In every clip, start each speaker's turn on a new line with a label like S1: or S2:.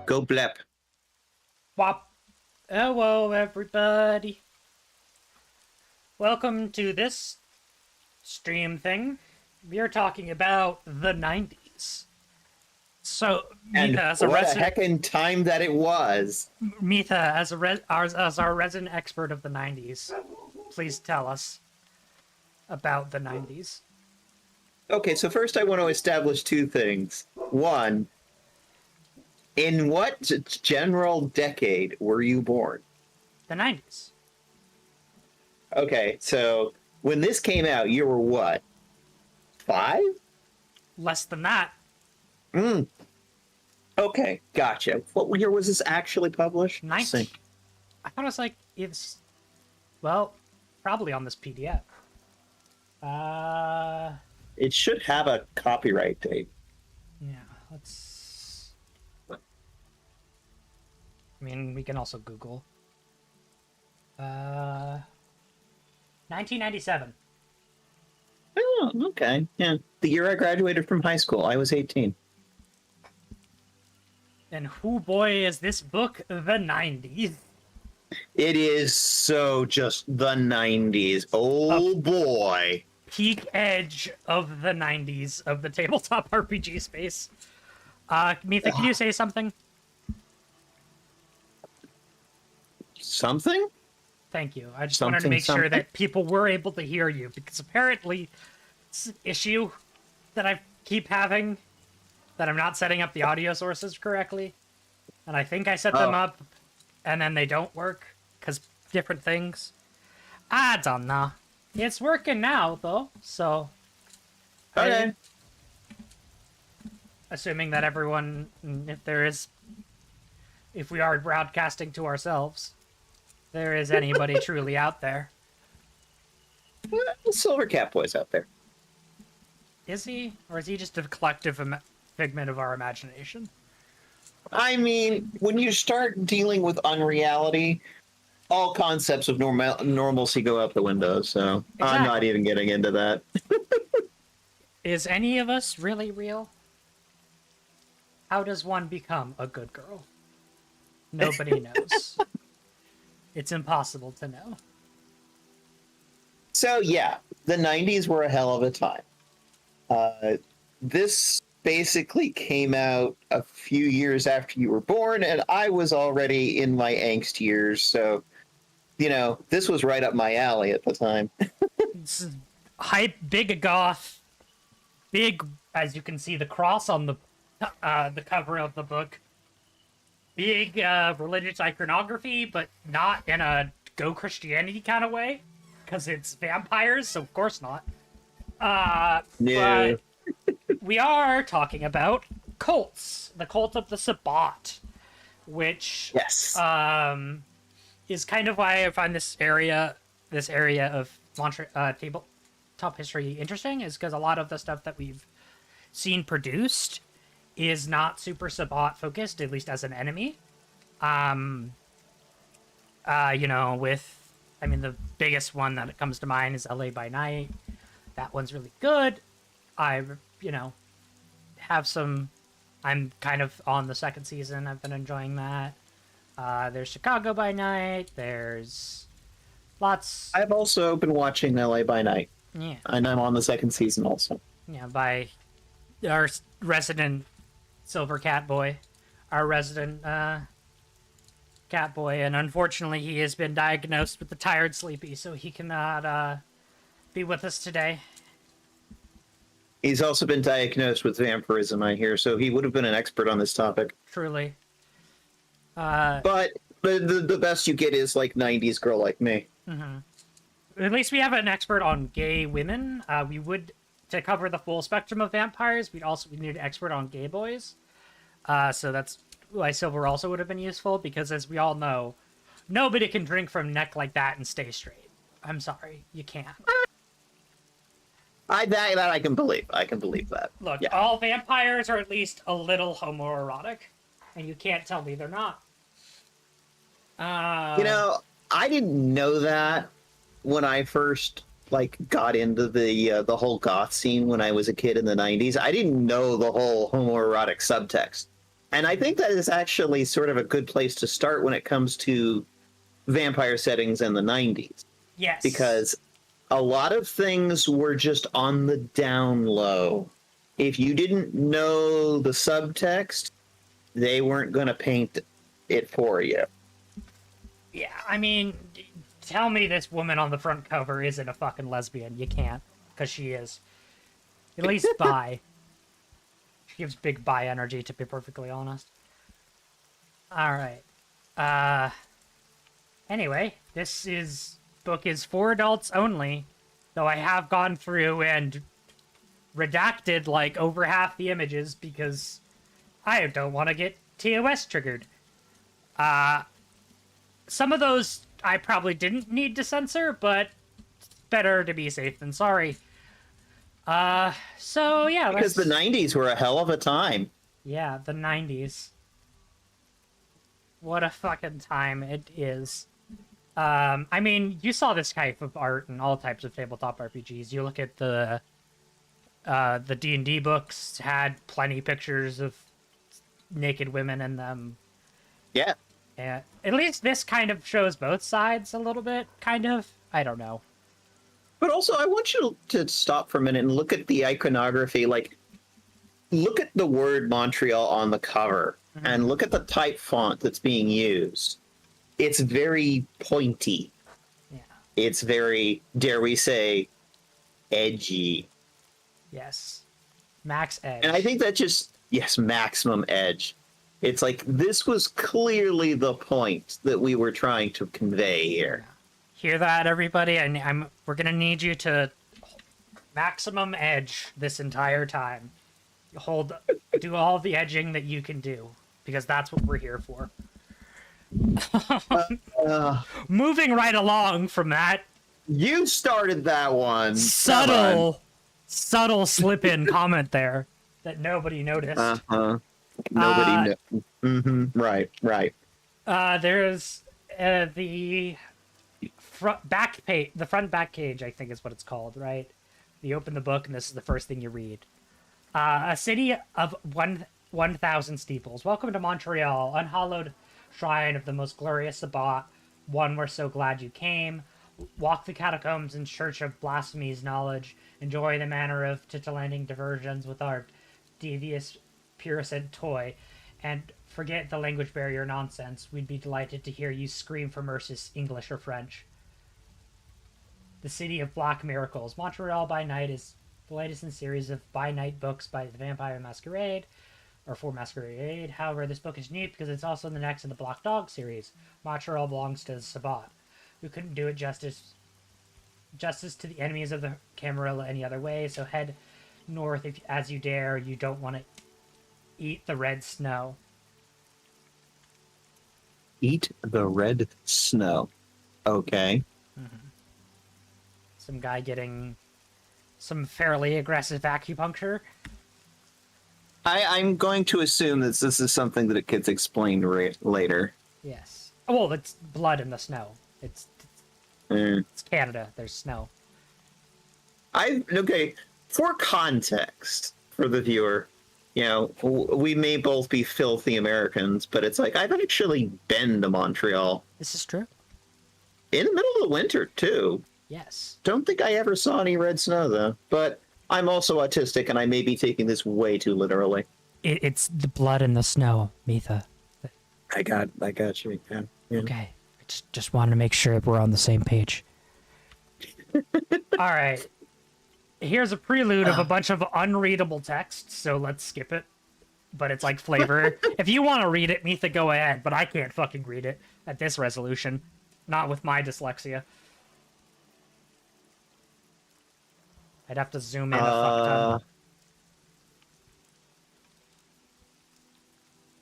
S1: Go blep.
S2: Wop. Hello, everybody. Welcome to this stream thing. We are talking about the 90s. So,
S1: And
S2: Mitha, as a
S1: what a
S2: resident,
S1: heckin' time that it was.
S2: Mitha, as our resident expert of the 90s, please tell us about the 90s.
S1: Okay, so first I want to establish two things. One, in what general decade were you born?
S2: The 90s.
S1: Okay, so when this came out, you were what? 5?
S2: Less than that.
S1: Okay, gotcha. What year was this actually published?
S2: 90. I thought it was like, well, probably on this PDF.
S1: It should have a copyright date.
S2: Yeah, I mean, we can also Google. 1997.
S1: Oh, okay. Yeah. The year I graduated from high school, I was 18.
S2: And who boy is this book, the 90s?
S1: It is so just the 90s. Oh boy.
S2: Peak edge of the 90s of the tabletop RPG space. Mitha, can you say something?
S1: Something?
S2: Thank you. I just wanted to make sure that people were able to hear you, because apparently it's an issue that I keep having, that I'm not setting up the audio sources correctly. And I think I set them up, and then they don't work, because different things. I don't know. It's working now, though, so...
S1: Okay.
S2: Assuming that everyone, if we are broadcasting to ourselves, there is anybody truly out there.
S1: Silver Cat Boy's out there.
S2: Is he? Or is he just a collective figment of our imagination?
S1: I mean, when you start dealing with unreality, all concepts of normalcy go out the window, so exactly. I'm not even getting into that.
S2: Is any of us really real? How does one become a good girl? Nobody knows. It's impossible to know.
S1: So yeah, the 90s were a hell of a time. This basically came out a few years after you were born, and I was already in my angst years, so, you know, this was right up my alley at the time.
S2: It's hype, big goth, big, as you can see, the cross on the cover of the book. Big religious iconography, but not in a go Christianity kind of way, because it's vampires, so of course not.
S1: No.
S2: But we are talking about cults, the cult of the Sabbat, which
S1: yes,
S2: is kind of why I find this area of Montreal tabletop history interesting, is because a lot of the stuff that we've seen produced is not super Sabbat focused, at least as an enemy. You know, the biggest one that comes to mind is LA by Night. That one's really good. I'm kind of on the second season. I've been enjoying that. There's Chicago by Night. There's lots.
S1: I've also been watching LA by Night.
S2: Yeah.
S1: And I'm on the second season also.
S2: Yeah, by our resident Silver Cat Boy, our resident Cat Boy, and unfortunately he has been diagnosed with the Tired Sleepy, so he cannot be with us today.
S1: He's also been diagnosed with vampirism, I hear, so he would have been an expert on this topic.
S2: Truly.
S1: But the best you get is, like, 90s girl like me.
S2: Mm-hmm. At least we have an expert on gay women. To cover the full spectrum of vampires, we need an expert on gay boys. So that's why Silver also would have been useful, because as we all know, nobody can drink from neck like that and stay straight. I'm sorry, you can't.
S1: That I can believe. I can believe that.
S2: Look, yeah. All vampires are at least a little homoerotic, and you can't tell me they're not.
S1: You know, I didn't know that when I first got into the whole goth scene when I was a kid in the 90s. I didn't know the whole homoerotic subtext. And I think that is actually sort of a good place to start when it comes to vampire settings in the 90s.
S2: Yes.
S1: Because a lot of things were just on the down low. If you didn't know the subtext, they weren't going to paint it for you.
S2: Yeah, I mean, tell me this woman on the front cover isn't a fucking lesbian. You can't, because she is. At least bi. She gives big bi energy, to be perfectly honest. Alright. Anyway, book is for adults only, though I have gone through and redacted, like, over half the images because I don't want to get TOS triggered. Some of those I probably didn't need to censor, but better to be safe than sorry. So yeah,
S1: because the 90s were a hell of a time.
S2: Yeah, the 90s. What a fucking time it is. I mean, you saw this type of art in all types of tabletop RPGs. You look at the D&D books had plenty pictures of naked women in them.
S1: Yeah.
S2: And at least this kind of shows both sides a little bit, kind of. I don't know.
S1: But also, I want you to stop for a minute and look at the iconography. Like, look at the word Montreal on the cover and look at the type font that's being used. It's very pointy.
S2: Yeah.
S1: It's very, dare we say, edgy.
S2: Yes. Max edge.
S1: And I think that just, yes, maximum edge. It's like, this was clearly the point that we were trying to convey here.
S2: Yeah. Hear that, everybody? We're gonna need you to maximum edge this entire time. Do all the edging that you can do, because that's what we're here for. Moving right along from that.
S1: You started that one.
S2: Subtle slip-in comment there that nobody noticed.
S1: Nobody knows. Right.
S2: There's the front back page, I think is what it's called, right? You open the book and this is the first thing you read. A city of 1,000 steeples. Welcome to Montreal, unhallowed shrine of the most glorious Sabbat, one we're so glad you came. Walk the catacombs in search of blasphemy's knowledge. Enjoy the manner of titillating diversions with our devious puricent toy. And forget the language barrier nonsense. We'd be delighted to hear you scream for mercy's English or French. The City of Black Miracles. Montreal by Night is the latest in a series of by night books by the Vampire Masquerade, or for Masquerade. However, this book is neat because it's also the next in the Black Dog series. Montreal belongs to the Sabbat. We couldn't do it justice to the enemies of the Camarilla any other way, so head north as you dare. You don't want to eat the red snow.
S1: Eat the red snow. Okay.
S2: Some guy getting some fairly aggressive acupuncture.
S1: I'm going to assume that this is something that it gets explained later.
S2: Yes. Oh, well, it's blood in the snow. It's Canada. There's snow.
S1: Okay, for context for the viewer, we may both be filthy Americans, but it's like I've actually been to Montreal.
S2: This is true.
S1: In the middle of the winter, too.
S2: Yes.
S1: Don't think I ever saw any red snow, though. But I'm also autistic, and I may be taking this way too literally.
S2: It's the blood in the snow, Mitha.
S1: I got you. Yeah.
S2: Okay. I just wanted to make sure we're on the same page. All right. Here's a prelude of a bunch of unreadable text, so let's skip it. But it's like flavor. If you want to read it, Mitha, go ahead. But I can't fucking read it at this resolution. Not with my dyslexia. I'd have to zoom in a fuck ton.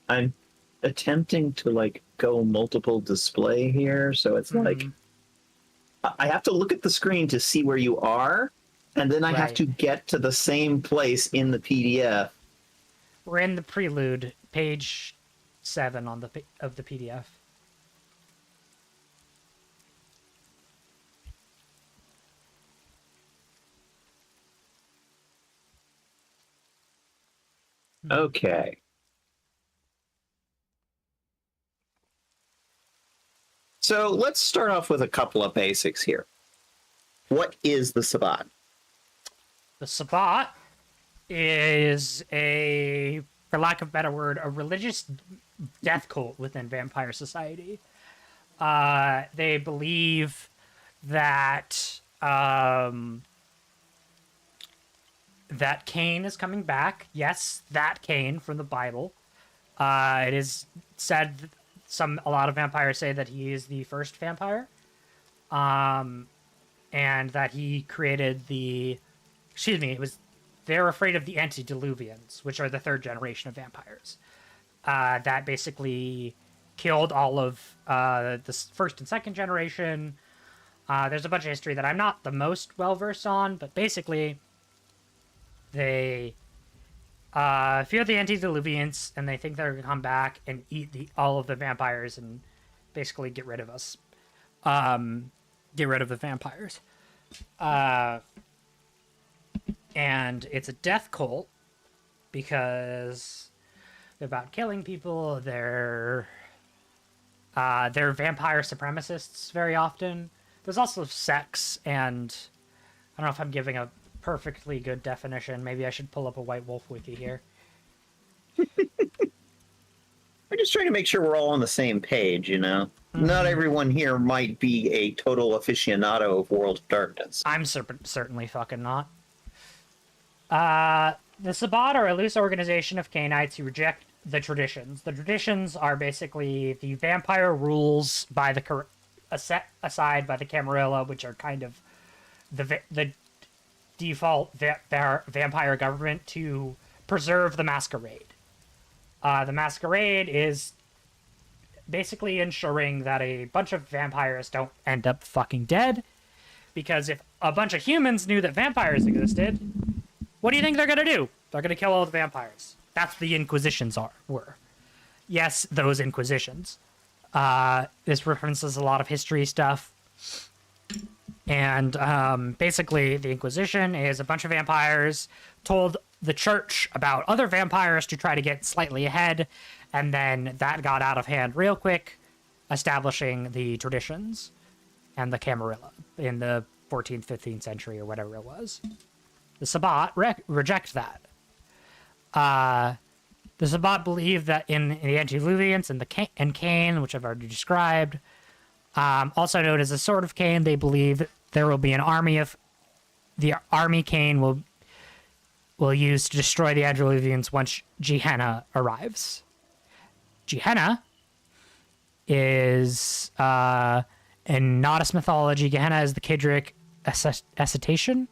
S1: I'm attempting to go multiple display here, so it's like I have to look at the screen to see where you are, and then I have to get to the same place in the PDF.
S2: We're in the prelude, page 7 of the PDF.
S1: Okay. So let's start off with a couple of basics here. What is the Sabbat?
S2: The Sabbat is for lack of a better word, a religious death cult within vampire society. They believe that that Cain is coming back. Yes, that Cain from the Bible. It is said a lot of vampires say that he is the first vampire, and that he created they're afraid of the antediluvians, which are the third generation of vampires. That basically killed all of the first and second generation. There's a bunch of history that I'm not the most well versed on, but basically, they fear the antediluvians, and they think they're gonna come back and eat all of the vampires and basically get rid of us. Get rid of the vampires. And it's a death cult because they're about killing people. They're vampire supremacists very often. There's also sex, and I don't know if I'm giving a perfectly good definition. Maybe I should pull up a White Wolf wiki here.
S1: We're just trying to make sure we're all on the same page, you know? Mm-hmm. Not everyone here might be a total aficionado of World of Darkness.
S2: I'm certainly fucking not. The Sabbat are a loose organization of Cainites who reject the traditions. The traditions are basically the vampire rules set aside by the Camarilla, which are kind of the default vampire government to preserve the masquerade. The masquerade is basically ensuring that a bunch of vampires don't end up fucking dead, because if a bunch of humans knew that vampires existed, what do you think they're gonna do? They're gonna kill all the vampires. That's the Inquisitions were. Yes, those Inquisitions. This references a lot of history stuff. And basically, the Inquisition is a bunch of vampires told the church about other vampires to try to get slightly ahead, and then that got out of hand real quick, establishing the traditions and the Camarilla in the 14th, 15th century, or whatever it was. The Sabbat reject that. The Sabbat believe that in the antediluvians and Cain, which I've already described, also known as the Sword of Cain, they believe there will be an army of the army Cain will use to destroy the antediluvians once Gehenna arrives. Gehenna is in Nodus mythology. Gehenna is the Kidric acetation.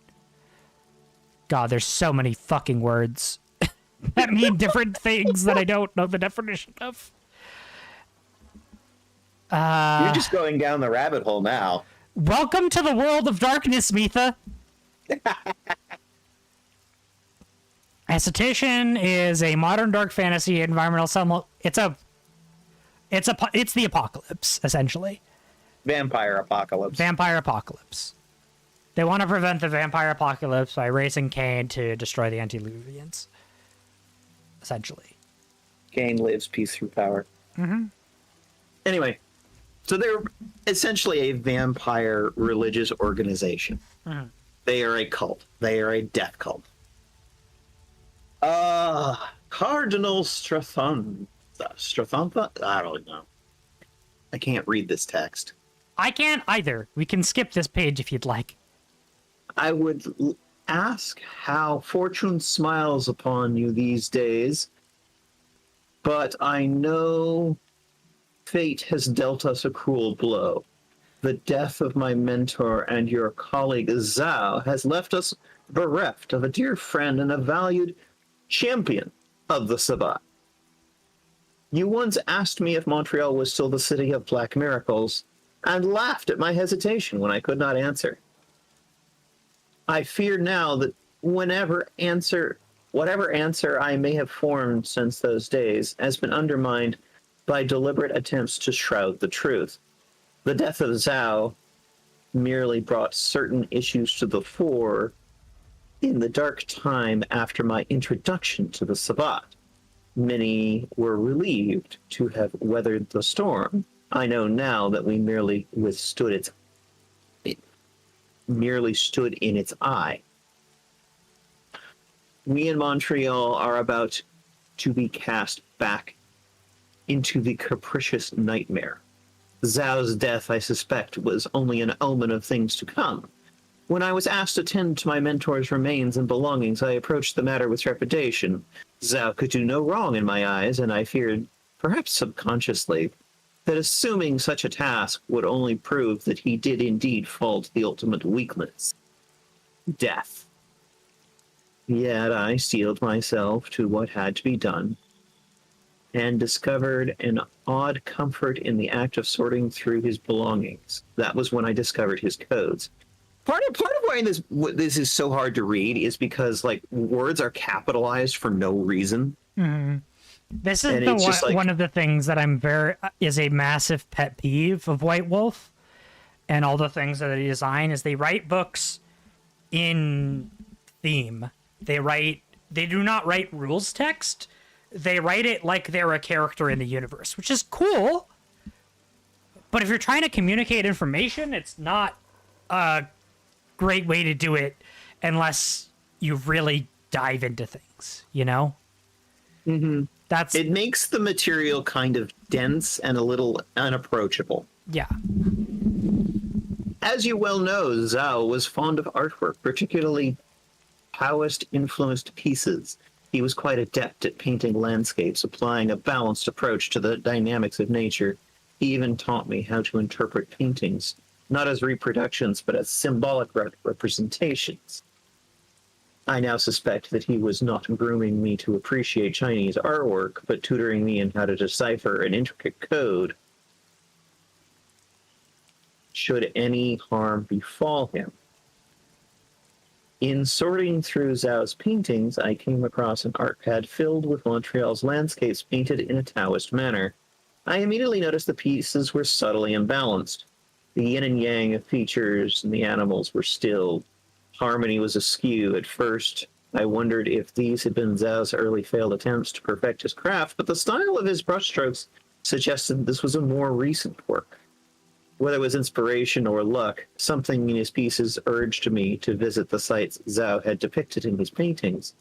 S2: God, there's so many fucking words that mean different things that I don't know the definition of.
S1: You're just going down the rabbit hole now.
S2: Welcome to the world of darkness, Mitha. Acetation is a modern dark fantasy environmental it's the apocalypse, essentially.
S1: Vampire apocalypse.
S2: Vampire apocalypse. They want to prevent the vampire apocalypse by raising Cain to destroy the antediluvians. Essentially.
S1: Cain lives, peace through power.
S2: Mm-hmm.
S1: Anyway, so they're essentially a vampire religious organization.
S2: Mm-hmm.
S1: They are a cult. They are a death cult. Cardinal Strathantha? I don't know. I can't read this text.
S2: I can't either. We can skip this page if you'd like.
S1: I would ask how fortune smiles upon you these days, but I know fate has dealt us a cruel blow. The death of my mentor and your colleague Zhao has left us bereft of a dear friend and a valued champion of the Sabbat. You once asked me if Montreal was still the city of black miracles, and laughed at my hesitation when I could not answer. I fear now that whatever answer I may have formed since those days has been undermined by deliberate attempts to shroud the truth. The death of Zhao merely brought certain issues to the fore in the dark time after my introduction to the Sabbat. Many were relieved to have weathered the storm. I know now that we it merely stood in its eye. We in Montreal are about to be cast back into the capricious nightmare. Zhao's death, I suspect, was only an omen of things to come. When I was asked to tend to my mentor's remains and belongings, I approached the matter with trepidation. Zhao could do no wrong in my eyes, and I feared, perhaps subconsciously, that assuming such a task would only prove that he did indeed fall to the ultimate weakness. Death. Yet I steeled myself to what had to be done, and discovered an odd comfort in the act of sorting through his belongings. That was when I discovered his codes. Part of why this is so hard to read is because like words are capitalized for no reason.
S2: Mm-hmm. This is one of the things that is a massive pet peeve of White Wolf and all the things that they design is they write books in theme. They do not write rules text. They write it like they're a character in the universe, which is cool. But if you're trying to communicate information, it's not a great way to do it unless you really dive into things, you know?
S1: Mm-hmm. It makes the material kind of dense and a little unapproachable.
S2: Yeah.
S1: As you well know, Zhao was fond of artwork, particularly Taoist-influenced pieces. He was quite adept at painting landscapes, applying a balanced approach to the dynamics of nature. He even taught me how to interpret paintings, not as reproductions, but as symbolic representations. I now suspect that he was not grooming me to appreciate Chinese artwork, but tutoring me in how to decipher an intricate code should any harm befall him. In sorting through Zhao's paintings, I came across an art pad filled with Montreal's landscapes painted in a Taoist manner. I immediately noticed the pieces were subtly imbalanced. The yin and yang of features and the animals were still. Harmony was askew. At first, I wondered if these had been Zhao's early failed attempts to perfect his craft, but the style of his brushstrokes suggested this was a more recent work. Whether it was inspiration or luck, something in his pieces urged me to visit the sites Zhao had depicted in his paintings.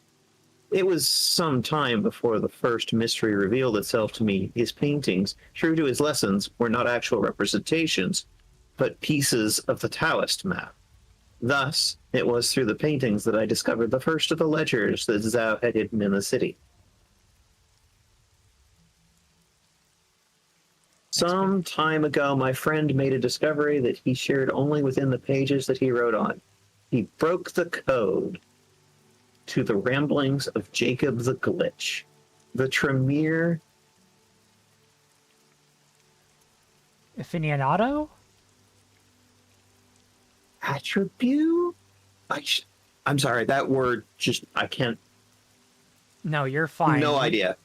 S1: It was some time before the first mystery revealed itself to me. His paintings, true to his lessons, were not actual representations, but pieces of the Taoist map. Thus, it was through the paintings that I discovered the first of the ledgers that Zhao had hidden in the city. Some time ago, my friend made a discovery that he shared only within the pages that he wrote on. He broke the code to the ramblings of Jacob the Glitch. The Tremere...
S2: Aficionado?
S1: Attribute? I'm sorry, that word just... I can't...
S2: No, you're fine.
S1: No idea.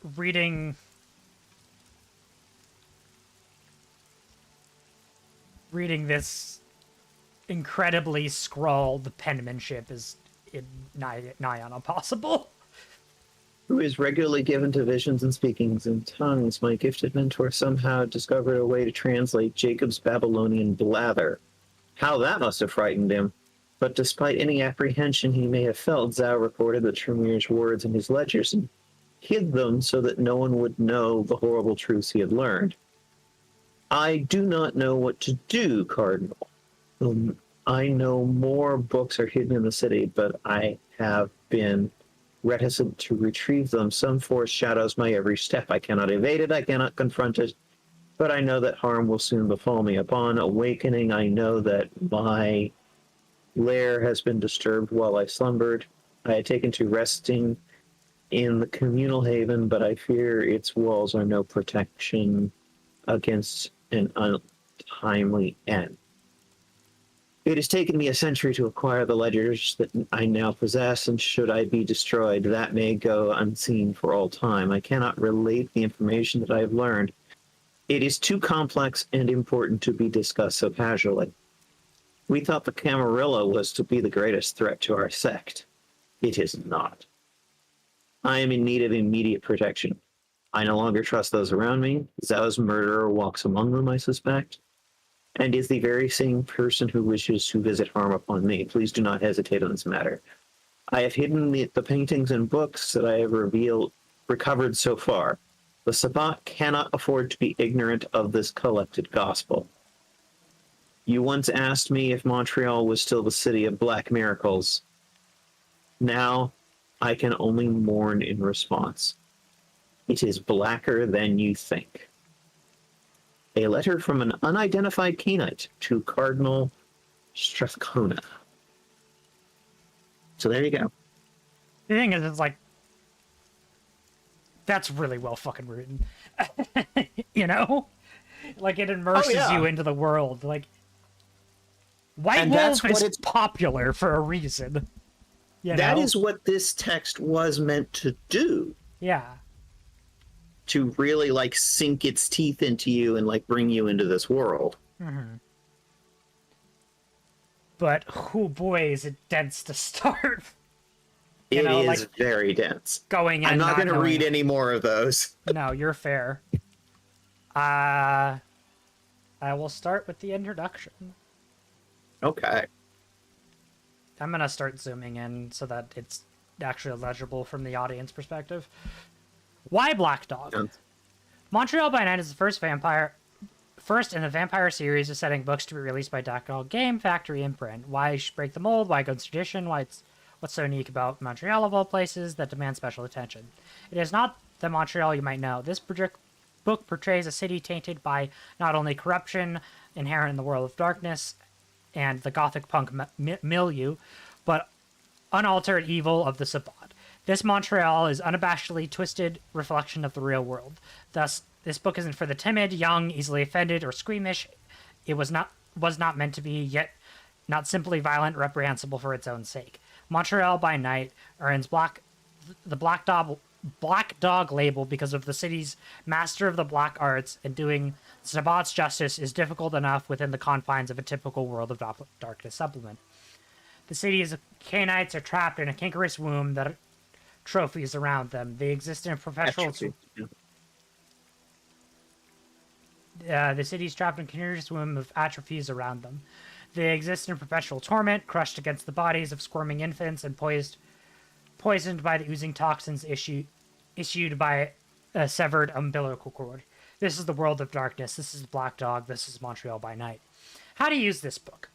S2: Reading this incredibly scrawled penmanship is nigh on impossible.
S1: Who is regularly given to visions and speakings in tongues, my gifted mentor somehow discovered a way to translate Jacob's Babylonian blather. How that must have frightened him. But despite any apprehension he may have felt, Zhao recorded the Tremere's words in his ledgers and hid them so that no one would know the horrible truths he had learned. I do not know what to do, Cardinal. I know more books are hidden in the city, but I have been reticent to retrieve them. Some force shadows my every step. I cannot evade it, I cannot confront it, but I know that harm will soon befall me. Upon awakening, I know that my lair has been disturbed while I slumbered. I had taken to resting in the communal haven, but I fear its walls are no protection against an untimely end. It has taken me a century to acquire the ledgers that I now possess, and should I be destroyed, that may go unseen for all time. I cannot relate the information that I have learned. It is too complex and important to be discussed so casually. We thought the Camarilla was to be the greatest threat to our sect. It is not. I am in need of immediate protection. I no longer trust those around me. Zhao's murderer walks among them, I suspect, and is the very same person who wishes to visit harm upon me. Please do not hesitate on this matter. I have hidden the paintings and books that I have recovered so far. The Sabbat cannot afford to be ignorant of this collected gospel. You once asked me if Montreal was still the city of black miracles. Now, I can only mourn in response. It is blacker than you think. A letter from an unidentified Cainite to Cardinal Strathcona. So there you go.
S2: The thing is, it's like, that's really well fucking written. You know? Like, it immerses you into the world. Like, White Wolf is popular for a reason.
S1: That is what this text was meant to do.
S2: Yeah.
S1: To really, like, sink its teeth into you and, like, bring you into this world.
S2: Mm-hmm. But, oh boy, is it dense to start.
S1: It is like, very dense.
S2: Going in,
S1: I'm not going to read any more of those.
S2: No, you're fair. I will start with the introduction.
S1: Okay.
S2: I'm going to start zooming in so that it's actually legible from the audience perspective. Why Black Dog? Yeah. Montreal by Night is the first in the Vampire series of setting books to be released by Black Dog Game Factory imprint. Why break the mold? Why go tradition? What's so unique about Montreal of all places that demands special attention? It is not the Montreal you might know. This book portrays a city tainted by not only corruption inherent in the world of darkness and the gothic punk milieu, but unaltered evil of the Sabbat. This Montreal is unabashedly twisted reflection of the real world. Thus, this book isn't for the timid, young, easily offended, or squeamish. It was not meant to be, yet not simply violent, reprehensible for its own sake. Montreal by Night earns the Black Dog label because of the city's master of the black arts, and doing Sabbat's justice is difficult enough within the confines of a typical World of Darkness supplement. The city's Cainites are trapped in a cankerous womb that trophies around them. They exist in a perpetual... the city's trapped in a cankerous womb of atrophies around them. They exist in perpetual torment, crushed against the bodies of squirming infants and poisoned by the oozing toxins issued by a severed umbilical cord. This is the World of Darkness. This is Black Dog. This is Montreal by Night. How to use this book.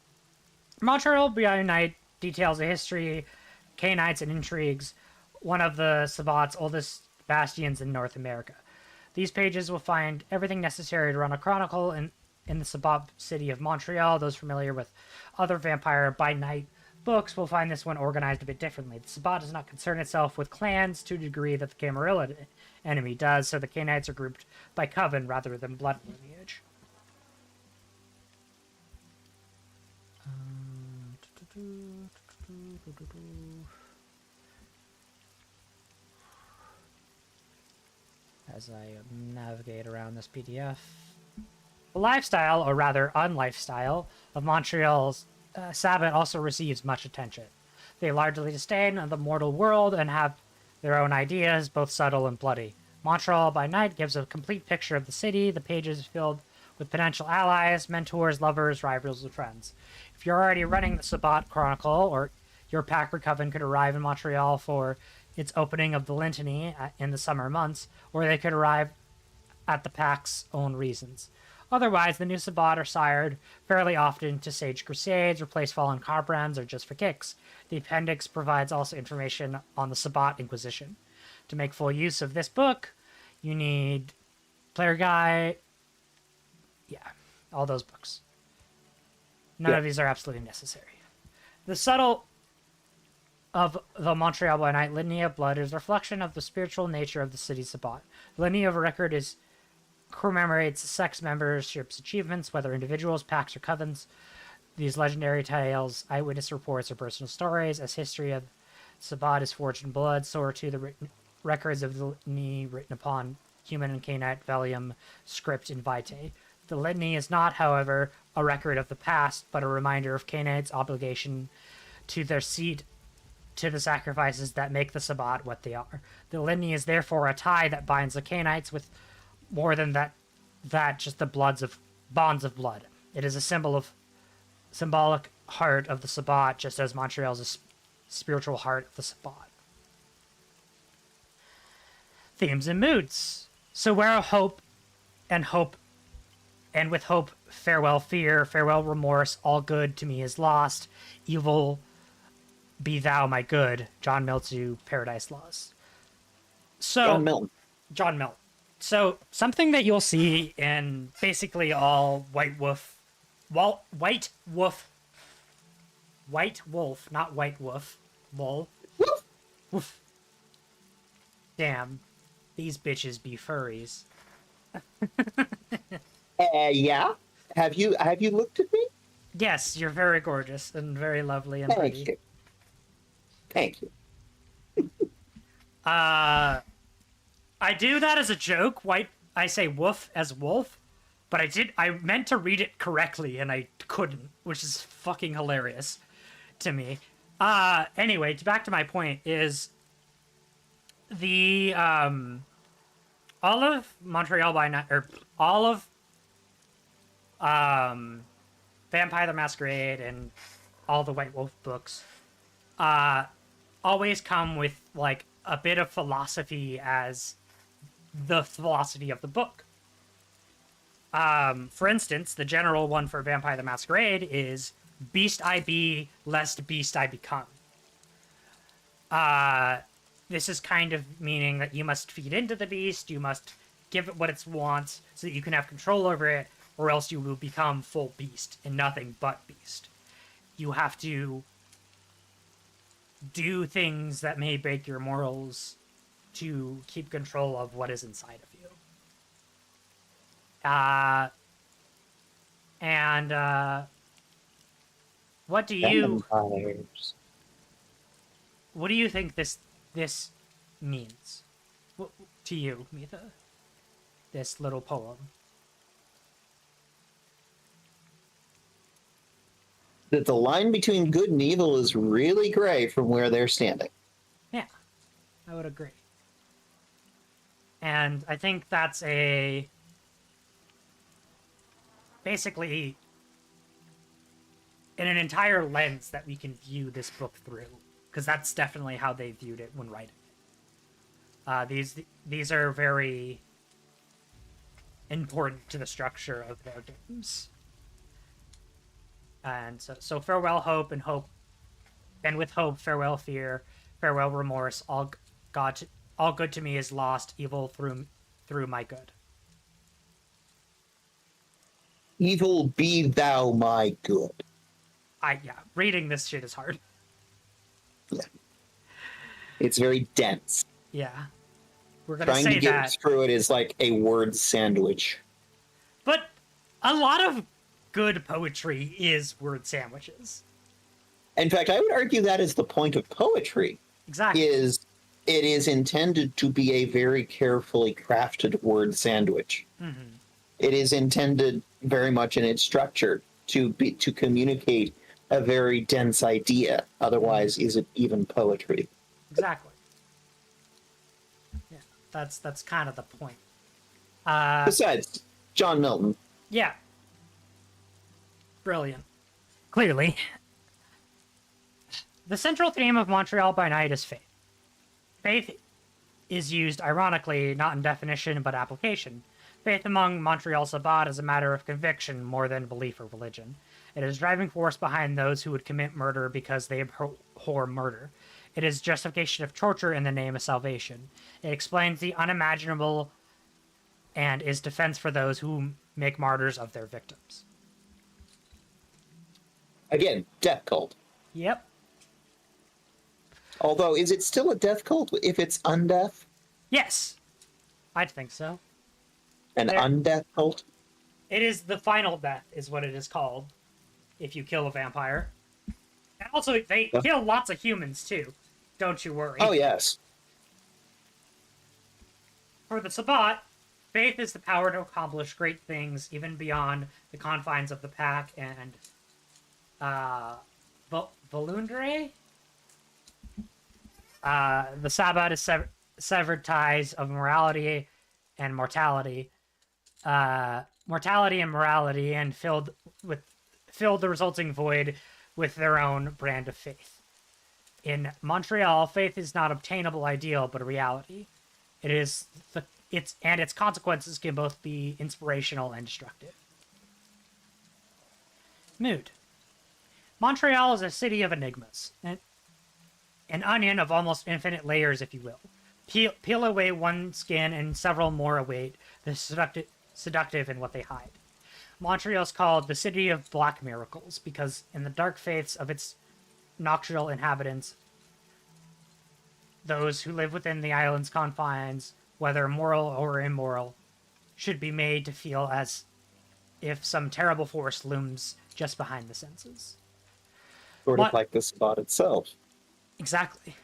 S2: Montreal by Night details a history, Cainites, and intrigues, one of the Sabbat's oldest bastions in North America. These pages will find everything necessary to run a chronicle in the Sabbat city of Montreal. Those familiar with other Vampire by Night books will find this one organized a bit differently. The Sabbat does not concern itself with clans to a degree that the Camarilla enemy does, so the Cainites are grouped by coven rather than blood lineage. As I navigate around this PDF. The lifestyle, or rather unlifestyle, of Montreal's Sabbat also receives much attention. They largely disdain the mortal world and have their own ideas, both subtle and bloody. Montreal by Night gives a complete picture of the city. The pages are filled with potential allies, mentors, lovers, rivals, and friends. If you're already running the Sabbat Chronicle, or your pack or coven could arrive in Montreal for its opening of the Litany in the summer months, or they could arrive at the pack's own reasons. Otherwise, the new Sabbat are sired fairly often to stage crusades, replace fallen Carbrands, or just for kicks. The appendix provides also information on the Sabbat Inquisition. To make full use of this book, you need Player Guide, all those books. None of these are absolutely necessary. The subtle of the Montreal by Night Litany of Blood is a reflection of the spiritual nature of the city's Sabbat. The Litany of Record commemorates sex memberships achievements, whether individuals, packs, or covens. These legendary tales, eyewitness reports, or personal stories. As history of Sabbat is forged in blood, so are too the records of the Litany written upon human and Cainite vellum script in vitae. The Litany is not, however, a record of the past, but a reminder of Cainites' obligation to their seat to the sacrifices that make the Sabbat what they are. The litany is therefore a tie that binds the Canaanites with more than that just the bonds of blood. It is a symbolic heart of the Sabbat, just as Montreal is a spiritual heart of the Sabbat. Themes and moods. So where hope, and with hope, farewell fear, farewell remorse, all good to me is lost, evil be thou my good. John Milton, Paradise Lost. So John Milton. So something that you'll see in basically all White Wolf, not White Wolf, lol. Woof. Damn, these bitches be furries.
S1: Yeah. Have you looked at me?
S2: Yes, you're very gorgeous and very lovely and pretty.
S1: Thank you.
S2: I do that as a joke. I say woof as wolf, but I meant to read it correctly and I couldn't, which is fucking hilarious to me. Anyway, back to my point is the all of Montreal by Night, or all of Vampire the Masquerade and all the White Wolf books always come with like a bit of philosophy as the philosophy of the book. For instance, the general one for Vampire the Masquerade is beast I be, lest beast I become. This is kind of meaning that you must feed into the beast, you must give it what it wants so that you can have control over it, or else you will become full beast and nothing but beast. You have to do things that may break your morals to keep control of what is inside of you. What do you think this means to you, Mitha? This little poem.
S1: That the line between good and evil is really gray from where they're standing.
S2: Yeah, I would agree. And I think that's basically in an entire lens that we can view this book through, because that's definitely how they viewed it when writing it. These are very important to the structure of their games. And so farewell hope, and with hope farewell fear, farewell remorse. All good to me is lost. Evil through my good.
S1: Evil be thou my good.
S2: Reading this shit is hard.
S1: Yeah, it's very dense.
S2: Yeah, we're gonna
S1: trying
S2: say
S1: to get
S2: that
S1: through it is like a word sandwich.
S2: But a lot of good poetry is word sandwiches.
S1: In fact, I would argue that is the point of poetry.
S2: Exactly.
S1: It is intended to be a very carefully crafted word sandwich.
S2: Mm-hmm.
S1: It is intended very much in its structure to communicate a very dense idea. Otherwise, is it even poetry?
S2: Exactly. Yeah, that's kind of the point.
S1: Besides, John Milton.
S2: Yeah. Brilliant. Clearly. The central theme of Montreal by Night is faith. Faith is used ironically, not in definition, but application. Faith among Montreal Sabbat is a matter of conviction more than belief or religion. It is a driving force behind those who would commit murder because they abhor murder. It is justification of torture in the name of salvation. It explains the unimaginable and is defense for those who make martyrs of their victims.
S1: Again, death cult.
S2: Yep.
S1: Although, is it still a death cult if it's undeath?
S2: Yes. I'd think so.
S1: An undeath cult?
S2: It is the final death, is what it is called, if you kill a vampire. And also, they kill lots of humans, too. Don't you worry.
S1: Oh, yes.
S2: For the Sabbat, faith is the power to accomplish great things, even beyond the confines of the pack, and Volundre? The Sabbat is severed ties of morality and mortality. Mortality and morality, and filled the resulting void with their own brand of faith. In Montreal, faith is not obtainable ideal, but a reality. Its consequences can both be inspirational and destructive. Mood. Montreal is a city of enigmas, an onion of almost infinite layers, if you will. Peel away one skin and several more await the seductive in what they hide. Montreal is called the City of Black Miracles because in the dark faiths of its nocturnal inhabitants, those who live within the island's confines, whether moral or immoral, should be made to feel as if some terrible force looms just behind the senses.
S1: Sort of like the spot itself.
S2: Exactly.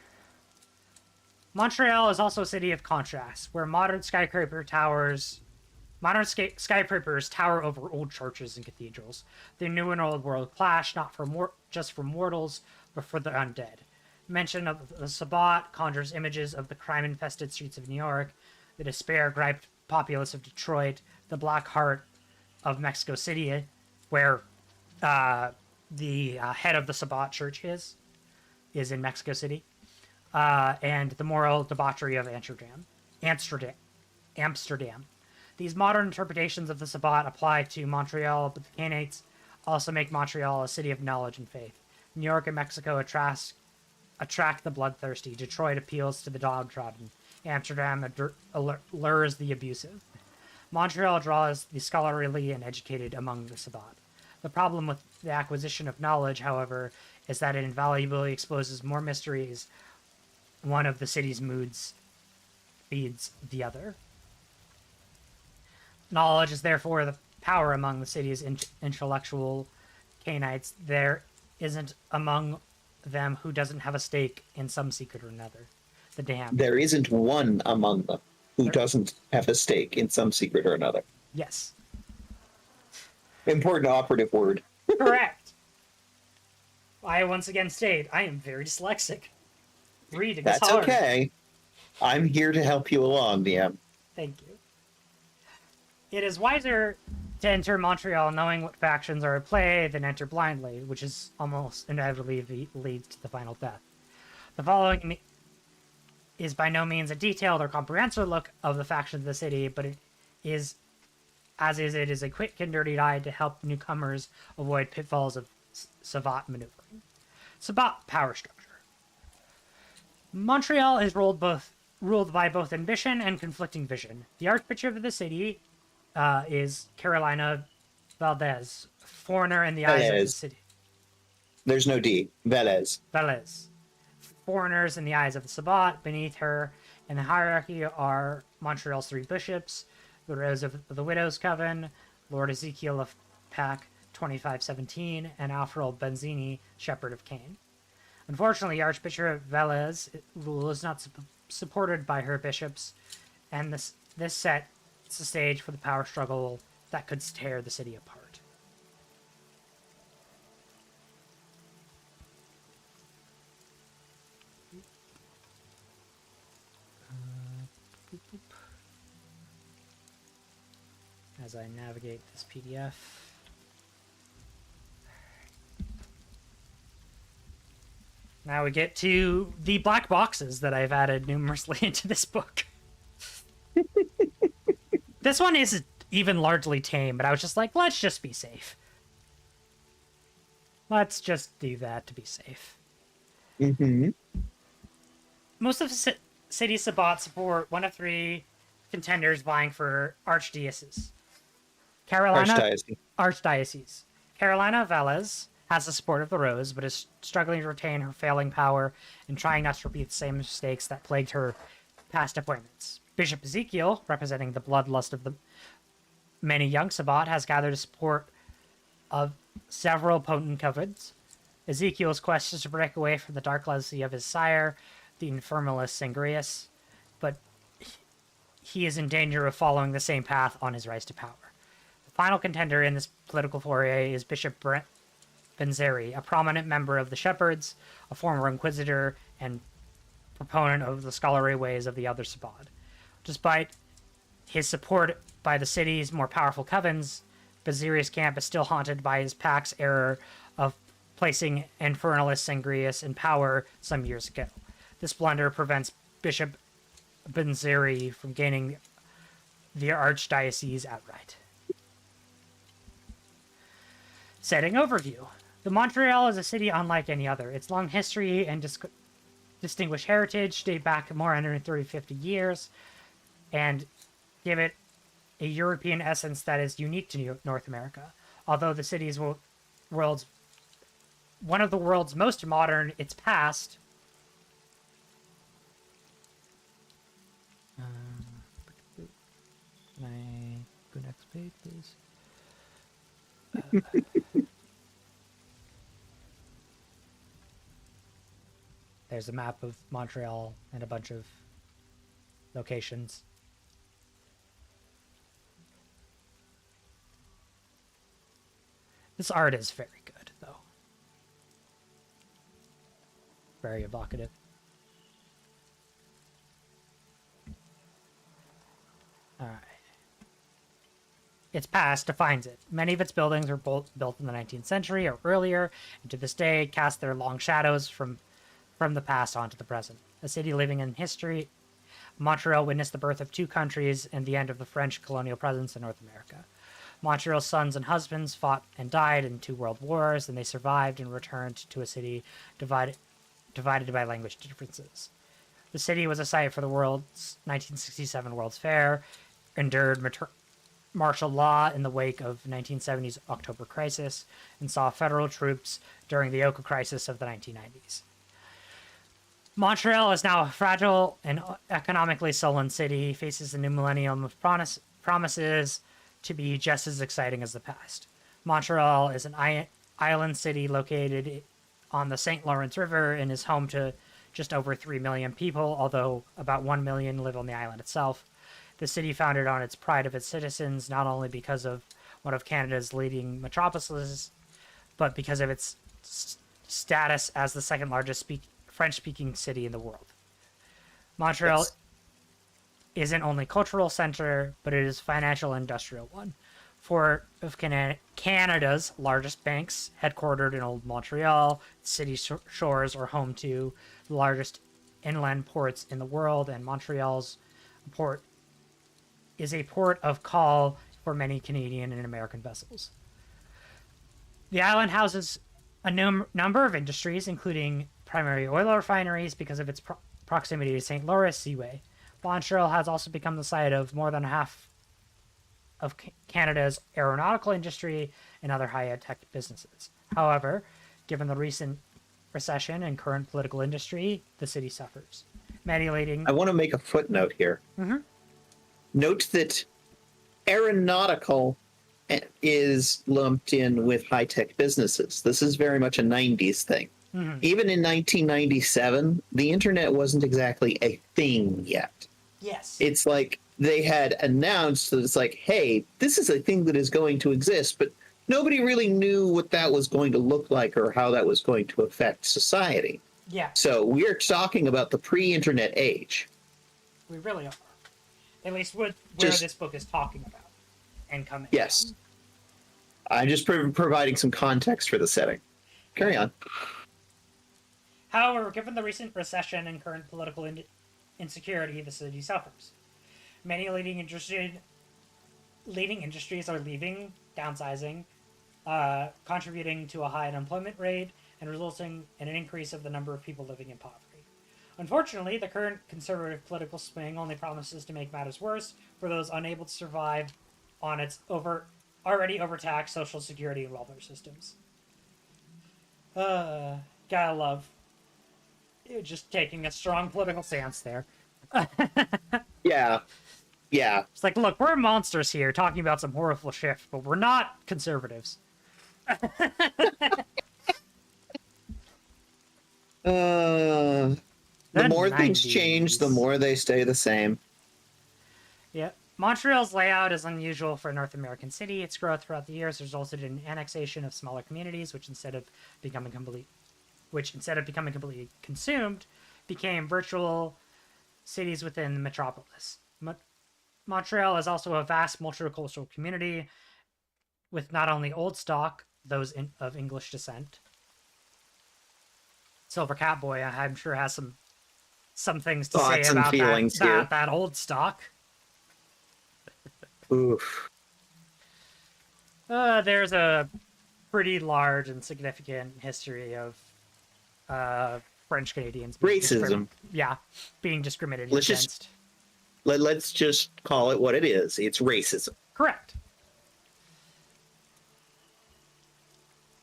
S2: Montreal is also a city of contrast, where modern skyscrapers tower over old churches and cathedrals. The new and old world clash, not for just for mortals, but for the undead. Mention of the Sabbat conjures images of the crime-infested streets of New York, the despair-griped populace of Detroit, the black heart of Mexico City, where the head of the Sabbat church is in Mexico City, and the moral debauchery of Amsterdam. These modern interpretations of the Sabbat apply to Montreal, but the Canaanites also make Montreal a city of knowledge and faith. New York and Mexico attract the bloodthirsty. Detroit appeals to the downtrodden. Amsterdam lures the abusive. Montreal draws the scholarly and educated among the Sabbat. The problem with the acquisition of knowledge, however, is that it invaluably exposes more mysteries. One of the city's moods feeds the other. Knowledge is therefore the power among the city's intellectual Canaanites. There isn't among them who doesn't have a stake in some secret or another. The damned.
S1: There isn't one among them who doesn't have a stake in some secret or another.
S2: Yes.
S1: Important operative word.
S2: Correct. I once again state, I am very dyslexic. Reading is
S1: That's
S2: hard.
S1: okay. I'm here to help you along, DM.
S2: Thank you. It is wiser to enter Montreal knowing what factions are at play than enter blindly, which is almost inevitably leads to the final death. The following is by no means a detailed or comprehensive look of the factions of the city, but it is a quick and dirty guide to help newcomers avoid pitfalls of Sabbat maneuvering. Sabbat power structure. Montreal is ruled by both ambition and conflicting vision. The archbishop of the city is Carolina Valdez, foreigner in the eyes of the city.
S1: There's no D. Velez.
S2: Foreigners in the eyes of the Sabbat. Beneath her in the hierarchy are Montreal's three bishops, the Rose of the Widow's Coven, Lord Ezekiel of Pac 2517, and Alfred Benzini, Shepherd of Cain. Unfortunately, Archbishop Velez rule is not supported by her bishops, and this sets the stage for the power struggle that could tear the city apart. As I navigate this PDF. Now we get to the black boxes that I've added numerously into this book. This one isn't even largely tame, but I was just like, let's just be safe. Let's just do that to be safe.
S1: Mm-hmm.
S2: Most of the city Sabbat support one of three contenders vying for archdiocese. Archdiocese. Carolina Velez has the support of the Rose, but is struggling to retain her failing power and trying not to repeat the same mistakes that plagued her past appointments. Bishop Ezekiel, representing the bloodlust of the many young Sabbat, has gathered the support of several potent covens. Ezekiel's quest is to break away from the dark legacy of his sire, the infernalist Sangrius, but he is in danger of following the same path on his rise to power. The final contender in this political foray is Bishop Brent Benzeri, a prominent member of the Shepherds, a former inquisitor, and proponent of the scholarly ways of the Elder Sabbat. Despite his support by the city's more powerful covens, Bazirius' camp is still haunted by his Pax error of placing Infernalist Sangrius in power some years ago. This blunder prevents Bishop Benziri from gaining the archdiocese outright. Setting overview. The Montreal is a city unlike any other. Its long history and distinguished heritage date back more than 150 years and give it a European essence that is unique to North America. Although the city is one of the world's most modern, its past. Can I go next page, please? There's a map of Montreal and a bunch of locations. This art is very good, though. Very evocative. Alright. Its past defines it. Many of its buildings were built in the 19th century or earlier, and to this day cast their long shadows from the past onto the present. A city living in history, Montreal witnessed the birth of two countries and the end of the French colonial presence in North America. Montreal's sons and husbands fought and died in 2 world wars, and they survived and returned to a city divided by language differences. The city was a site for the 1967 World's Fair, endured martial law in the wake of 1970's October Crisis, and saw federal troops during the Oka Crisis of the 1990s. Montreal is now a fragile and economically sullen city, faces a new millennium of promises to be just as exciting as the past. Montreal is an island city located on the St. Lawrence River and is home to just over 3 million people, although about 1 million live on the island itself. The city founded on its pride of its citizens, not only because of one of Canada's leading metropolises, but because of its status as the second largest French-speaking city in the world. Montreal isn't only cultural center, but it is financial and industrial one. 4 of Canada's largest banks, headquartered in Old Montreal, city shores are home to the largest inland ports in the world, and Montreal's port is a port of call for many Canadian and American vessels. The island houses a number of industries, including primary oil refineries because of its proximity to St. Lawrence Seaway. Montreal has also become the site of more than half of Canada's aeronautical industry and other high-tech businesses. However, given the recent recession and current political industry, the city suffers. I
S1: want to make a footnote here.
S2: Mm-hmm.
S1: Note that aeronautical is lumped in with high-tech businesses. This is very much a 90s thing. Mm-hmm. Even in 1997, the internet wasn't exactly a thing yet.
S2: Yes.
S1: It's like they had announced that it's like, hey, this is a thing that is going to exist, but nobody really knew what that was going to look like or how that was going to affect society.
S2: Yeah.
S1: So we're talking about the pre-internet age.
S2: We really are. At least where this book is talking about and coming.
S1: Yes.
S2: From.
S1: I'm just providing some context for the setting. Carry on.
S2: However, given the recent recession and current political insecurity, the city suffers. Many leading industries are leaving, downsizing, contributing to a high unemployment rate, and resulting in an increase of the number of people living in poverty. Unfortunately, the current conservative political swing only promises to make matters worse for those unable to survive on its already overtaxed social security and welfare systems. Gotta love just taking a strong political stance there.
S1: Yeah.
S2: It's like, look, we're monsters here talking about some horrible shit, but we're not conservatives.
S1: The more 90s. Things change, the more they stay the same.
S2: Yeah. Montreal's layout is unusual for a North American city. Its growth throughout the years resulted in annexation of smaller communities, which instead of becoming completely consumed, became virtual cities within the metropolis. Montreal is also a vast multicultural community with not only old stock, those of English descent. Silver Catboy, I'm sure, has some things to say
S1: Thoughts and
S2: about
S1: feelings here.
S2: that old stock.
S1: Oof.
S2: There's a pretty large and significant history of French Canadians being
S1: Racism.
S2: being discriminated
S1: Let's
S2: against.
S1: Let's just call it what it is. It's racism.
S2: Correct.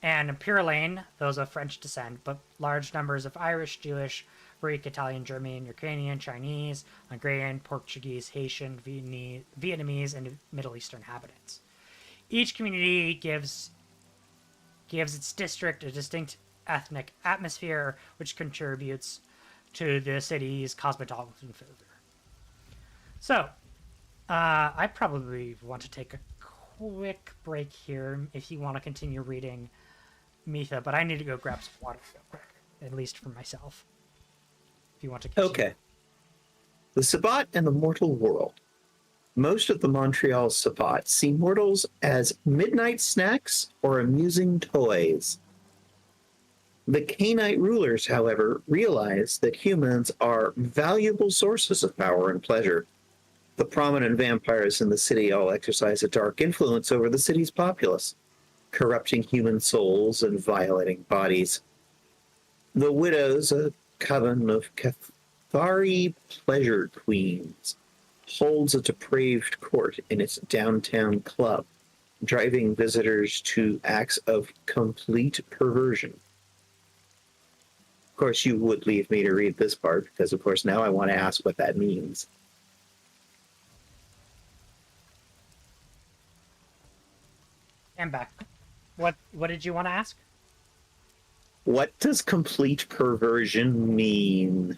S2: And Pure Lane, those of French descent, but large numbers of Irish, Jewish, Greek, Italian, German, Ukrainian, Chinese, Hungarian, Portuguese, Haitian, Vietnamese, and Middle Eastern inhabitants. Each community gives its district a distinct ethnic atmosphere, which contributes to the city's cosmopolitan flavor. So, I probably want to take a quick break here if you want to continue reading Mitha, but I need to go grab some water real quick, at least for myself. If you want to continue.
S1: Okay. The Sabbat and the mortal world. Most of the Montreal Sabbats see mortals as midnight snacks or amusing toys. The Cainite rulers, however, realize that humans are valuable sources of power and pleasure. The prominent vampires in the city all exercise a dark influence over the city's populace, corrupting human souls and violating bodies. The widows, a coven of Cathari pleasure queens, holds a depraved court in its downtown club, driving visitors to acts of complete perversion. Of course, you would leave me to read this part, because, of course, now I want to ask what that means.
S2: I'm back. What did you want to ask?
S1: What does complete perversion mean?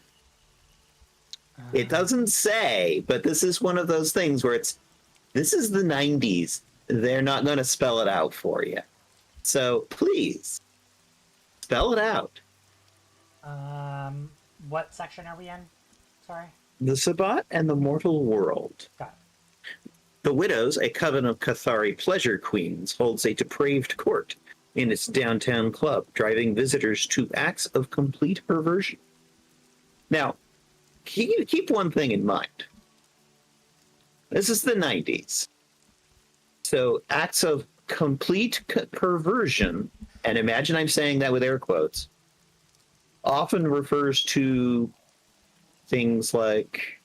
S1: It doesn't say, but this is one of those things where this is the 90s. They're not going to spell it out for you. So please, spell it out.
S2: What section are we in? Sorry?
S1: The Sabbat and the mortal world.
S2: Got it.
S1: The widows, a coven of Cathari pleasure queens, holds a depraved court in its downtown club, driving visitors to acts of complete perversion. Now, keep one thing in mind. This is the 90s. So acts of complete perversion, and imagine I'm saying that with air quotes, often refers to things like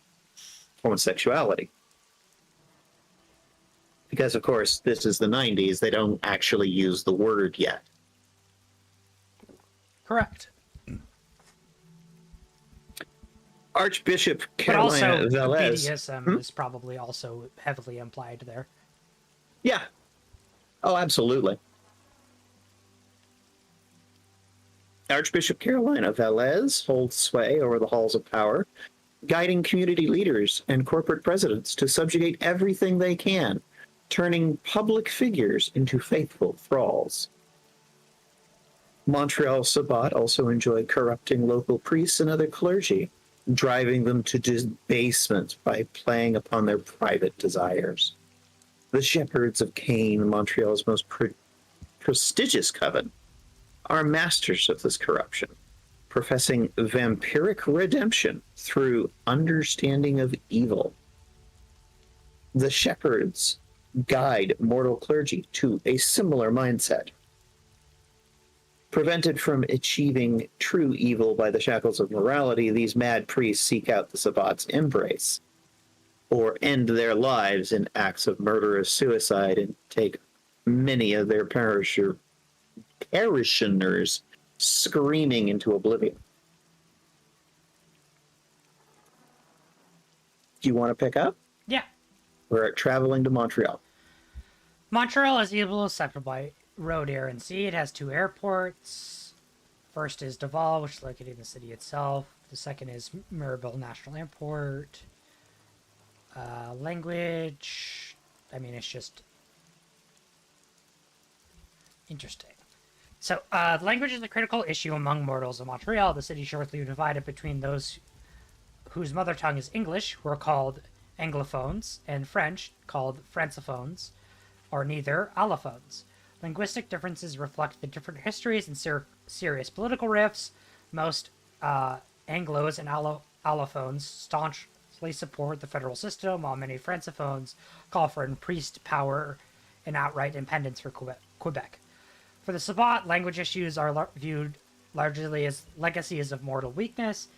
S1: homosexuality. Because, of course, this is the 90s. They don't actually use the word yet.
S2: Correct.
S1: Archbishop
S2: But also,
S1: Carolina Velez.
S2: BDSM is probably also heavily implied there.
S1: Yeah. Oh, absolutely. Archbishop Carolina Velez holds sway over the halls of power, guiding community leaders and corporate presidents to subjugate everything they can, turning public figures into faithful thralls. Montreal Sabbat also enjoy corrupting local priests and other clergy, driving them to debasement by playing upon their private desires. The Shepherds of Cain, Montreal's most prestigious coven, are masters of this corruption, professing vampiric redemption through understanding of evil. The Shepherds guide mortal clergy to a similar mindset. Prevented from achieving true evil by the shackles of morality, these mad priests seek out the Sabbat's embrace, or end their lives in acts of murderous suicide and take many of their parishioners screaming into oblivion. Do you want to pick up?
S2: Yeah.
S1: We're traveling to Montreal.
S2: Montreal is easily accessible by road, air, and sea. It has two airports. First is Laval, which is located in the city itself. The second is Mirabel National Airport. Language, I mean, it's just interesting. So, language is a critical issue among mortals in Montreal. The city shortly divided between those whose mother tongue is English, who are called Anglophones, and French, called Francophones, or neither, allophones. Linguistic differences reflect the different histories and serious political rifts. Most Anglos and allophones staunchly support the federal system, while many Francophones call for increased power and outright independence for Quebec. For the Sabbat, language issues are viewed largely as legacies of mortal weakness.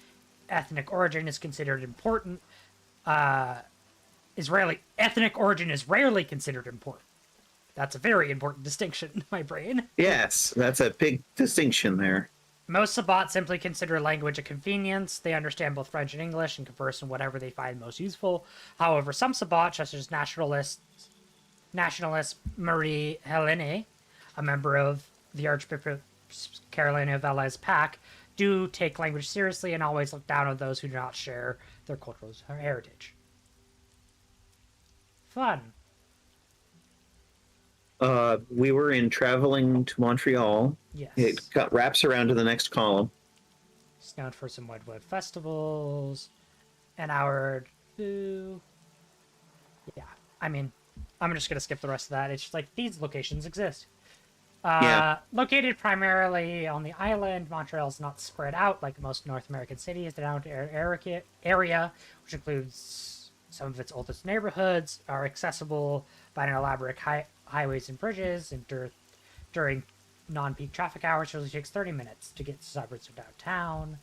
S2: Ethnic origin is considered important. Ethnic origin is rarely considered important. That's a very important distinction in my brain.
S1: Yes, that's a big distinction there.
S2: Most Sabbat simply consider language a convenience. They understand both French and English and converse in whatever they find most useful. However, some Sabbat, such as nationalist Marie Helene, a member of the Archbishop Carolina Velez pack, do take language seriously and always look down on those who do not share their cultural heritage. Fun.
S1: We were in Traveling to Montreal.
S2: Yes.
S1: It wraps around to the next column.
S2: It's known for some Woodwood festivals. An hour or two. Yeah. I mean, I'm just going to skip the rest of that. It's just like, these locations exist. Located primarily on the island, Montreal is not spread out like most North American cities. The downtown area, which includes some of its oldest neighborhoods, are accessible by an elaborate highways and bridges. And during non-peak traffic hours, it usually takes 30 minutes to get to suburbs of downtown.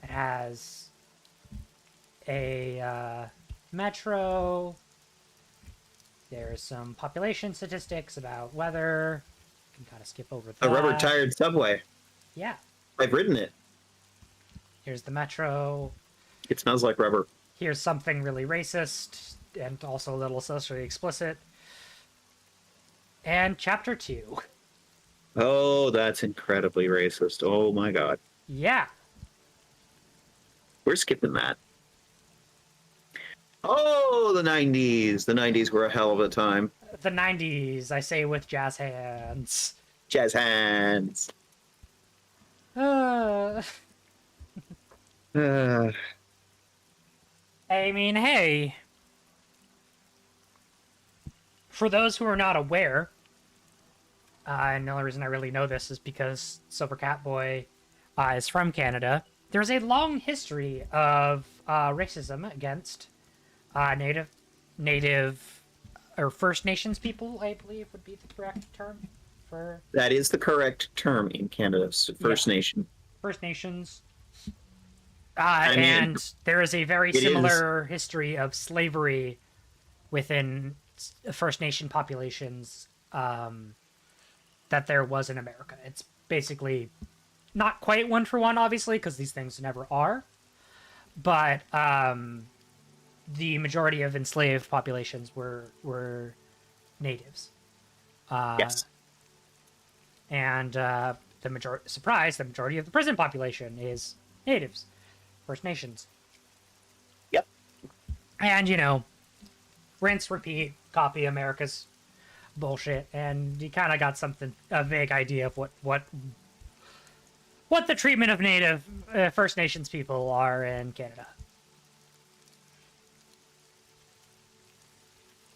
S2: It has a metro. There's some population statistics about weather. You can kind of skip over that.
S1: A rubber-tired subway.
S2: Yeah.
S1: I've ridden it.
S2: Here's the metro.
S1: It smells like rubber.
S2: Here's something really racist and also a little socially explicit. And chapter 2.
S1: Oh, that's incredibly racist. Oh my god.
S2: Yeah.
S1: We're skipping that. Oh, the 90s. The 90s were a hell of a time.
S2: The 90s, I say with jazz hands.
S1: Jazz hands.
S2: I mean, hey. For those who are not aware, and the only reason I really know this is because Sober Catboy is from Canada, there's a long history of racism against Native or First Nations people, I believe would be the correct term for...
S1: That is the correct term in Canada, First Nation.
S2: First Nations. And there is a very similar history of slavery within First Nation populations that there was in America. It's basically not quite one for one, obviously, because these things never are. But the majority of enslaved populations were natives.
S1: Yes.
S2: And the majority of the prison population is natives, First Nations.
S1: Yep.
S2: And, rinse, repeat, copy America's bullshit, and you kind of got a vague idea of what the treatment of Native First Nations people are in Canada.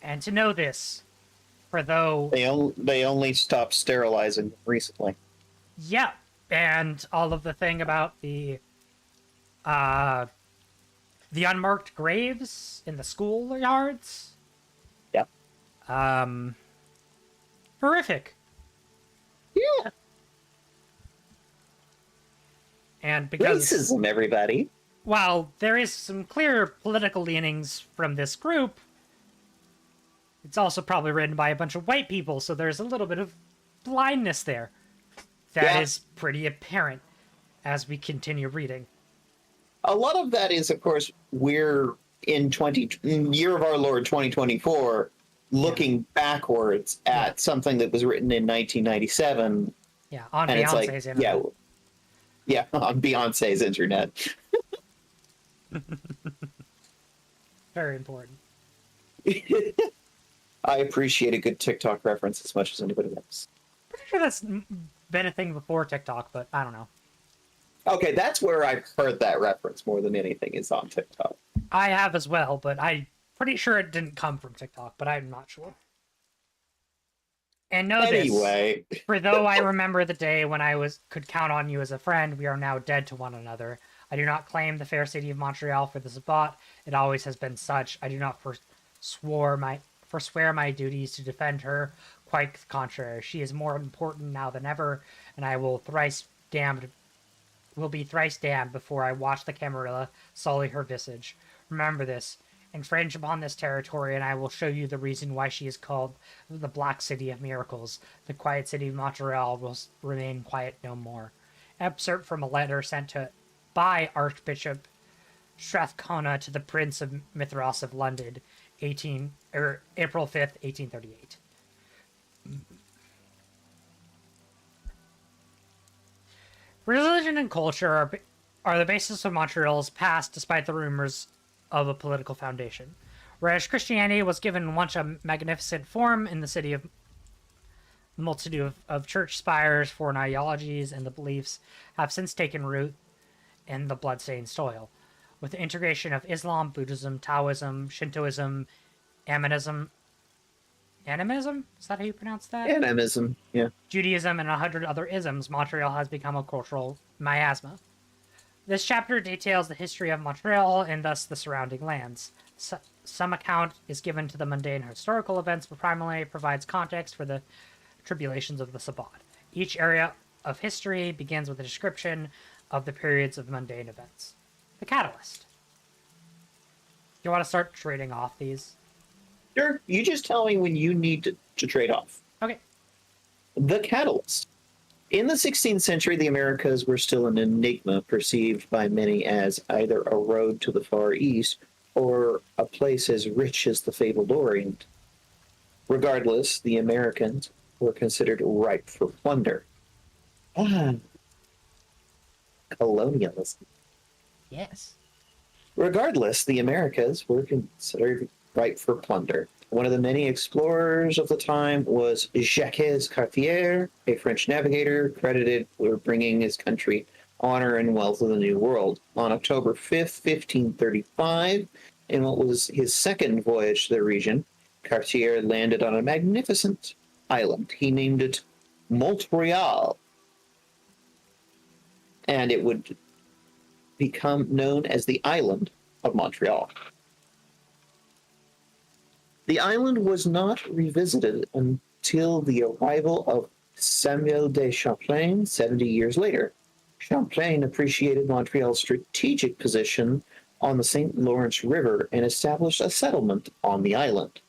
S2: And to know this, for though
S1: they only stopped sterilizing recently.
S2: Yeah, and all of the thing about the unmarked graves in the schoolyards.
S1: Yep.
S2: Horrific.
S1: Yeah.
S2: And because
S1: racism, everybody.
S2: While there is some clear political leanings from this group, it's also probably written by a bunch of white people, so there's a little bit of blindness there. That is pretty apparent as we continue reading.
S1: A lot of that is, of course, we're in year of our Lord 2024, looking backwards at something that was written in 1997.
S2: Yeah, on Beyonce's internet.
S1: Yeah, on Beyonce's internet.
S2: Very important.
S1: I appreciate a good TikTok reference as much as anybody else.
S2: Pretty sure that's been a thing before TikTok, but I don't know.
S1: Okay, that's where I've heard that reference more than anything is on TikTok.
S2: I have as well, but I'm pretty sure it didn't come from TikTok, but I'm not sure. And know
S1: Anyway.
S2: this, for though I remember the day when I could count on you as a friend, we are now dead to one another. I do not claim the fair city of Montreal for the spot. It always has been such. I do not forswear my duties to defend her. Quite the contrary. She is more important now than ever, and I will be thrice damned before I watch the Camarilla sully her visage. Remember this. Infringe upon this territory, and I will show you the reason why she is called the Black City of Miracles. The quiet city of Montreal will remain quiet no more. Excerpt from a letter sent by Archbishop Strathcona to the Prince of Mithras of London, April 5th, 1838. Religion and culture are the basis of Montreal's past, despite the rumors of a political foundation. Whereas Christianity was given once a magnificent form in the city of multitude of church spires, foreign ideologies, and the beliefs have since taken root in the bloodstained soil. With the integration of Islam, Buddhism, Taoism, Shintoism, animism, is that how you pronounce that?
S1: Animism, yeah.
S2: Judaism, and 100 other isms, Montreal has become a cultural miasma. This chapter details the history of Montreal and thus the surrounding lands. Some account is given to the mundane historical events, but primarily provides context for the tribulations of the Sabbat. Each area of history begins with a description of the periods of mundane events. The Catalyst. You want to start trading off these?
S1: Sure. You just tell me when you need to trade off.
S2: Okay.
S1: The Catalyst. In the 16th century, the Americas were still an enigma perceived by many as either a road to the Far East or a place as rich as the fabled Orient. Regardless, the Americans were considered ripe for plunder. Colonialism.
S2: Yes.
S1: Regardless, the Americas were considered ripe for plunder. One of the many explorers of the time was Jacques Cartier, a French navigator credited with bringing his country honor and wealth of the New World. On October 5th, 1535, in what was his second voyage to the region, Cartier landed on a magnificent island. He named it Montreal, and it would become known as the island of Montreal. The island was not revisited until the arrival of Samuel de Champlain 70 years later. Champlain appreciated Montreal's strategic position on the St. Lawrence River and established a settlement on the island.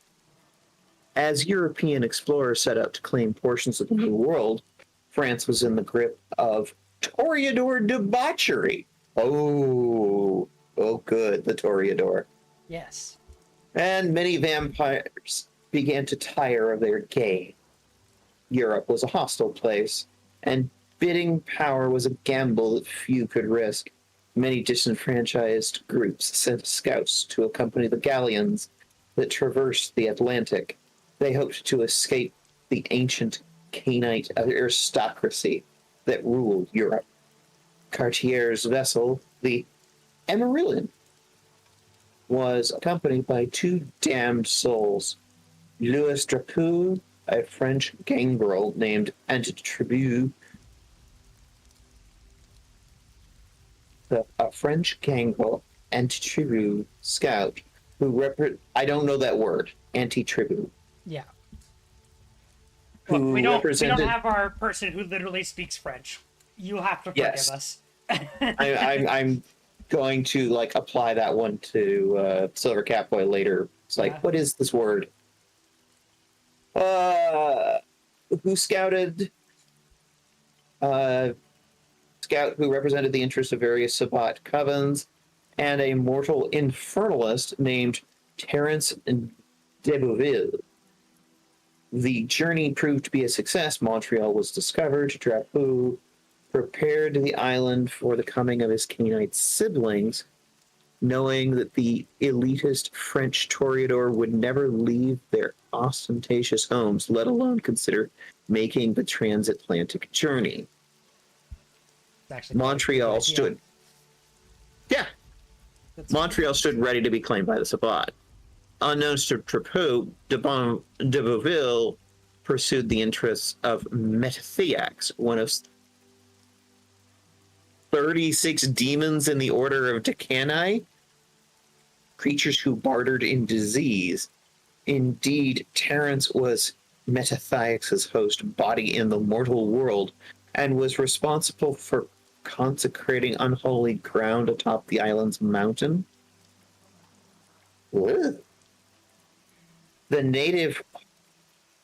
S1: As European explorers set out to claim portions of the New World, France was in the grip of Toreador debauchery. Oh, good, the Toreador.
S2: Yes.
S1: And many vampires began to tire of their game. Europe was a hostile place, and bidding power was a gamble that few could risk. Many disenfranchised groups sent scouts to accompany the galleons that traversed the Atlantic. They hoped to escape the ancient Cainite aristocracy that ruled Europe. Cartier's vessel, the Emerillon, was accompanied by two damned souls, Louis Drapeau, a French gangrel named Antitribu, a French gangrel, Antitribu scout, who I don't know that word, Antitribu.
S2: Yeah. Look, we don't have our person who literally speaks French. You have to forgive us.
S1: I'm going to apply that one to Silver Catboy later. It's what is this word? Who scouted? Scout who represented the interests of various Sabbat covens, and a mortal infernalist named Terence d'Ebouville. The journey proved to be a success. Montreal was discovered. Drapeau prepared the island for the coming of his Cainite siblings. knowing that the elitist French toreador would never leave their ostentatious homes, let alone consider making the transatlantic journey.
S2: It's actually
S1: Montreal stood. Yeah. Montreal stood ready to be claimed by the Sabbat. Unknowns to Trapeau, de Beauville pursued the interests of Metathiax, one of 36 demons in the order of Decani, creatures who bartered in disease. Indeed, Terence was Metathiax's host body in the mortal world and was responsible for consecrating unholy ground atop the island's mountain. Ugh. The native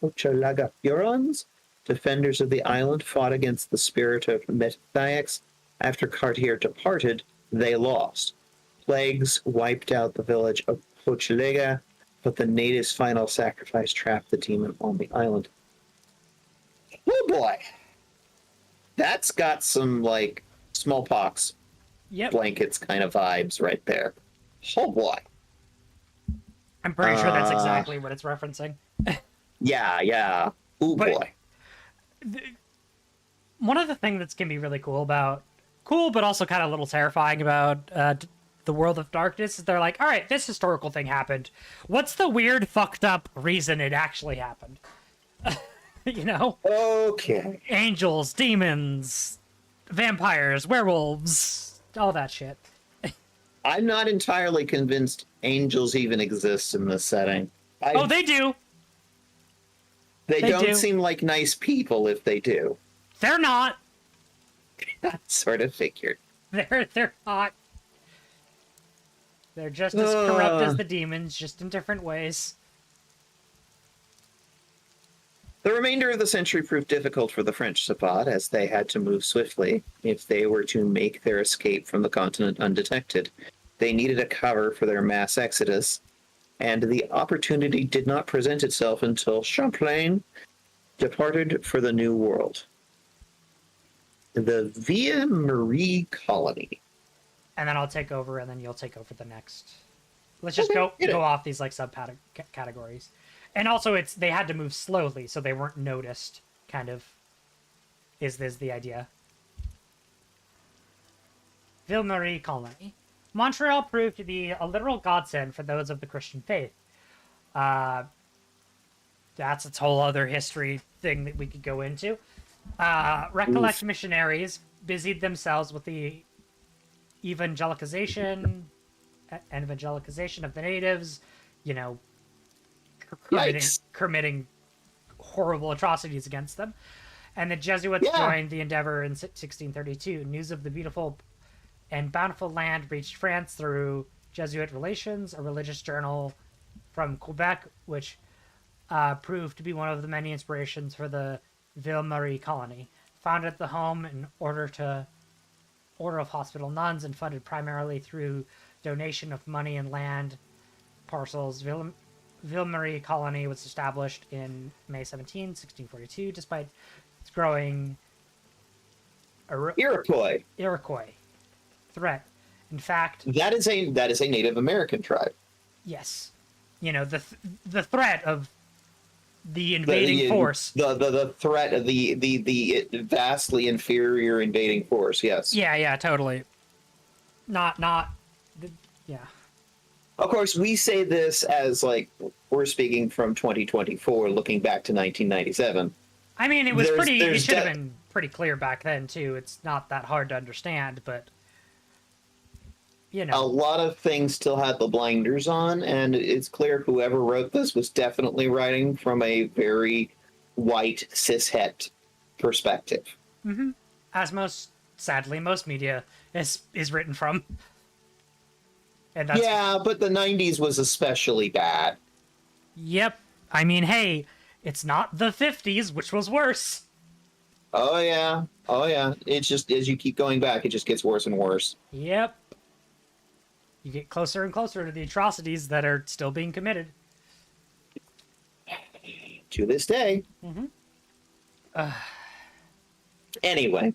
S1: Hochelaga Hurons, defenders of the island, fought against the spirit of Metathiax. After Cartier departed, they lost. Plagues wiped out the village of Hochelaga, but the natives' final sacrifice trapped the demon on the island. Oh boy! That's got some, like, smallpox blankets kind of vibes right there. Oh boy.
S2: I'm pretty sure that's exactly what it's referencing.
S1: Yeah. Ooh, boy.
S2: One of the things that's can be really cool, but also kind of a little terrifying about the World of Darkness is they're like, all right, this historical thing happened. What's the weird, fucked up reason it actually happened? You know?
S1: Okay.
S2: Angels, demons, vampires, werewolves, all that shit.
S1: I'm not entirely convinced angels even exist in this setting.
S2: Oh, they do.
S1: They don't seem like nice people if they do.
S2: They're not.
S1: I sort of figured.
S2: They're not. They're just as corrupt as the demons, just in different ways.
S1: The remainder of the century proved difficult for the French Sabbat, as they had to move swiftly if they were to make their escape from the continent undetected. They needed a cover for their mass exodus, and the opportunity did not present itself until Champlain departed for the New World. The Ville Marie colony.
S2: And then I'll take over, and then you'll take over the next. Let's just go off these like subcategories. And also, they had to move slowly, so they weren't noticed. Kind of, is this the idea? Ville Marie colony. Montreal proved to be a literal godsend for those of the Christian faith. That's its whole other history thing that we could go into. Recollect missionaries busied themselves with the evangelicization of the natives, you know, committing horrible atrocities against them. And the Jesuits joined the endeavor in 1632. News of the beautiful and bountiful land reached France through Jesuit Relations, a religious journal from Quebec, which proved to be one of the many inspirations for the Ville Marie colony. Founded the home in order of hospital nuns and funded primarily through donation of money and land parcels. Ville Marie colony was established in May 17, 1642, despite its growing Iroquois threat. In fact,
S1: that is a Native American tribe.
S2: Yes, you know, the threat of the invading force.
S1: The threat of the vastly inferior invading force. Yes.
S2: Yeah, totally. Yeah.
S1: Of course, we say this as like we're speaking from 2024, looking back to 1997.
S2: I mean, it was it should have been pretty clear back then too. It's not that hard to understand, but you know,
S1: a lot of things still had the blinders on, and it's clear whoever wrote this was definitely writing from a very white cishet perspective.
S2: Mm-hmm. As sadly most media is written from. And that's...
S1: Yeah, but the 90s was especially bad.
S2: Yep. I mean, hey, it's not the 50s, which was worse.
S1: Oh yeah. It's just, as you keep going back, it just gets worse and worse.
S2: Yep. You get closer and closer to the atrocities that are still being committed.
S1: To this day.
S2: Mm-hmm.
S1: Anyway.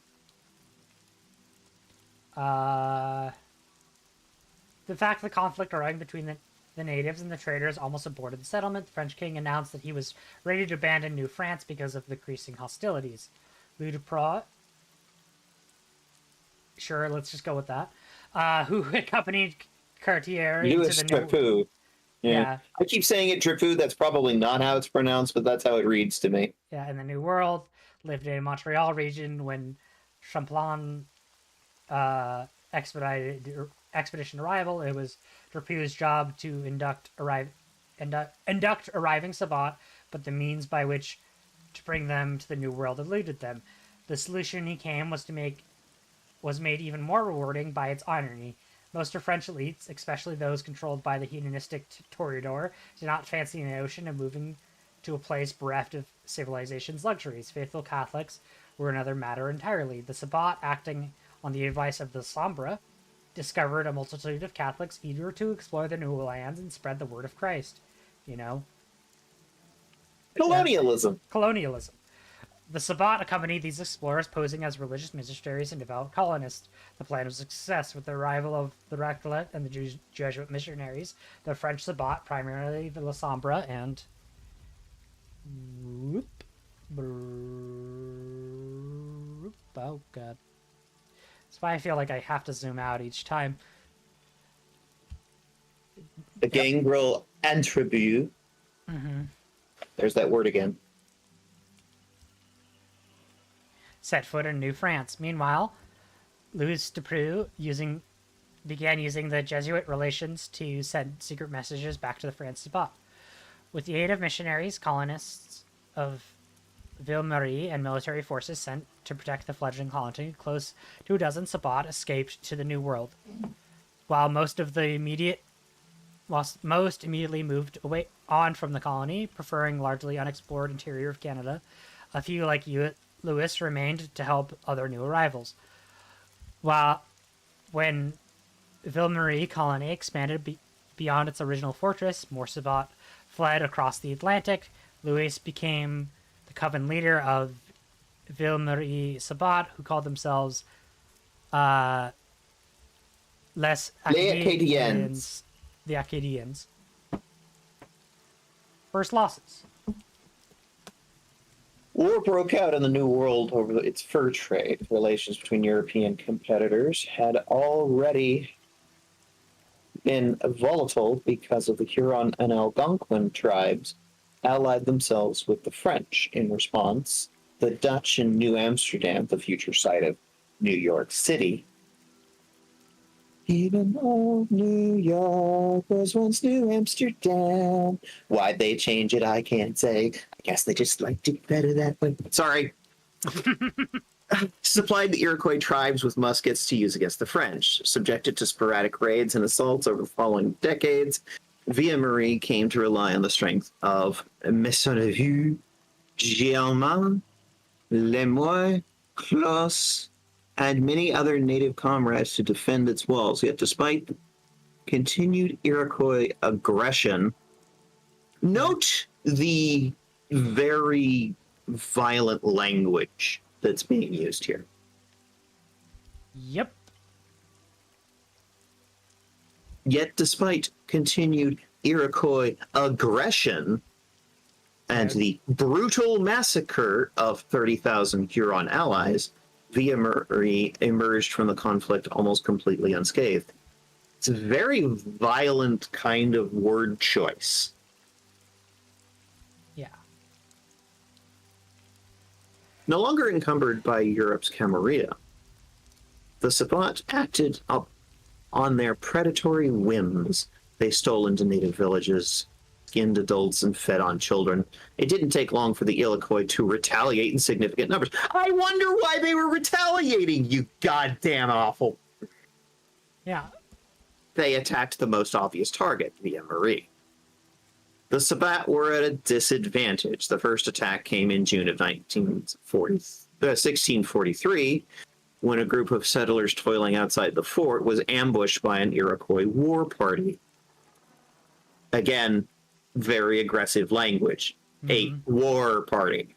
S2: the fact the conflict growing between the natives and the traders almost aborted the settlement, the French king announced that he was ready to abandon New France because of the increasing hostilities. Louis Duprat, sure, let's just go with that, who accompanied Cartier
S1: Louis
S2: into the
S1: Drapeau.
S2: Yeah.
S1: I keep saying it Drapeau. That's probably not how it's pronounced, but that's how it reads to me.
S2: Yeah, in the New World, lived in Montreal region when Champlain expedition arrival. It was Drapeau's job to induct arriving Sabbat, but the means by which to bring them to the New World eluded them. The solution he came was made even more rewarding by its irony. Most of French elites, especially those controlled by the hedonistic Toreador, did not fancy the notion of moving to a place bereft of civilization's luxuries. Faithful Catholics were another matter entirely. The Sabbat, acting on the advice of the Sambre, discovered a multitude of Catholics eager to explore the new lands and spread the word of Christ. You know?
S1: Colonialism.
S2: Colonialism. The Sabbat accompanied these explorers, posing as religious missionaries and devout colonists. The plan was a success. With the arrival of the Recollets and the Jesuit missionaries, the French Sabbat, primarily the La Sambre and... Oh, God. That's why I feel like I have to zoom out each time.
S1: The gangrel attribute.
S2: Mm-hmm.
S1: There's that word again.
S2: Set foot in New France. Meanwhile, Louis Dupuy began using the Jesuit relations to send secret messages back to the France Sabbat. With the aid of missionaries, colonists of Ville-Marie, and military forces sent to protect the fledgling colony, close to a dozen Sabbat escaped to the New World. While most immediately moved away on from the colony, preferring largely unexplored interior of Canada, a few like Louis remained to help other new arrivals. When Ville-Marie colony expanded beyond its original fortress, more Sabbat fled across the Atlantic. Louis became the coven leader of Ville-Marie Sabbat, who called themselves Les Acadiens. The Acadians. First losses.
S1: War broke out in the New World over its fur trade. Relations between European competitors had already been volatile because of the Huron and Algonquin tribes allied themselves with the French. In response, the Dutch in New Amsterdam, the future site of New York City. Even though New York was once New Amsterdam. Why'd they change it? I can't say. I guess they just liked it better that way. Sorry. Supplied the Iroquois tribes with muskets to use against the French. Subjected to sporadic raids and assaults over the following decades, Ville-Marie came to rely on the strength of Maisonneuve, Guillaumin, Lemoy, Clos, and many other native comrades to defend its walls. Yet despite continued Iroquois aggression, note the very violent language that's being used here.
S2: Yep.
S1: Yet despite continued Iroquois aggression and the brutal massacre of 30,000 Huron allies, Ville-Marie emerged from the conflict almost completely unscathed. It's a very violent kind of word choice.
S2: Yeah.
S1: No longer encumbered by Europe's camarilla, the Sabbat acted up on their predatory whims. They stole into native villages, skinned adults, and fed on children. It didn't take long for the Iroquois to retaliate in significant numbers. I wonder why they were retaliating, you goddamn awful.
S2: Yeah.
S1: They attacked the most obvious target, Ville-Marie. The Sabbat were at a disadvantage. The first attack came in June of 1643, when a group of settlers toiling outside the fort was ambushed by an Iroquois war party. Again, very aggressive language. A war party.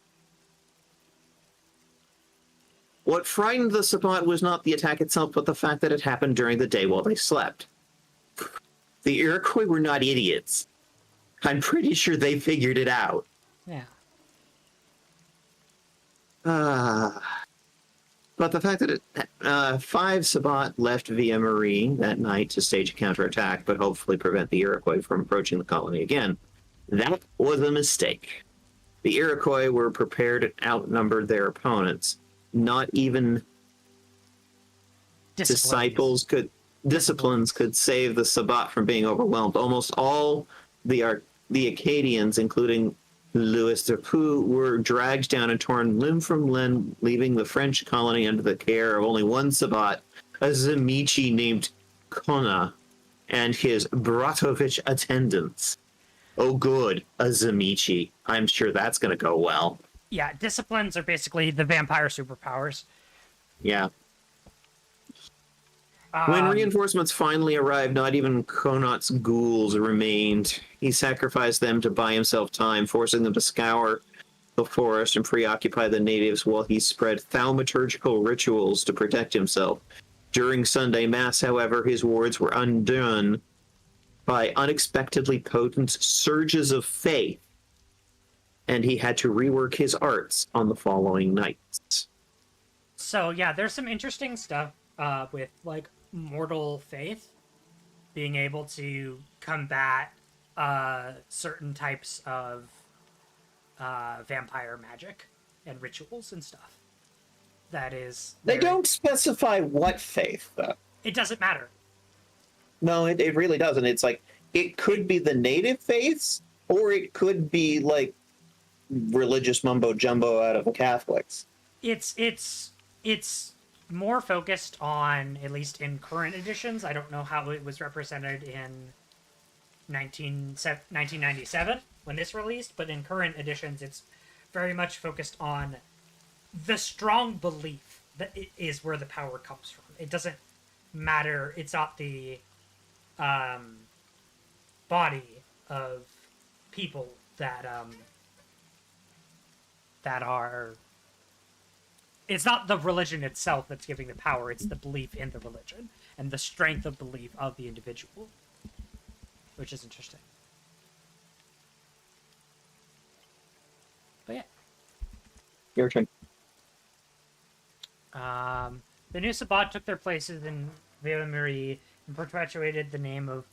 S1: What frightened the Sabbat was not the attack itself, but the fact that it happened during the day while they slept. The Iroquois were not idiots. I'm pretty sure they figured it out.
S2: Yeah.
S1: But the fact that 5 Sabbat left via Marie that night to stage a counterattack, but hopefully prevent the Iroquois from approaching the colony again, that was a mistake. The Iroquois were prepared and outnumbered their opponents. Not even disciplines could save the Sabbat from being overwhelmed. Almost all the Acadians, including Louis Derpoux, were dragged down and torn limb from limb, leaving the French colony under the care of only one Sabbat, a Zamichi named Kona, and his Bratovich attendants. Oh, good, a Zamichi. I'm sure that's going to go well.
S2: Yeah, disciplines are basically the vampire superpowers.
S1: Yeah. When reinforcements finally arrived, not even Connaught's ghouls remained. He sacrificed them to buy himself time, forcing them to scour the forest and preoccupy the natives while he spread thaumaturgical rituals to protect himself. During Sunday Mass, however, his wards were undone by unexpectedly potent surges of faith, and he had to rework his arts on the following nights.
S2: So, yeah, there's some interesting stuff with, like, mortal faith being able to combat certain types of vampire magic and rituals and stuff. That is...
S1: They don't specify what faith, though.
S2: It doesn't matter.
S1: No, it really doesn't. It's like, it could be the native faiths, or it could be, like, religious mumbo-jumbo out of the Catholics.
S2: It's more focused on, at least in current editions, I don't know how it was represented in 1997 when this released, but in current editions it's very much focused on the strong belief that it is where the power comes from. It doesn't matter, it's not the body of people that are... It's not the religion itself that's giving the power, it's the belief in the religion and the strength of belief of the individual, which is interesting. But yeah.
S1: Your turn.
S2: The new Sabbat took their places in Ville Marie and perpetuated the name of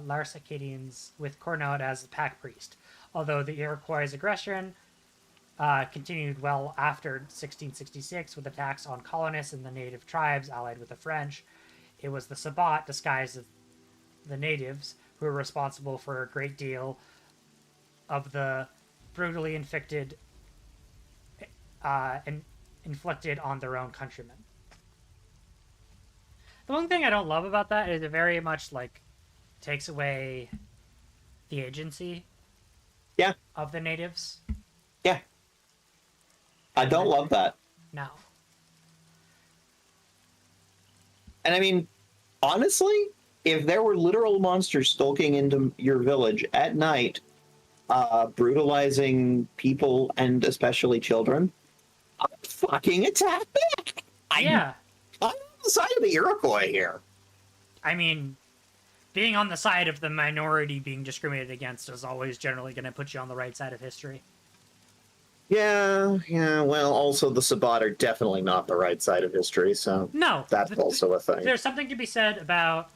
S2: Lars Acadians, with Cornaud as the pack priest. Although the Iroquois' aggression continued well after 1666 with attacks on colonists and the native tribes allied with the French, it was the Sabbat, disguised as the natives, who were responsible for a great deal of the brutally inflicted on their own countrymen. The one thing I don't love about that is it very much, like, takes away the agency of the natives.
S1: Yeah. I don't love that.
S2: No.
S1: And I mean, honestly, if there were literal monsters skulking into your village at night, brutalizing people and especially children, I'd fucking attack back. I'm on the side of the Iroquois here.
S2: I mean, being on the side of the minority being discriminated against is always generally going to put you on the right side of history.
S1: Yeah, well, also the Sabbat are definitely not the right side of history, so
S2: no,
S1: that's also a thing.
S2: There's something to be said about...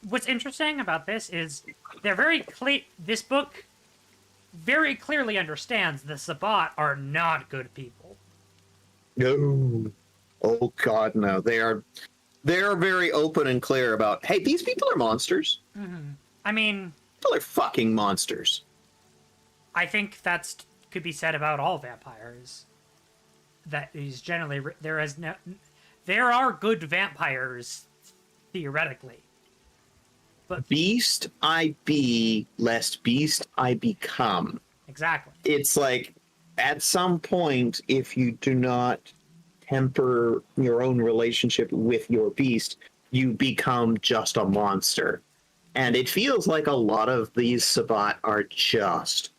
S2: What's interesting about this is they're very clear... This book very clearly understands the Sabbat are not good people.
S1: No. Oh, God, no. They're very open and clear about, hey, these people are monsters.
S2: Mm-hmm. I mean...
S1: People are fucking monsters.
S2: I think that's... could be said about all vampires. That is generally there are good vampires theoretically, but
S1: beast I be, lest beast I become.
S2: Exactly.
S1: It's like at some point, if you do not temper your own relationship with your beast, you become just a monster. And it feels like a lot of these Sabbat are just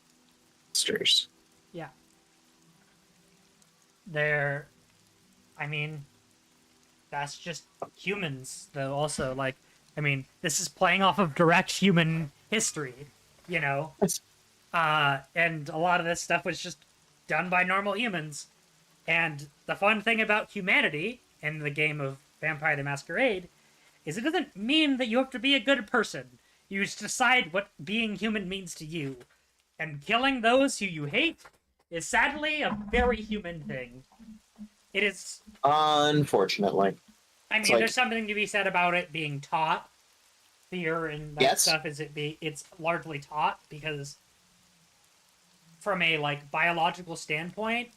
S1: monsters.
S2: Yeah. I mean, that's just humans, though. Also, like, I mean, this is playing off of direct human history, you know. And a lot of this stuff was just done by normal humans. And the fun thing about humanity in the game of Vampire the Masquerade is it doesn't mean that you have to be a good person. You just decide what being human means to you. And killing those who you hate is sadly a very human thing. It is.
S1: Unfortunately.
S2: I mean, there's something to be said about it being taught. Fear and that stuff it's largely taught because from a like biological standpoint,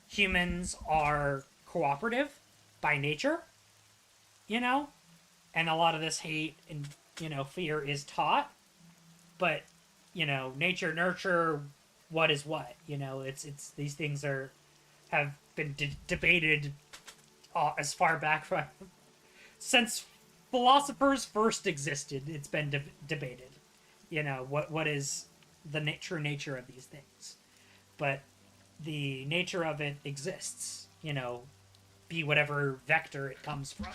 S2: humans are cooperative by nature, you know? And a lot of this hate and, fear is taught. But, nature, nurture, what is what? It's these things have been debated as far back from since philosophers first existed. It's been debated. What is the true nature of these things? But the nature of it exists. Be whatever vector it comes from.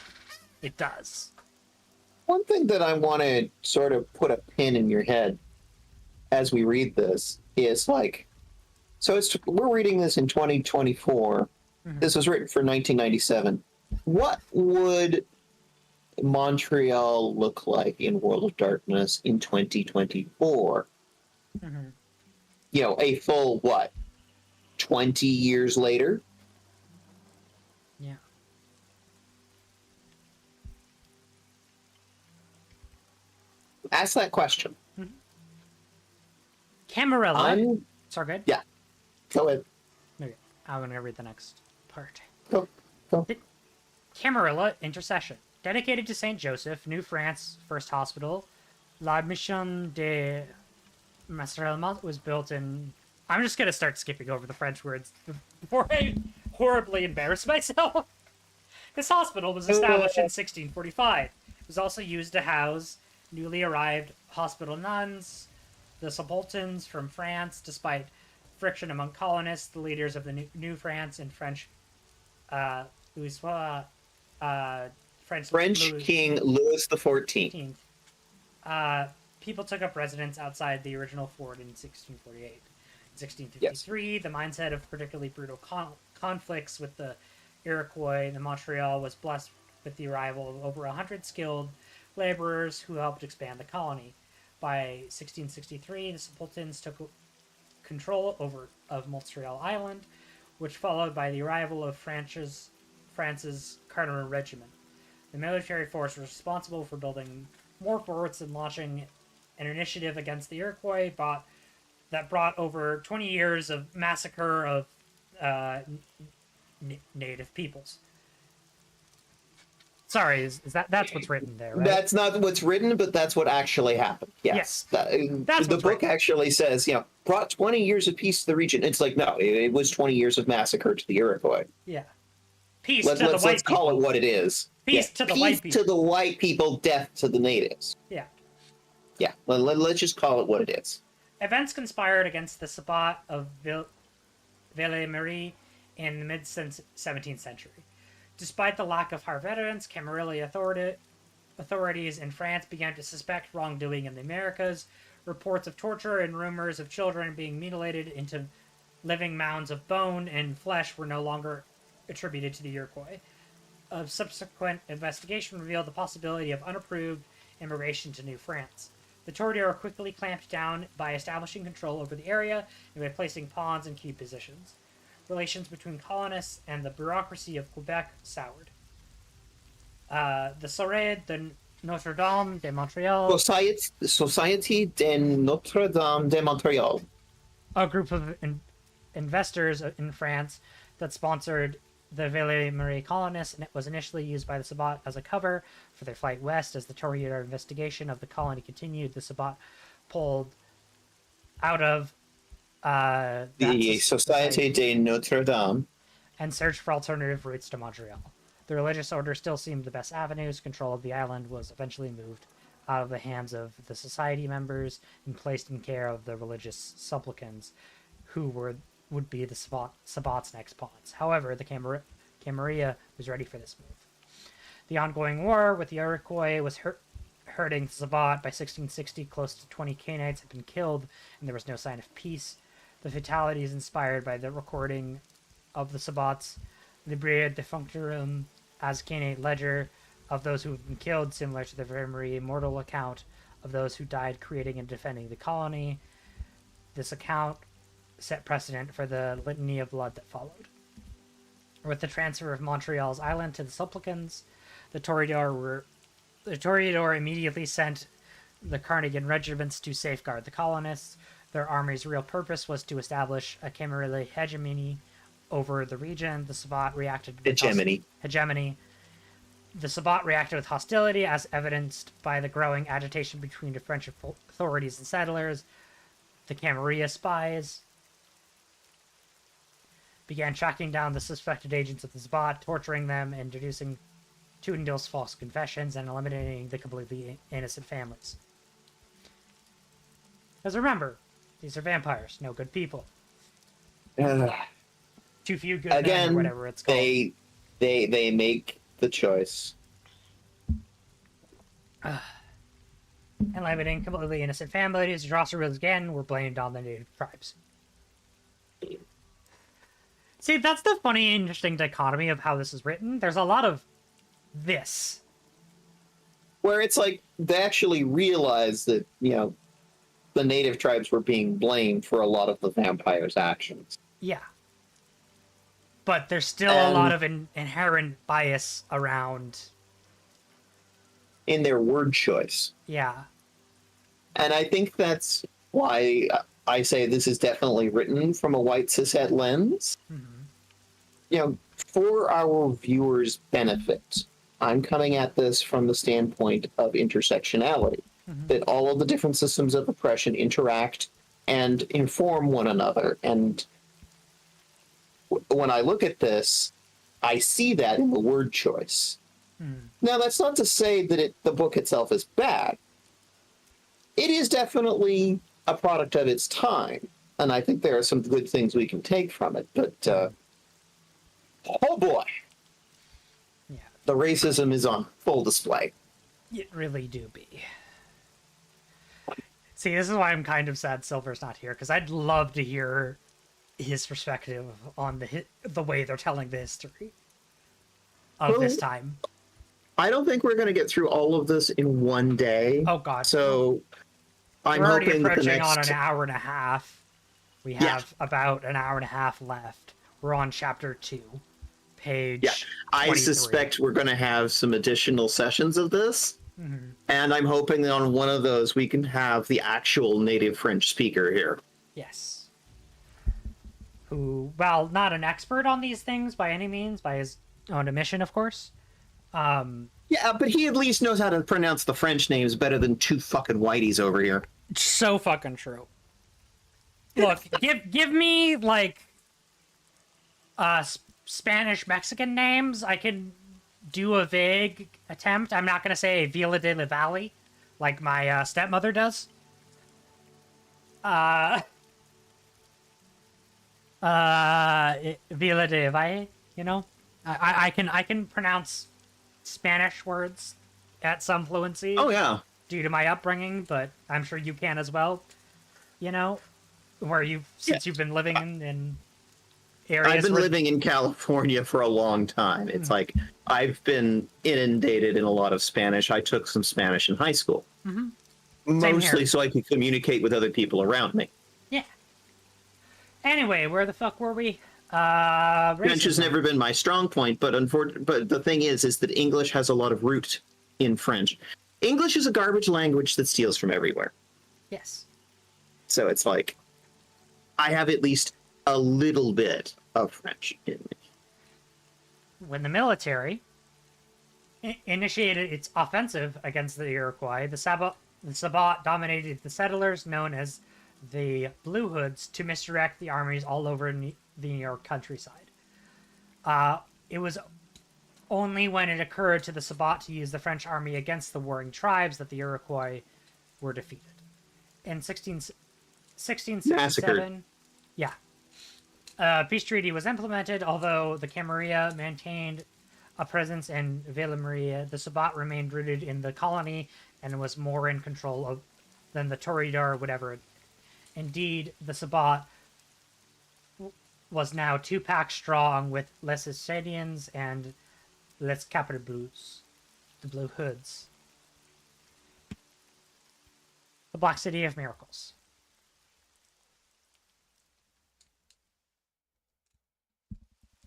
S2: It does.
S1: One thing that I want to sort of put a pin in your head as we read this is like, so we're reading this in 2024. Mm-hmm. This was written for 1997. What would Montreal look like in World of Darkness in 2024? Mm-hmm. A full, 20 years later?
S2: Yeah.
S1: Ask that question.
S2: Mm-hmm. Camarilla. Sorry, good?
S1: Yeah. Go ahead.
S2: Okay. I'm going to read the next part.
S1: Go.
S2: Camarilla Intercession. Dedicated to Saint Joseph, New France First Hospital, La Mission de Montreal was built in... I'm just going to start skipping over the French words before I horribly embarrass myself. This hospital was established in 1645. It was also used to house newly arrived hospital nuns, the subalterns from France. Despite friction among colonists, the leaders of the New France and French
S1: King Louis XIV.
S2: People took up residence outside the original fort in 1648. In 1653, yes. The mindset of particularly brutal conflicts with the Iroquois in Montreal was blessed with the arrival of over 100 skilled laborers who helped expand the colony. By 1663, the Sultans took control of Montreal Island, which followed by the arrival of France's Carter Regiment. The military force was responsible for building more forts and launching an initiative against the Iroquois that brought over 20 years of massacre of native peoples. Sorry, that's what's written there, right?
S1: That's not what's written, but that's what actually happened. Yes.
S2: That's
S1: the book actually says, brought 20 years of peace to the region. It's like, no, it was 20 years of massacre to the Iroquois.
S2: Yeah.
S1: Let's call it what it is.
S2: Peace to the white people.
S1: Peace to the white people, death to the natives.
S2: Yeah.
S1: Yeah, let's just call it what it is.
S2: Events conspired against the Sabbat of Ville-Marie in the mid-17th century. Despite the lack of hard evidence, Camarilla authorities in France began to suspect wrongdoing in the Americas. Reports of torture and rumors of children being mutilated into living mounds of bone and flesh were no longer attributed to the Iroquois. A subsequent investigation revealed the possibility of unapproved immigration to New France. The Toreador quickly clamped down by establishing control over the area and by placing pawns in key positions. Relations between colonists and the bureaucracy of Quebec soured. The Soirée de Notre Dame de Montreal...
S1: Société de Notre Dame de Montreal.
S2: A group of investors in France that sponsored the Ville-Marie colonists, and it was initially used by the Sabbat as a cover for their flight west. As the Toreador investigation of the colony continued, the Sabbat pulled out of
S1: the Société de Notre Dame
S2: and searched for alternative routes to Montreal. The religious order still seemed the best avenues. Control of the island was eventually moved out of the hands of the society members and placed in care of the religious supplicants, who would be the Sabbat's next pawns. However, the Camarilla was ready for this move. The ongoing war with the Iroquois was hurting the Sabbat. By 1660, close to 20 Canaanites had been killed, and there was no sign of peace. The fatalities inspired by the recording of the Sabbats Libriae Defunctorum as Canaanite ledger of those who have been killed, similar to the very immortal account of those who died creating and defending the colony. This account set precedent for the litany of blood that followed. With the transfer of Montreal's island to the Supplicants, the Toreador immediately sent the Carnigan regiments to safeguard the colonists. Their army's real purpose was to establish a Camarilla hegemony over the region. The Sabbat reacted with hegemony. The Sabbat reacted with hostility, as evidenced by the growing agitation between the French authorities and settlers. The Camarilla spies began tracking down the suspected agents of the Sabbat, torturing them, and introducing Tutendil's false confessions, and eliminating the completely innocent families. Because remember, these are vampires, no good people. Too few good men, or whatever it's called.
S1: They make the choice.
S2: And limiting completely innocent families, atrocities again were blamed on the native tribes. See, that's the funny, interesting dichotomy of how this is written. There's a lot of this.
S1: Where it's like, they actually realize that, the native tribes were being blamed for a lot of the vampires' actions.
S2: Yeah. But there's still a lot of inherent bias around...
S1: in their word choice.
S2: Yeah.
S1: And I think that's why I say this is definitely written from a white cishet lens.
S2: Mm-hmm.
S1: For our viewers' benefit, I'm coming at this from the standpoint of intersectionality. Mm-hmm. That all of the different systems of oppression interact and inform one another. And when I look at this, I see that in the word choice. Now, that's not to say that the book itself is bad. It is definitely a product of its time, and I think there are some good things we can take from it, but oh boy.
S2: Yeah.
S1: The racism is on full display.
S2: It really do be. See, this is why I'm kind of sad Silver's not here, because I'd love to hear his perspective on the way they're telling the history of this time.
S1: I don't think we're going to get through all of this in one day.
S2: Oh, God.
S1: So I'm
S2: already
S1: hoping that
S2: approaching on an hour and a half. We have
S1: Yeah.
S2: about an hour and a half left. We're on chapter 2, page
S1: Yeah, I
S2: 23.
S1: suspect we're going to have some additional sessions of this.
S2: Mm-hmm.
S1: And I'm hoping that on one of those we can have the actual native French speaker here.
S2: Yes. Who, well, not an expert on these things by any means, by his own admission, of course.
S1: Yeah, but he at least knows how to pronounce the French names better than two fucking whiteys over here.
S2: So fucking true. Look, give me, like, Spanish Mexican names. I can do a vague attempt. I'm not going to say Villa de la Valle, like my stepmother does. Villa de Valle, I can pronounce Spanish words at some fluency.
S1: Oh, yeah.
S2: Due to my upbringing, but I'm sure you can as well. Since you've been living in areas.
S1: I've been living in California for a long time. It's like I've been inundated in a lot of Spanish. I took some Spanish in high school.
S2: Mm-hmm.
S1: Mostly so I could communicate with other people around me.
S2: Yeah. Anyway, where the fuck were we?
S1: French has never been my strong point, but the thing is that English has a lot of root in French. English is a garbage language that steals from everywhere.
S2: Yes.
S1: So it's like, I have at least a little bit of French in me.
S2: When the military initiated its offensive against the Iroquois, the Sabbat dominated the settlers, known as the Blue Hoods, to misdirect the armies all over the New York countryside. It was only when it occurred to the Sabbat to use the French army against the warring tribes that the Iroquois were defeated. In 1667,
S1: Massacred.
S2: Yeah. Peace treaty was implemented, although the Camarilla maintained a presence in Villa Maria, the Sabbat remained rooted in the colony and was more in control of than the Toreador or whatever. Indeed, the Sabbat was now 2 packs strong with Les Estadians and Les Capre Bleus, the Blue Hoods. The Black City of Miracles.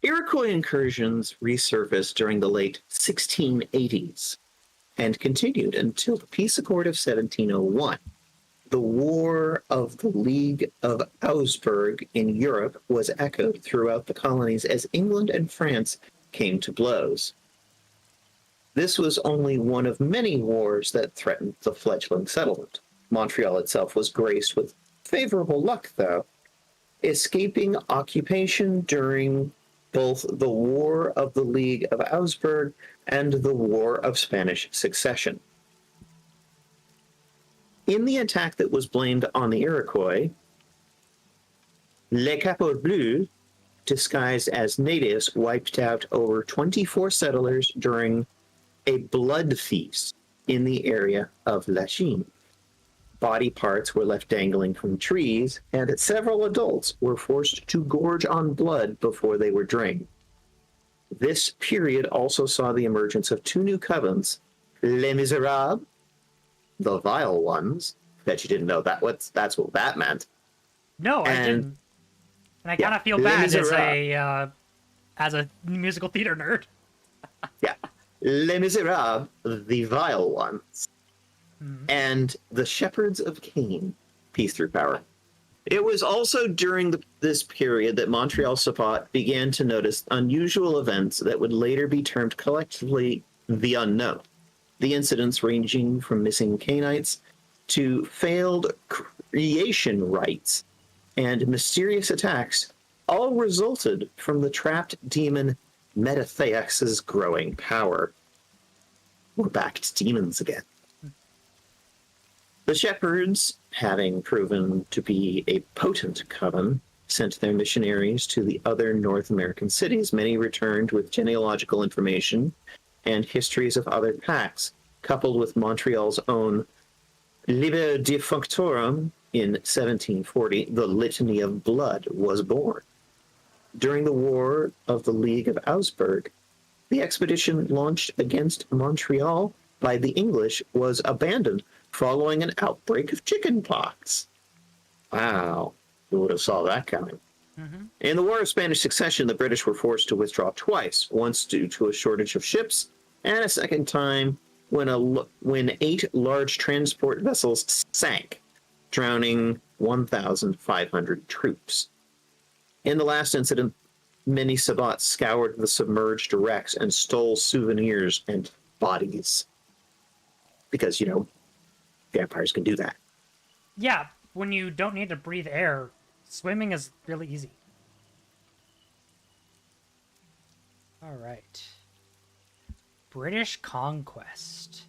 S1: Iroquois incursions resurfaced during the late 1680s and continued until the Peace Accord of 1701. The War of the League of Augsburg in Europe was echoed throughout the colonies as England and France came to blows. This was only one of many wars that threatened the fledgling settlement. Montreal itself was graced with favorable luck, though, escaping occupation during both the War of the League of Augsburg and the War of Spanish Succession. In the attack that was blamed on the Iroquois, Les Capre Bleus, disguised as natives, wiped out over 24 settlers during a blood feast in the area of Lachine. Body parts were left dangling from trees, and several adults were forced to gorge on blood before they were drained. This period also saw the emergence of 2 new covens, Les Miserables, the Vile Ones. Bet you didn't know that's what that meant.
S2: No, I didn't. And I kind of feel bad as a musical theater nerd.
S1: Yeah. Les Miserables, the Vile Ones. And the Shepherds of Cain, Peace Through Power. It was also during this period that Montreal Sabbat began to notice unusual events that would later be termed collectively the unknown. The incidents ranging from missing Cainites to failed creation rites and mysterious attacks all resulted from the trapped demon Metatheax's growing power. We're back to demons again. The shepherds, having proven to be a potent coven, sent their missionaries to the other North American cities. Many returned with genealogical information and histories of other pacts, coupled with Montreal's own Liber Defunctorum in 1740, the Litany of Blood was born. During the War of the League of Augsburg, the expedition launched against Montreal by the English was abandoned following an outbreak of chickenpox. Wow, who would have saw that coming? In the War of Spanish Succession, the British were forced to withdraw twice, once due to a shortage of ships, and a second time when 8 large transport vessels sank, drowning 1,500 troops. In the last incident, many Sabbats scoured the submerged wrecks and stole souvenirs and bodies. Because, vampires can do that.
S2: Yeah, when you don't need to breathe air, swimming is really easy. All right. British conquest.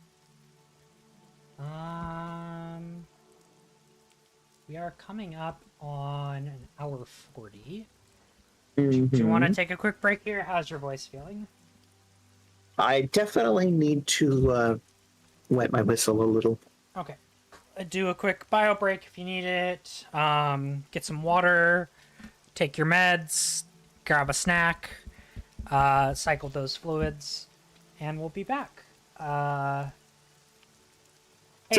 S2: We are coming up on an hour 40. Do you want to take a quick break here? How's your voice feeling?
S1: I definitely need to wet my whistle a little.
S2: Okay. Do a quick bio break if you need it. Get some water. Take your meds. Grab a snack. Cycle those fluids. And we'll be back. Hey,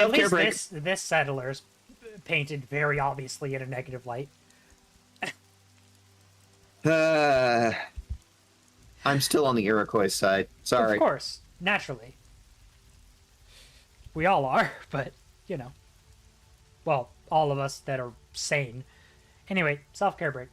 S2: at least this settler's painted very obviously in a negative light.
S1: I'm still on the Iroquois side. Sorry.
S2: Of course. Naturally. We all are, but, well, all of us that are sane. Anyway, self-care break.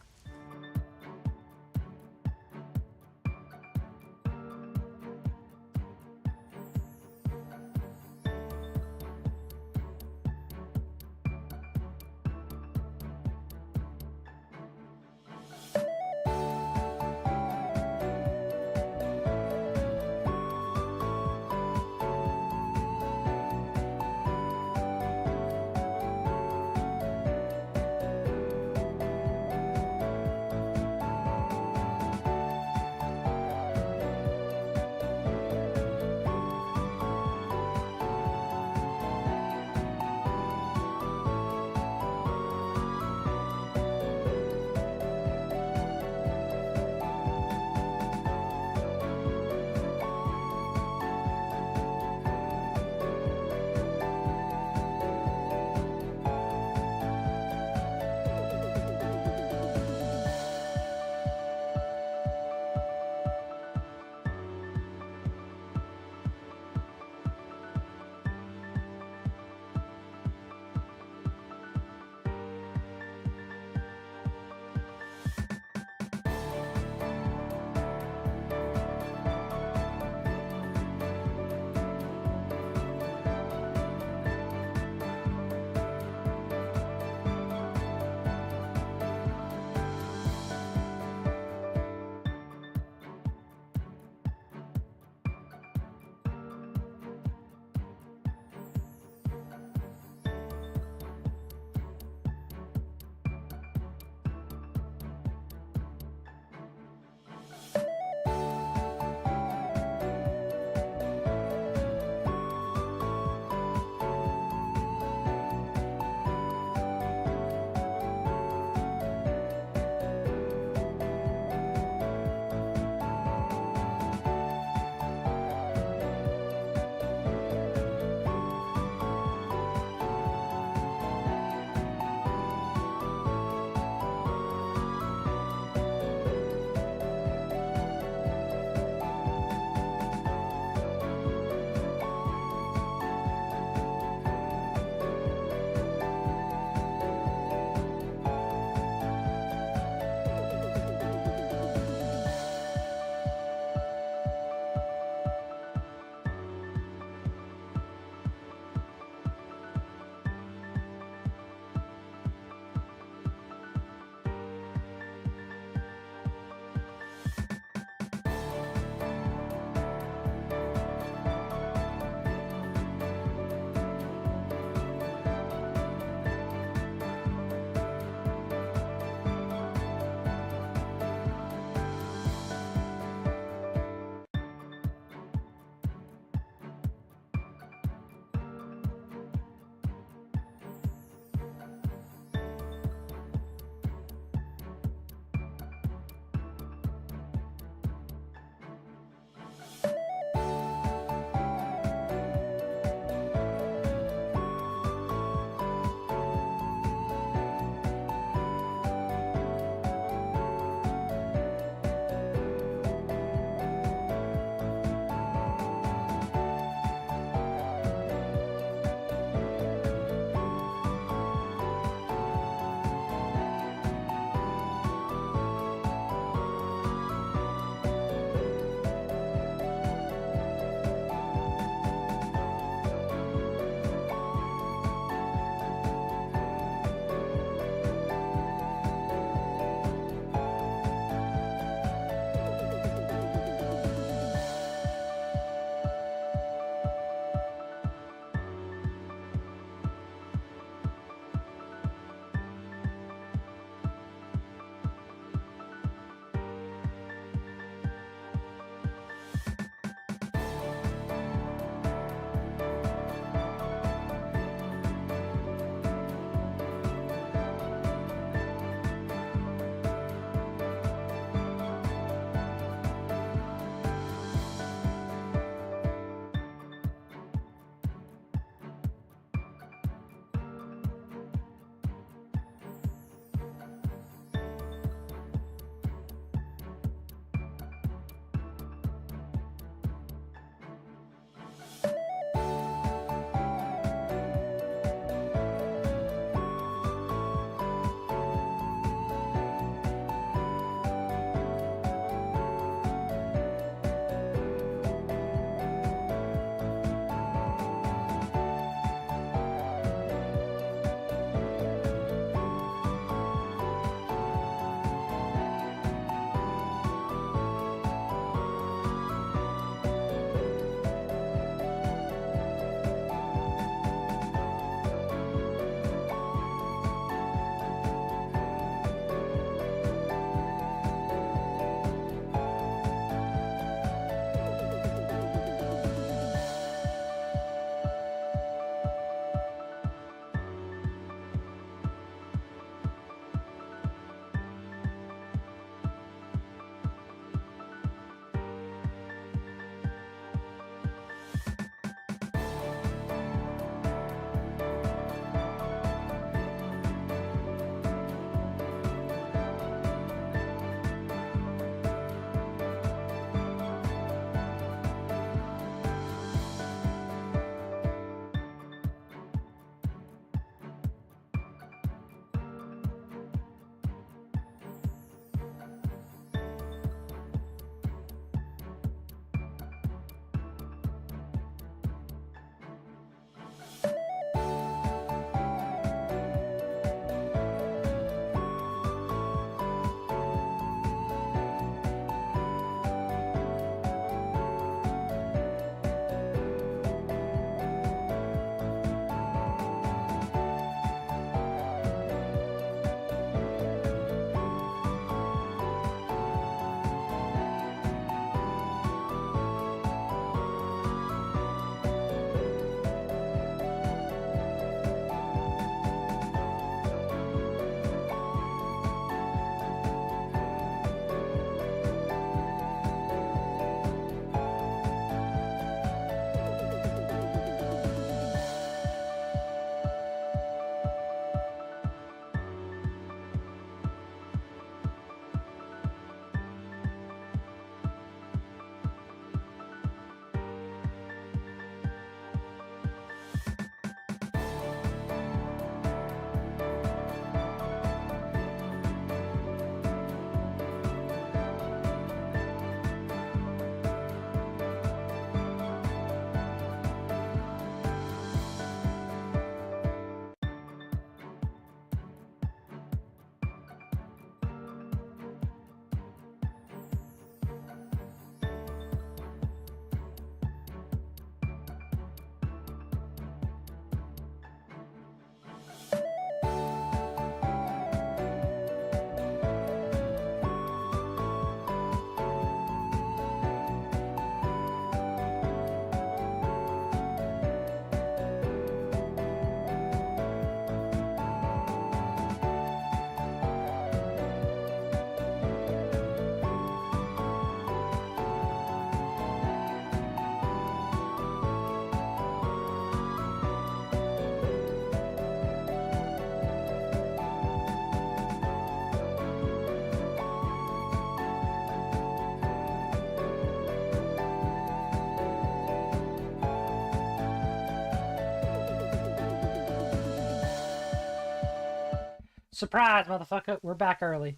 S2: Surprise, motherfucker! We're back early.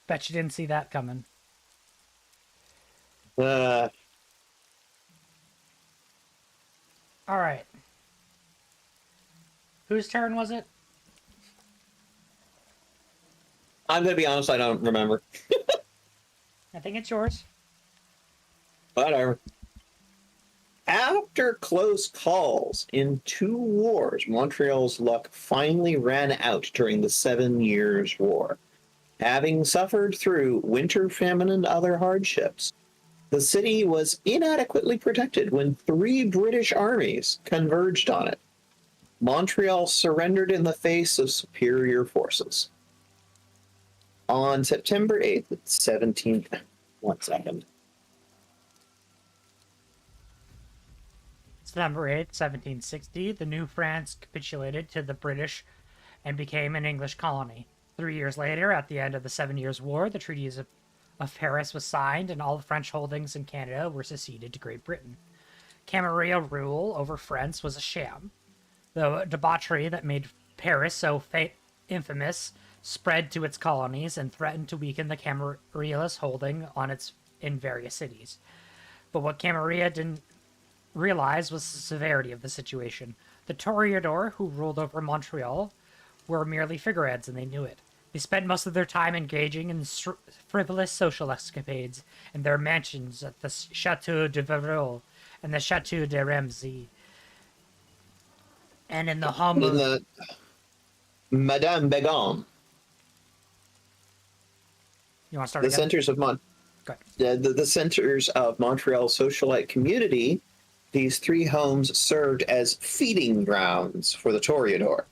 S2: Bet you didn't see that coming.
S1: Uh,
S2: All right. Whose turn was it?
S1: I'm going to be honest, I don't remember.
S2: I think it's yours.
S1: Whatever. After close calls in 2 wars, Montreal's luck finally ran out during the 7 Years' War. Having suffered through winter famine and other hardships, the city was inadequately protected when 3 British armies converged on it. Montreal surrendered in the face of superior forces. On September 8th, 17... One second.
S2: September 8th, 1760, the New France capitulated to the British and became an English colony. 3 years later, at the end of the 7 Years' War, the Treaty of Paris was signed and all the French holdings in Canada were seceded to Great Britain. Camarilla rule over France was a sham. The debauchery that made Paris so infamous spread to its colonies and threatened to weaken the Camarilla's holding in various cities. But what Camarilla didn't realize was the severity of the situation. The Toreador who ruled over Montreal were merely figureheads, and they knew it. They spent most of their time engaging in frivolous social escapades in their mansions at the Chateau de Verreau and the Chateau de Ramsey, and in the home of
S1: the Madame Begon.
S2: You want to start
S1: The
S2: again?
S1: centers of the centers of Montreal socialite community. These 3 homes served as feeding grounds for the Toreador,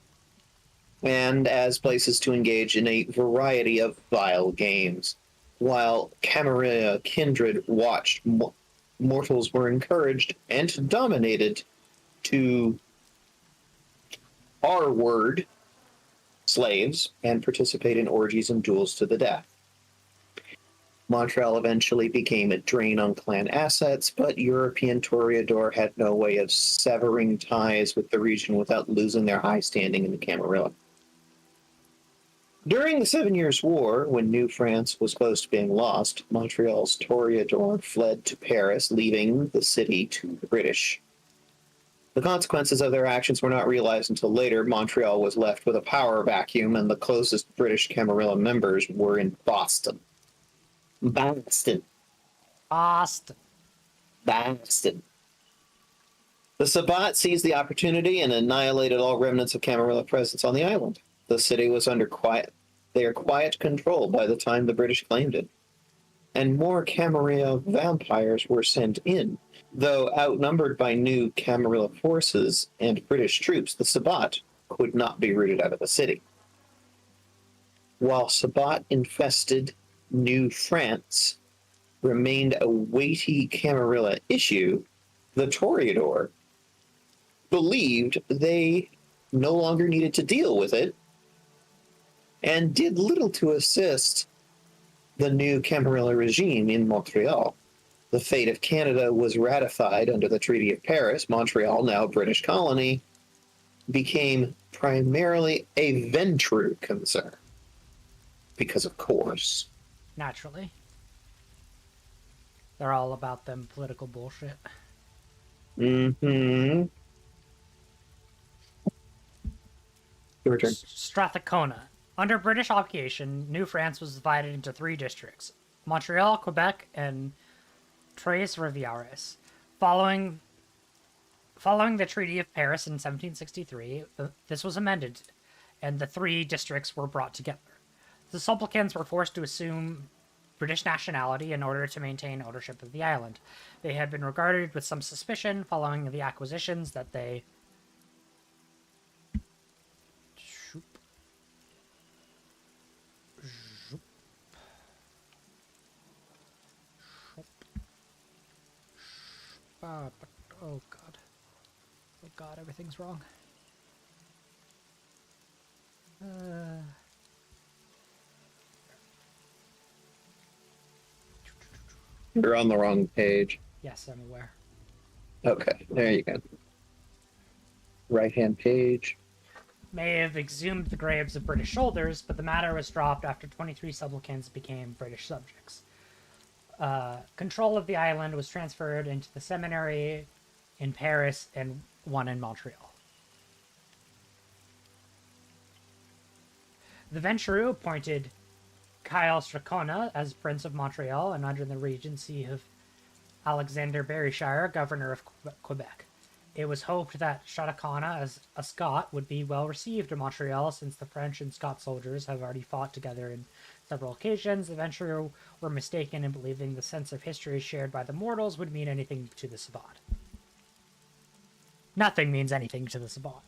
S1: and as places to engage in a variety of vile games. While Camarilla kindred watched, mortals were encouraged and dominated to R-word slaves and participate in orgies and duels to the death. Montreal eventually became a drain on clan assets, but European Toreador had no way of severing ties with the region without losing their high standing in the Camarilla. During the 7 Years' War, when New France was close to being lost, Montreal's Toreador fled to Paris, leaving the city to the British. The consequences of their actions were not realized until later. Montreal was left with a power vacuum, and the closest British Camarilla members were in Boston. Boston. The Sabbat seized the opportunity and annihilated all remnants of Camarilla presence on the island. The city was under their quiet control by the time the British claimed it. And more Camarilla vampires were sent in. Though outnumbered by new Camarilla forces and British troops, the Sabbat could not be rooted out of the city. While Sabbat infested New France remained a weighty Camarilla issue, the Toreador believed they no longer needed to deal with it and did little to assist the new Camarilla regime in Montreal. The fate of Canada was ratified under the Treaty of Paris. Montreal, now a British colony, became primarily a Ventru concern. Because, of course.
S2: Naturally. They're all about them political bullshit.
S1: Mm-hmm. Your turn.
S2: Strathcona. Under British occupation, New France was divided into 3 districts: Montreal, Quebec, and Tres-Rivières. Following the Treaty of Paris in 1763, this was amended, and the 3 districts were brought together. The supplicants were forced to assume British nationality in order to maintain ownership of the island. They had been regarded with some suspicion following the acquisitions that they oh god, everything's wrong.
S1: You're on the wrong page.
S2: Yes, I'm aware.
S1: Okay, there you go. Right-hand page.
S2: may have exhumed the graves of British soldiers, but the matter was dropped after 23 supplicants became British subjects. Control of the island was transferred into the seminary in Paris and one in Montreal. The Ventrue appointed Kyle Strathcona as Prince of Montreal and under the regency of Alexander Berryshire, governor of Quebec. It was hoped that Strathcona, as a Scot, would be well received in Montreal since the French and Scots soldiers have already fought together in several occasions. The Ventrue were mistaken in believing the sense of history shared by the mortals would mean anything to the Sabbat. Nothing means anything to the Sabbat.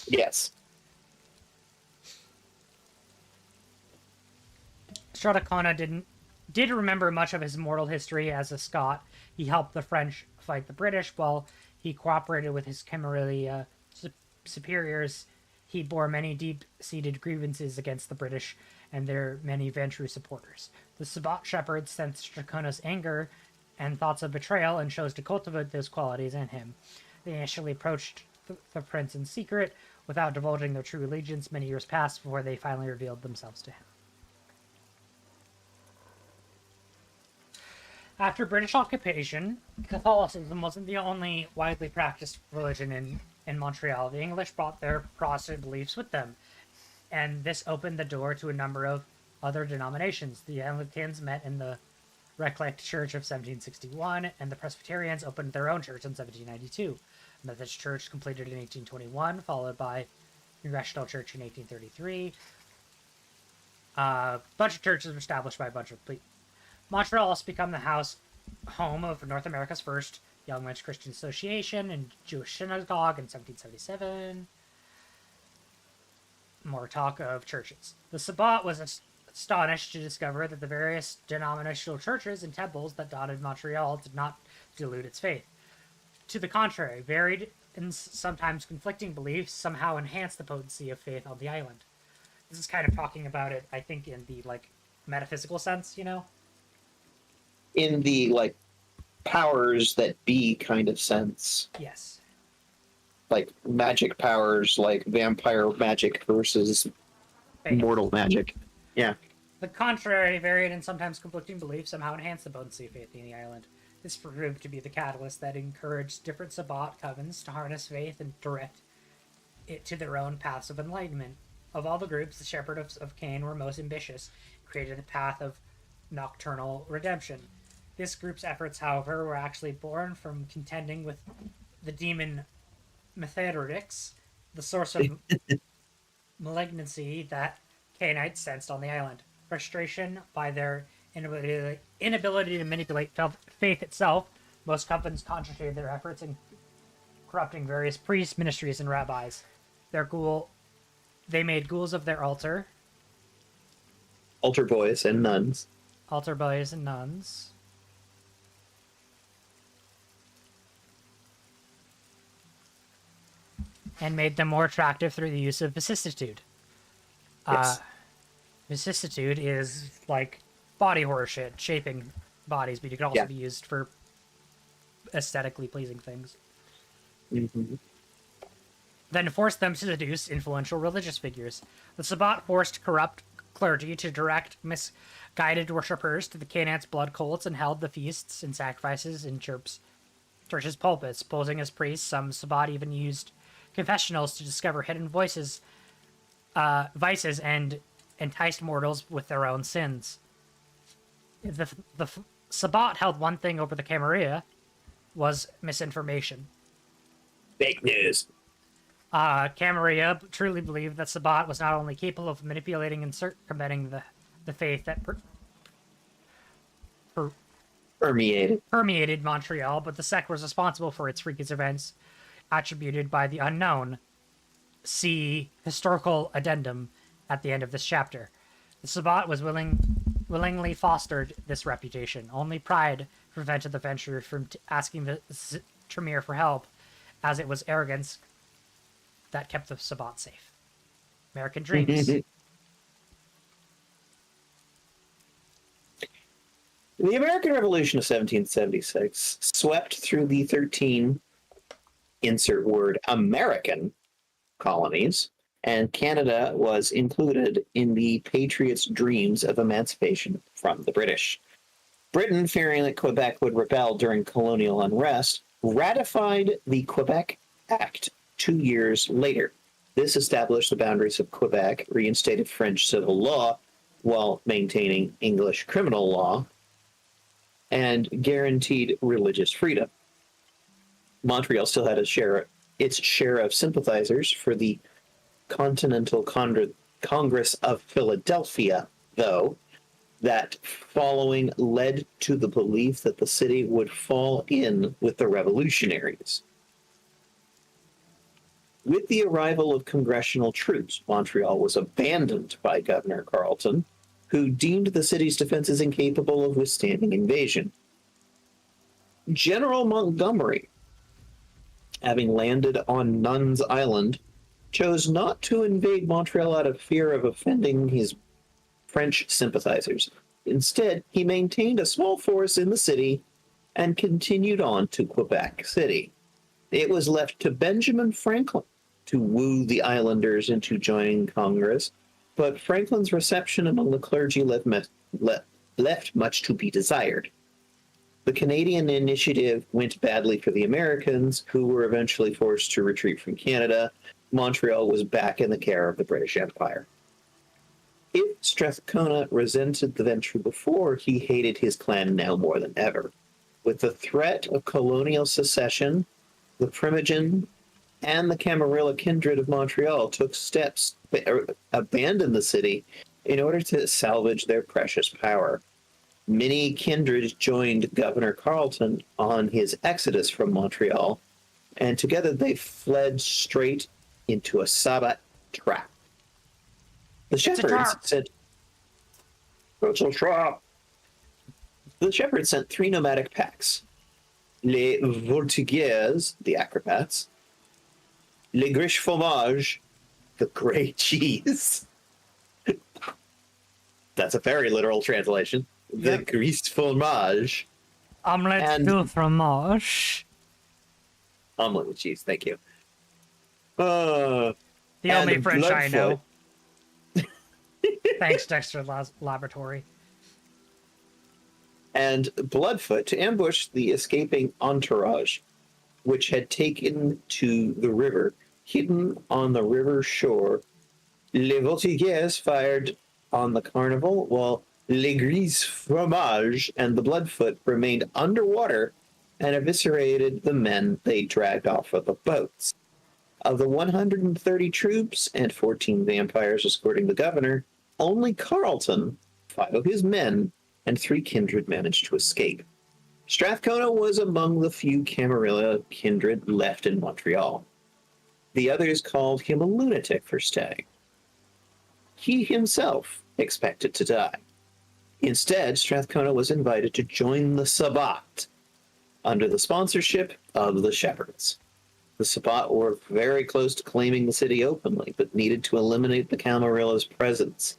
S1: Yes.
S2: Strathcona did remember much of his mortal history as a Scot. He helped the French fight the British while he cooperated with his Camarilla superiors. He bore many deep-seated grievances against the British and their many Ventrue supporters. The Sabbat shepherds sensed Strathcona's anger and thoughts of betrayal and chose to cultivate those qualities in him. They initially approached the prince in secret without divulging their true allegiance. Many years passed before they finally revealed themselves to him. After British occupation, Catholicism wasn't the only widely practiced religion in Montreal. The English brought their Protestant beliefs with them, and this opened the door to a number of other denominations. The Anglicans met in the Recollect Church of 1761, and the Presbyterians opened their own church in 1792. The Methodist Church completed in 1821, followed by the Congregational Church in 1833. A bunch of churches were established by a bunch of people. Montreal has become the home of North America's first Young Men's Christian Association and Jewish Synagogue in 1777. More talk of churches. The Sabbat was astonished to discover that the various denominational churches and temples that dotted Montreal did not dilute its faith. To the contrary, varied and sometimes conflicting beliefs somehow enhanced the potency of faith on the island. This is kind of talking about it, I think, in the, metaphysical sense, you know?
S1: In the, powers that be kind of sense.
S2: Yes.
S1: Like, magic powers, like vampire magic versus
S2: faith.
S1: Mortal magic. Yeah.
S2: The contrary, varied and sometimes conflicting beliefs somehow enhanced the potency of faith in the island. This proved to be the catalyst that encouraged different Sabbat covens to harness faith and direct it to their own paths of enlightenment. Of all the groups, the Shepherds of Cain were most ambitious, created the path of nocturnal redemption. This group's efforts, however, were actually born from contending with the demon Mithridates, the source of malignancy that Cainites sensed on the island. Frustration by their inability to manipulate faith itself, most covens concentrated their efforts in corrupting various priests, ministries, and rabbis. They made ghouls of their altar.
S1: Altar boys and nuns.
S2: Altar boys and nuns. And made them more attractive through the use of vicissitude.
S1: Yes.
S2: Vicissitude is like body horror shit, shaping bodies, but it can also be used for aesthetically pleasing things.
S1: Mm-hmm.
S2: Then forced them to seduce influential religious figures. The Sabbat forced corrupt clergy to direct misguided worshippers to the Canaanites' blood cults and held the feasts and sacrifices in churches' pulpits. Posing as priests, some Sabbat even used confessionals to discover hidden vices and enticed mortals with their own sins. The Sabbat held one thing over the Camarilla, was misinformation.
S1: Fake news.
S2: Camarilla truly believed that Sabbat was not only capable of manipulating and circumventing the faith that permeated Montreal, but the sect was responsible for its freakish events attributed by the unknown. See historical addendum at the end of this chapter. The Sabbat was willingly fostered this reputation. Only pride prevented the Ventrue from asking the Tremere for help, as it was arrogance that kept the Sabbat safe. American dreams.
S1: The American Revolution of 1776 swept through the 13 insert word American colonies and Canada was included in the Patriots' dreams of emancipation from the British. Britain, fearing that Quebec would rebel during colonial unrest, ratified the Quebec Act 2 years later. This established the boundaries of Quebec, reinstated French civil law while maintaining English criminal law, and guaranteed religious freedom. Montreal still had its share of sympathizers for the Continental Congress of Philadelphia, though, that following led to the belief that the city would fall in with the revolutionaries. With the arrival of congressional troops, Montreal was abandoned by Governor Carleton, who deemed the city's defenses incapable of withstanding invasion. General Montgomery, having landed on Nuns Island, chose not to invade Montreal out of fear of offending his French sympathizers. Instead, he maintained a small force in the city and continued on to Quebec City. It was left to Benjamin Franklin to woo the islanders into joining Congress, but Franklin's reception among the clergy left much to be desired. The Canadian initiative went badly for the Americans, who were eventually forced to retreat from Canada. Montreal was back in the care of the British Empire. If Strathcona resented the venture before, he hated his clan now more than ever. With the threat of colonial secession, the Primogen and the Camarilla kindred of Montreal took steps to abandon the city in order to salvage their precious power. Many kindred joined Governor Carleton on his exodus from Montreal, and together they fled straight into a Sabbat trap. The shepherds said, "It's a trap." The shepherds sent 3 nomadic packs: les voltigeurs, the acrobats; les griches fromage, the gray cheese. That's a very literal translation. The gris fromage.
S2: Omelette de fromage.
S1: Omelette with cheese, thank you.
S2: The only French I know. Thanks, Dexter Laboratory.
S1: And Bloodfoot to ambush the escaping entourage, which had taken to the river. Hidden on the river shore, les voltigeurs fired on the carnival, while les gris fromage and the Bloodfoot remained underwater and eviscerated the men they dragged off of the boats. Of the 130 troops and 14 vampires escorting the governor, only Carleton, 5 of his men, and 3 kindred managed to escape. Strathcona was among the few Camarilla kindred left in Montreal. The others called him a lunatic for staying. He himself expected to die. Instead, Strathcona was invited to join the Sabbat under the sponsorship of the Shepherds. The Sabbat were very close to claiming the city openly, but needed to eliminate the Camarilla's presence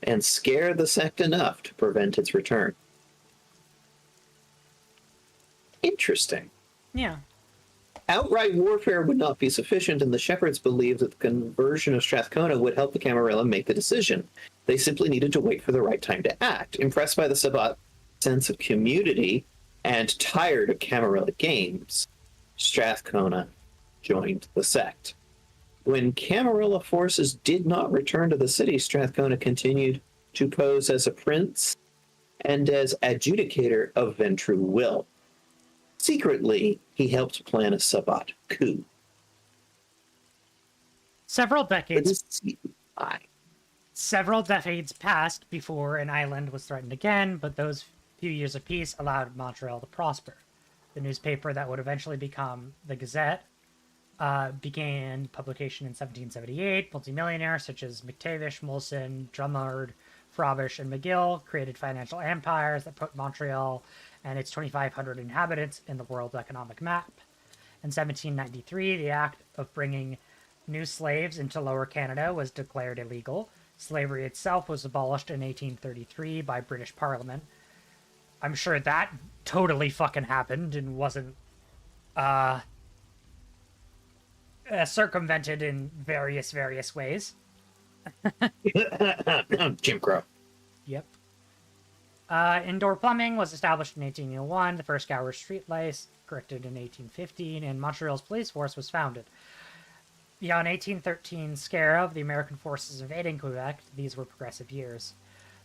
S1: and scare the sect enough to prevent its return. Interesting.
S2: Yeah.
S1: Outright warfare would not be sufficient, and the Shepherds believed that the conversion of Strathcona would help the Camarilla make the decision. They simply needed to wait for the right time to act. Impressed by the Sabbat's sense of community and tired of Camarilla games, Strathcona joined the sect. When Camarilla forces did not return to the city, Strathcona continued to pose as a prince and as adjudicator of Ventrue will. Secretly, he helped plan a Sabbat coup.
S2: Several decades passed before an island was threatened again, but those few years of peace allowed Montreal to prosper. The newspaper that would eventually become the Gazette began publication in 1778. Multimillionaires such as McTavish, Molson, Drummond, Frobish, and McGill created financial empires that put Montreal and its 2,500 inhabitants in the world economic map. In 1793, the act of bringing new slaves into Lower Canada was declared illegal. Slavery itself was abolished in 1833 by British Parliament. I'm sure that totally fucking happened and wasn't circumvented in various ways.
S1: Jim Crow.
S2: Yep. Indoor plumbing was established in 1801, the first Gower street lights corrected in 1815, and Montreal's police force was founded. Beyond 1813 scare of the American forces invading Quebec, these were progressive years.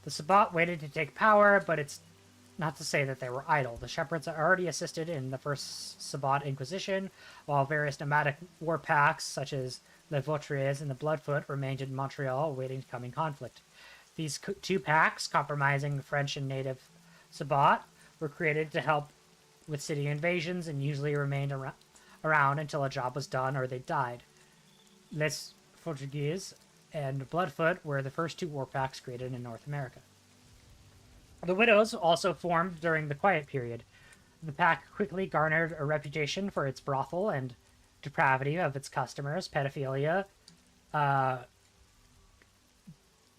S2: The Sabbat waited to take power, but it's not to say that they were idle. The Shepherds had already assisted in the first Sabbat Inquisition, while various nomadic war packs, such as the Vautries and the Bloodfoot, remained in Montreal awaiting coming conflict. These two packs, compromising the French and native Sabbat, were created to help with city invasions and usually remained around until a job was done or they died. Les Portuguese and Bloodfoot were the first two war packs created in North America. The Widows also formed during the Quiet Period. The pack quickly garnered a reputation for its brothel and depravity of its customers, pedophilia.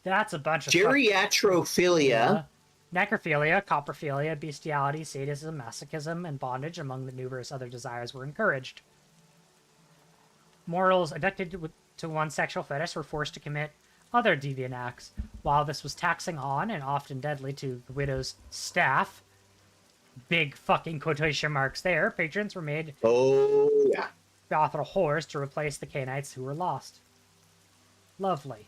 S2: That's a bunch of
S1: Geriatrophilia.
S2: Necrophilia, coprophilia, bestiality, sadism, masochism, and bondage, among the numerous other desires, were encouraged. Mortals addicted to one sexual fetish were forced to commit other deviant acts. While this was taxing on and often deadly to the widow's staff, big fucking quotation marks there, patrons were made brothel whores to replace the Canaanites who were lost. Lovely.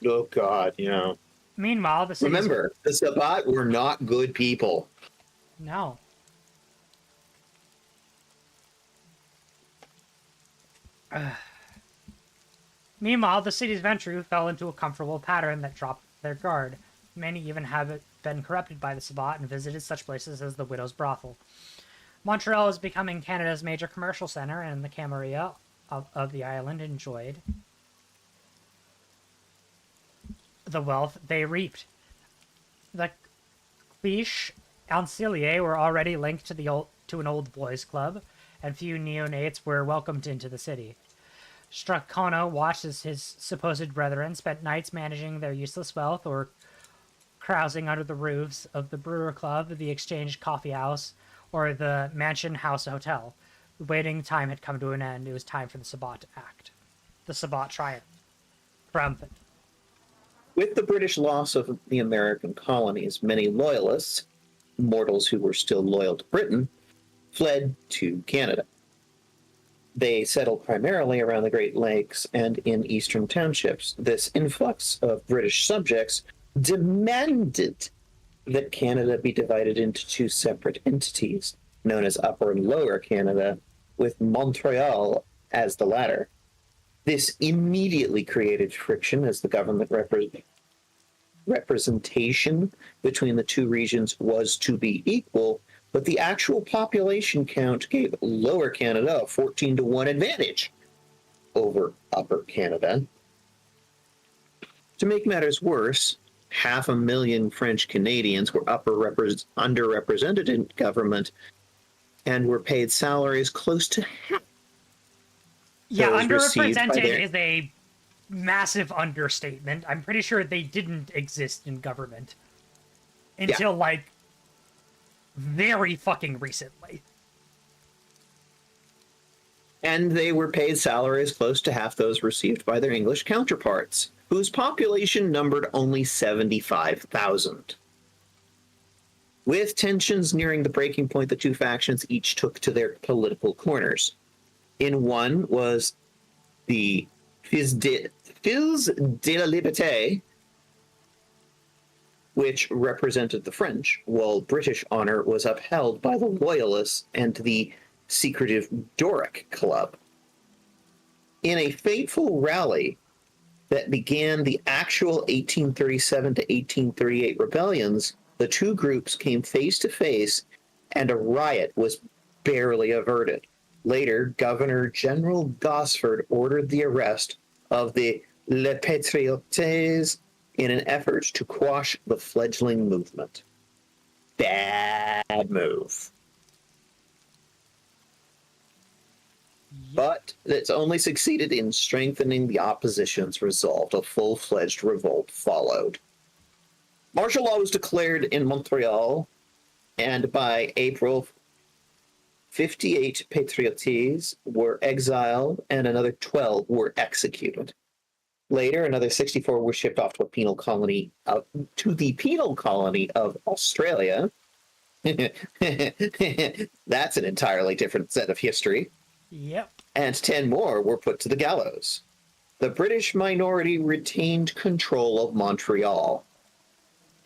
S1: Oh God, yeah.
S2: Meanwhile, the
S1: remember, the Sabbat were not good people.
S2: No. Meanwhile, the city's Ventru fell into a comfortable pattern that dropped their guard. Many even have been corrupted by the Sabbat and visited such places as the Widow's Brothel. Montreal is becoming Canada's major commercial center, and the Camarilla of the island enjoyed the wealth they reaped. The Cliche Ancilier were already linked to an old boys' club, and few neonates were welcomed into the city. Stracono watched as his supposed brethren spent nights managing their useless wealth or carousing under the roofs of the Brewer Club, the Exchange Coffee House, or the Mansion House Hotel. The waiting time had come to an end. It was time for the Sabbat to act. The Sabbat triumphant.
S1: With the British loss of the American colonies, many loyalists, mortals who were still loyal to Britain, fled to Canada. They settled primarily around the Great Lakes and in eastern townships. This influx of British subjects demanded that Canada be divided into two separate entities, known as Upper and Lower Canada, with Montreal as the latter. This immediately created friction as the government representation between the two regions was to be equal, but the actual population count gave Lower Canada a 14-to-1 advantage over Upper Canada. To make matters worse, 500,000 French Canadians were underrepresented in government and were paid salaries close to half.
S2: Yeah, underrepresented is a massive understatement. I'm pretty sure they didn't exist in government until, like, very fucking recently.
S1: And they were paid salaries close to half those received by their English counterparts, whose population numbered only 75,000. With tensions nearing the breaking point, the two factions each took to their political corners. In one was the Fils de la Liberté, which represented the French, while British honor was upheld by the Loyalists and the secretive Doric Club. In a fateful rally that began the actual 1837 to 1838 rebellions, the two groups came face to face, and a riot was barely averted. Later, Governor General Gosford ordered the arrest of the Les Patriotes in an effort to quash the fledgling movement. Bad move. But it's only succeeded in strengthening the opposition's resolve. A full-fledged revolt followed. Martial law was declared in Montreal, and by April 58 patriotes were exiled and another 12 were executed. Later, another 64 were shipped off to the penal colony of Australia. That's an entirely different set of history.
S2: Yep.
S1: And 10 more were put to the gallows. The British minority retained control of Montreal.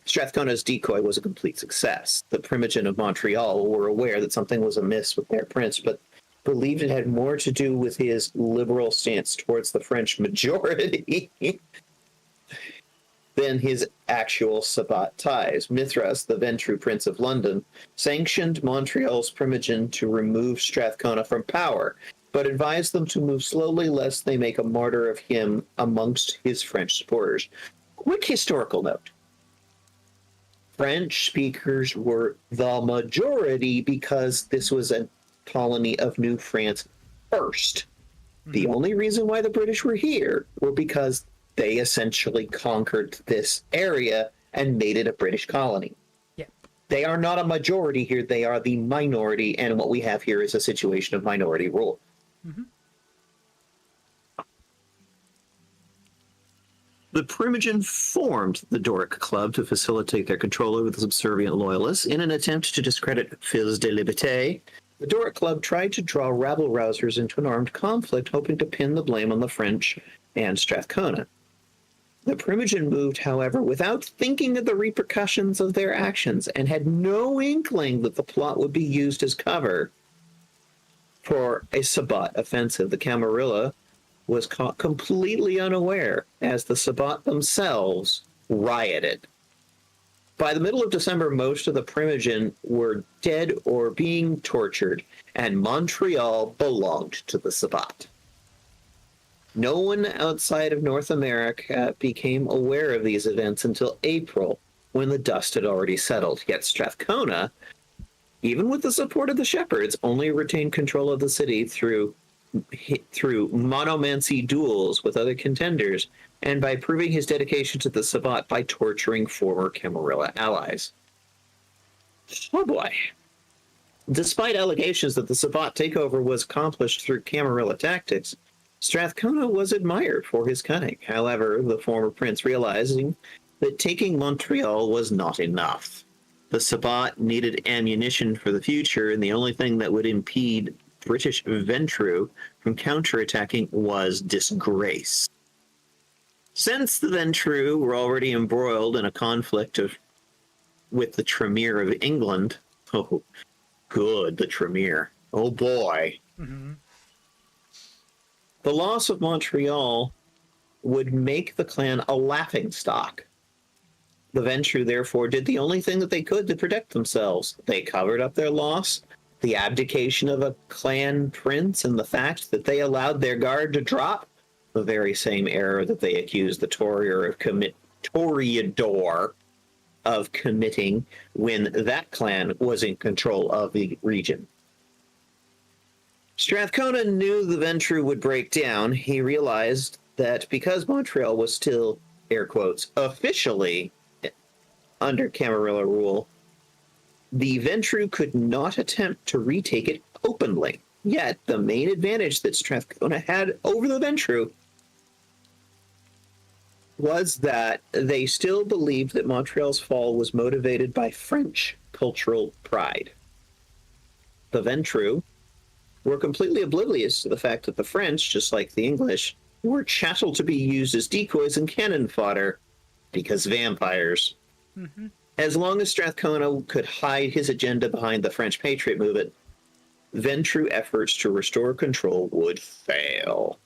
S1: Strathcona's decoy was a complete success. The Primogen of Montreal were aware that something was amiss with their prince, but believed it had more to do with his liberal stance towards the French majority than his actual Sabbat ties. Mithras, the Ventru Prince of London, sanctioned Montreal's Primogen to remove Strathcona from power, but advised them to move slowly lest they make a martyr of him amongst his French supporters. Quick historical note. French speakers were the majority because this was a colony of New France first. The only reason why the British were here were because they essentially conquered this area and made it a British colony.
S2: Yep.
S1: They are not a majority here, they are the minority, and what we have here is a situation of minority rule.
S2: Mm-hmm.
S1: The Primogen formed the Doric Club to facilitate their control over the subservient loyalists. In an attempt to discredit Fils de Liberté, the Doric Club tried to draw rabble-rousers into an armed conflict, hoping to pin the blame on the French and Strathcona. The Primogen moved, however, without thinking of the repercussions of their actions and had no inkling that the plot would be used as cover for a Sabbat offensive. The Camarilla was caught completely unaware as the Sabbat themselves rioted. By the middle of December, most of the Primogen were dead or being tortured, and Montreal belonged to the Sabbat. No one outside of North America became aware of these events until April, when the dust had already settled. Yet Strathcona, even with the support of the shepherds, only retained control of the city through monomancy duels with other contenders, and by proving his dedication to the Sabbat by torturing former Camarilla allies. Oh boy. Despite allegations that the Sabbat takeover was accomplished through Camarilla tactics, Strathcona was admired for his cunning. However, the former prince, realizing that taking Montreal was not enough. The Sabbat needed ammunition for the future, and the only thing that would impede British Ventru from counterattacking was disgrace. Since the Ventru were already embroiled in a conflict with the Tremere of England, oh, good, the Tremere, oh boy.
S2: Mm-hmm.
S1: The loss of Montreal would make the clan a laughingstock. The Ventru, therefore, did the only thing that they could to protect themselves. They covered up their loss, the abdication of a clan prince, and the fact that they allowed their guard to drop, the very same error that they accused the Toreador of committing when that clan was in control of the region. Strathcona knew the Ventru would break down. He realized that because Montreal was still, air quotes, officially under Camarilla rule, the Ventru could not attempt to retake it openly. Yet, the main advantage that Strathcona had over the Ventru was that they still believed that Montreal's fall was motivated by French cultural pride. The Ventru were completely oblivious to the fact that the French, just like the English, were chattel to be used as decoys and cannon fodder because vampires.
S2: Mm-hmm.
S1: As long as Strathcona could hide his agenda behind the French Patriot movement, Ventru efforts to restore control would fail.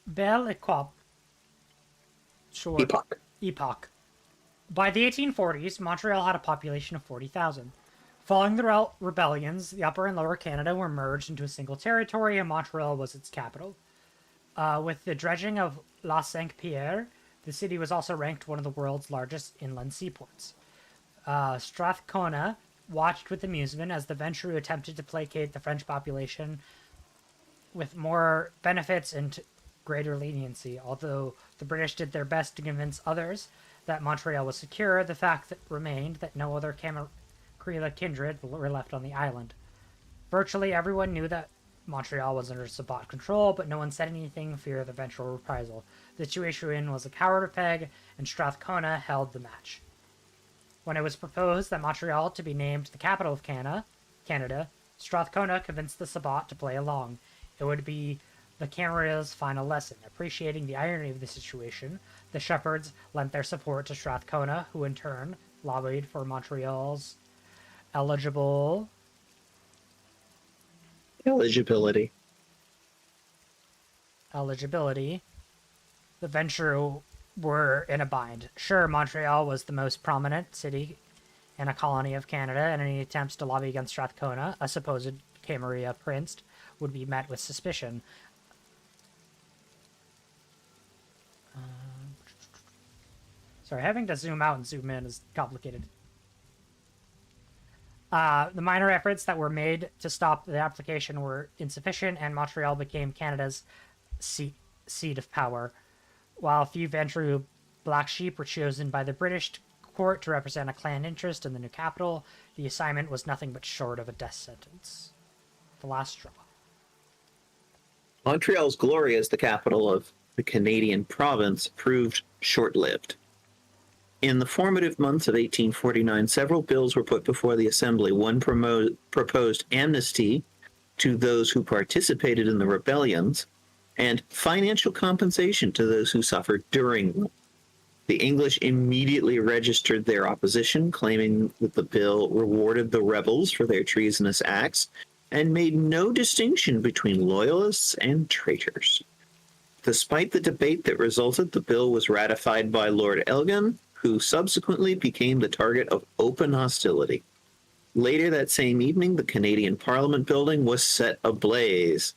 S2: Belle Époque. Sure. Epoch. By the 1840s, Montreal had a population of 40,000. Following the rebellions, the Upper and Lower Canada were merged into a single territory, and Montreal was its capital. With the dredging of La Sainte-Pierre, the city was also ranked one of the world's largest inland seaports. Strathcona watched with amusement as the Ventru attempted to placate the French population with more benefits and greater leniency. Although the British did their best to convince others that Montreal was secure, the fact that remained that no other Cree kindred were left on the island. Virtually everyone knew that Montreal was under Sabbat control, but no one said anything for fear of eventual reprisal. The situation was a coward peg, and Strathcona held the match. When it was proposed that Montreal to be named the capital of Canada, Strathcona convinced the Sabbat to play along. It would be the Canada's final lesson. Appreciating the irony of the situation, the Shepherds lent their support to Strathcona, who in turn lobbied for Montreal's
S1: eligibility.
S2: The Ventrue were in a bind. Sure, Montreal was the most prominent city in a colony of Canada, and any attempts to lobby against Strathcona, a supposed Camarilla prince, would be met with suspicion. Sorry, having to zoom out and zoom in is complicated. The minor efforts that were made to stop the application were insufficient, and Montreal became Canada's seat of power. While a few Ventrue black sheep were chosen by the British court to represent a clan interest in the new capital, the assignment was nothing but short of a death sentence. The last straw.
S1: Montreal's glory as the capital of the Canadian province proved short-lived. In the formative months of 1849, several bills were put before the Assembly. One proposed amnesty to those who participated in the rebellions and financial compensation to those who suffered during them. The English immediately registered their opposition, claiming that the bill rewarded the rebels for their treasonous acts and made no distinction between loyalists and traitors. Despite the debate that resulted, the bill was ratified by Lord Elgin, who subsequently became the target of open hostility. Later that same evening, the Canadian Parliament building was set ablaze.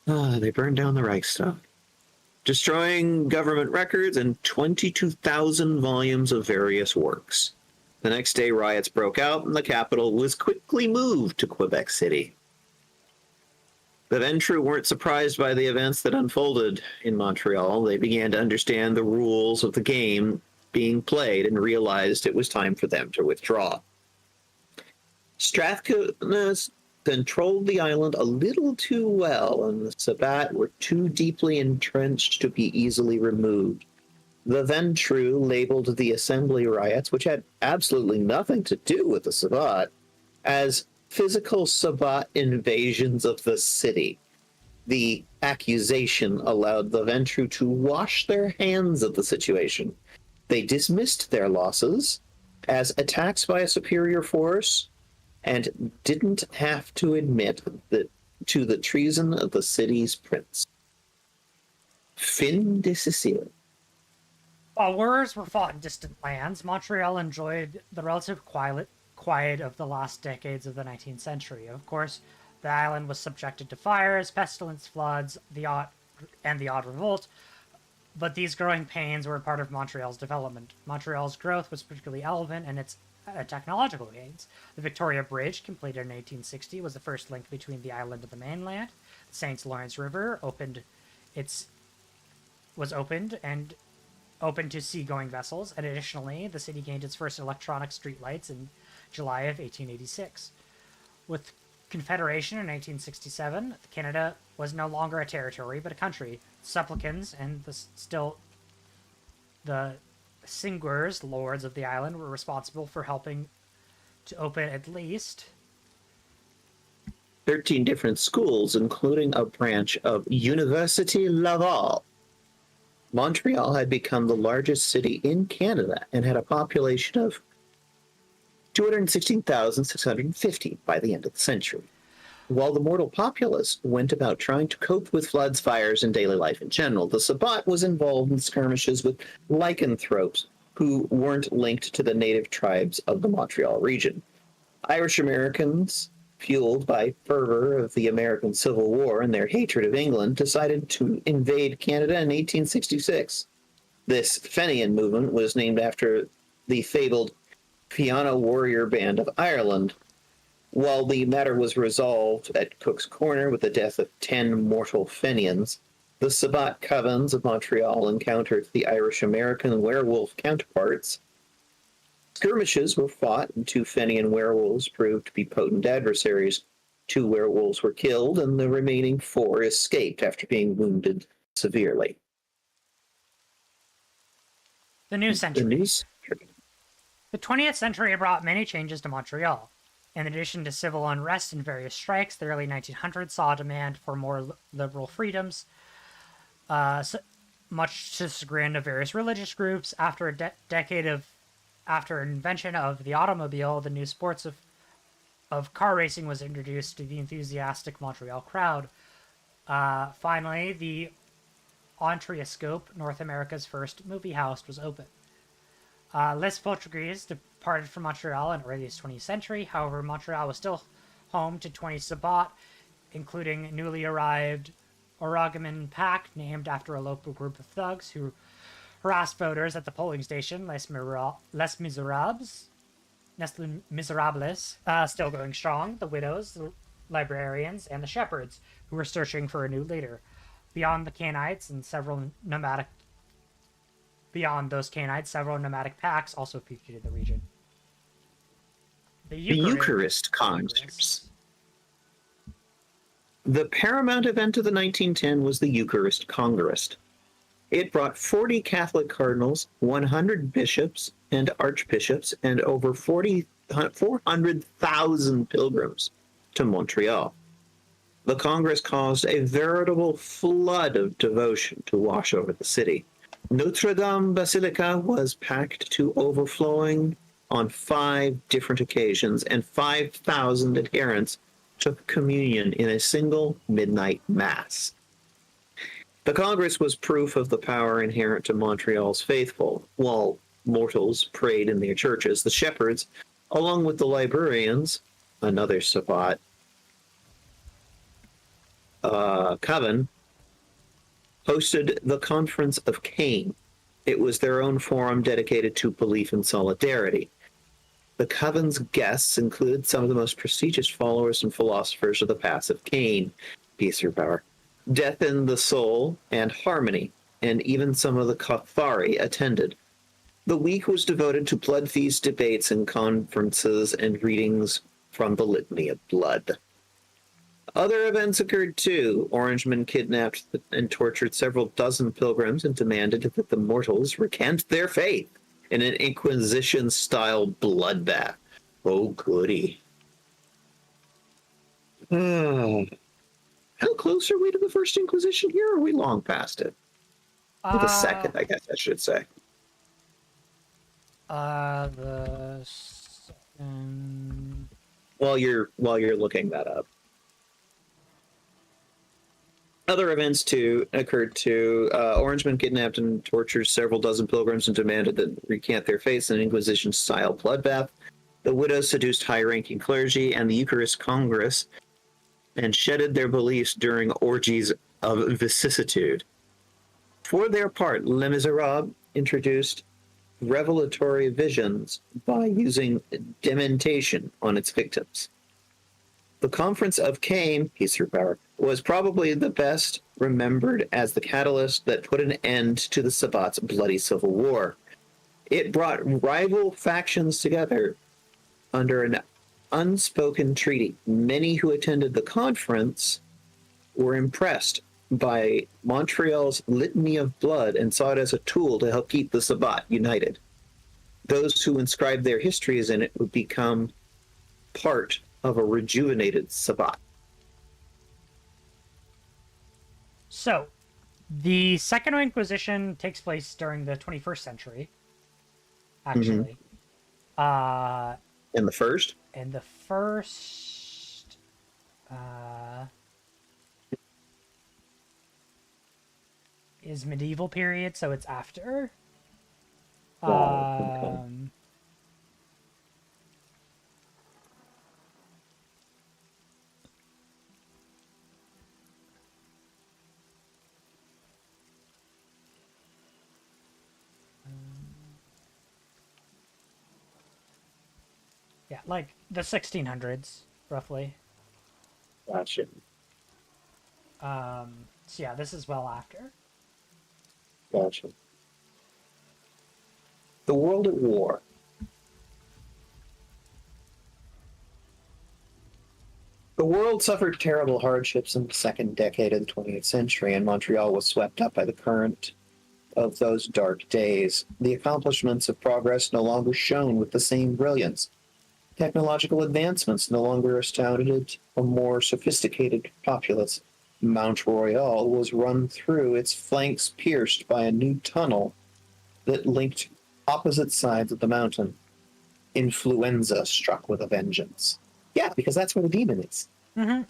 S1: They burned down the Reichstag, destroying government records and 22,000 volumes of various works. The next day, riots broke out, and the capital was quickly moved to Quebec City. The Ventrue weren't surprised by the events that unfolded in Montreal. They began to understand the rules of the game being played and realized it was time for them to withdraw. Strathcona controlled the island a little too well, and the Sabbat were too deeply entrenched to be easily removed. The Ventrue labeled the Assembly riots, which had absolutely nothing to do with the Sabbat, as physical Sabbat invasions of the city. The accusation allowed the Ventrue to wash their hands of the situation. They dismissed their losses as attacks by a superior force and didn't have to admit to the treason of the city's prince. Fin de Sicile.
S2: While wars were fought in distant lands, Montreal enjoyed the relative quiet of the last decades of the 19th century. Of course, the island was subjected to fires, pestilence, floods, the odd revolt, but these growing pains were part of Montreal's development. Montreal's growth was particularly evident in its technological gains. The Victoria Bridge, completed in 1860, was the first link between the island and the mainland. The St. Lawrence River was opened to seagoing vessels, and additionally, the city gained its first electronic streetlights in July of 1886. With Confederation in 1867, Canada was no longer a territory, but a country. Supplicants and the Seigneurs, lords of the island, were responsible for helping to open at least
S1: 13 different schools, including a branch of Université Laval. Montreal had become the largest city in Canada and had a population of 216,650 by the end of the century. While the mortal populace went about trying to cope with floods, fires, and daily life in general, the Sabbat was involved in skirmishes with lycanthropes who weren't linked to the native tribes of the Montreal region. Irish Americans, fueled by fervor of the American Civil War and their hatred of England, decided to invade Canada in 1866. This Fenian movement was named after the fabled Fianna Warrior Band of Ireland. While the matter was resolved at Cook's Corner with the death of 10 mortal Fenians, the Sabbat covens of Montreal encountered the Irish-American werewolf counterparts, Skirmishes were fought, and two Fenian werewolves proved to be potent adversaries. Two werewolves were killed, and the remaining four escaped after being wounded severely.
S2: The new century.
S1: The new century.
S2: The 20th century brought many changes to Montreal. In addition to civil unrest and various strikes, the early 1900s saw a demand for more liberal freedoms, much to the chagrin of various religious groups. After a decade after invention of the automobile, the new sports of car racing was introduced to the enthusiastic Montreal crowd. Finally, the Entreoscope, North America's first movie house, was opened. Les Portuguese departed from Montreal in the early 20th century. However, Montreal was still home to 20 Sabbats, including newly arrived Oragaman pack, named after a local group of thugs who harassed voters at the polling station. Les Miserables, still going strong. The widows, the librarians, and the shepherds, who were searching for a new leader. Beyond those Canaanites, several nomadic packs also featured in the region. The
S1: Eucharist concerts. The paramount event of the 1910 was the Eucharist Congress. It brought 40 Catholic cardinals, 100 bishops and archbishops, and over 400,000 pilgrims to Montreal. The Congress caused a veritable flood of devotion to wash over the city. Notre Dame Basilica was packed to overflowing on 5 different occasions, and 5,000 adherents took communion in a single midnight mass. The Congress was proof of the power inherent to Montreal's faithful. While mortals prayed in their churches, the shepherds, along with the librarians, another Sabbat, coven, hosted the Conference of Cain. It was their own forum dedicated to belief and solidarity. The coven's guests included some of the most prestigious followers and philosophers of the paths of Cain, peace or power, death in the soul, and harmony, and even some of the Cathari attended. The week was devoted to blood feast debates and conferences and readings from the Litany of Blood. Other events occurred too. Orangemen kidnapped and tortured several dozen pilgrims and demanded that the mortals recant their faith in an Inquisition-style bloodbath. Oh, goody. How close are we to the First Inquisition here, or are we long past it? Or the second, I guess I should say.
S2: The second...
S1: While you're looking that up. Other events, too, occurred, too. Orangemen kidnapped and tortured several dozen pilgrims and demanded that recant their faith in an Inquisition-style bloodbath. The widows seduced high-ranking clergy and the Eucharist Congress and shedded their beliefs during orgies of vicissitude. For their part, Les Miserables introduced revelatory visions by using dementation on its victims. The Conference of Cain, peace or power, was probably the best remembered as the catalyst that put an end to the Sabbat's bloody civil war. It brought rival factions together under an unspoken treaty. Many who attended the conference were impressed by Montreal's litany of blood and saw it as a tool to help keep the Sabbat united. Those who inscribed their histories in it would become part of a rejuvenated Sabbat.
S2: So, the Second Inquisition takes place during the 21st century, actually.
S1: In the first?
S2: And the first... is medieval period, so it's after.
S1: Okay.
S2: Yeah, like the 1600s, roughly.
S1: Gotcha.
S2: So yeah, this is well after.
S1: Gotcha. The world at war. world suffered terrible hardships in the second decade of the 20th century, and Montreal was swept up by the current of those dark days. The accomplishments of progress no longer shone with the same brilliance. Technological advancements no longer astounded a more sophisticated populace. Mount Royal was run through, its flanks pierced by a new tunnel that linked opposite sides of the mountain. Influenza struck with a vengeance. Yeah, because that's where the demon is.
S2: Mm-hmm.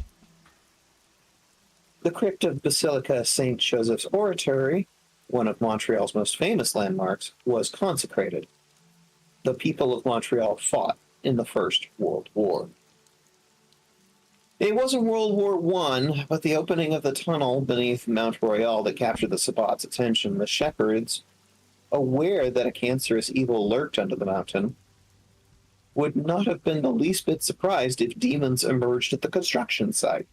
S1: The crypt of Basilica St. Joseph's Oratory, one of Montreal's most famous landmarks, was consecrated. The people of Montreal fought in the First World War. It wasn't World War I, but the opening of the tunnel beneath Mount Royal that captured the Sabat's attention. The shepherds, aware that a cancerous evil lurked under the mountain, would not have been the least bit surprised if demons emerged at the construction site.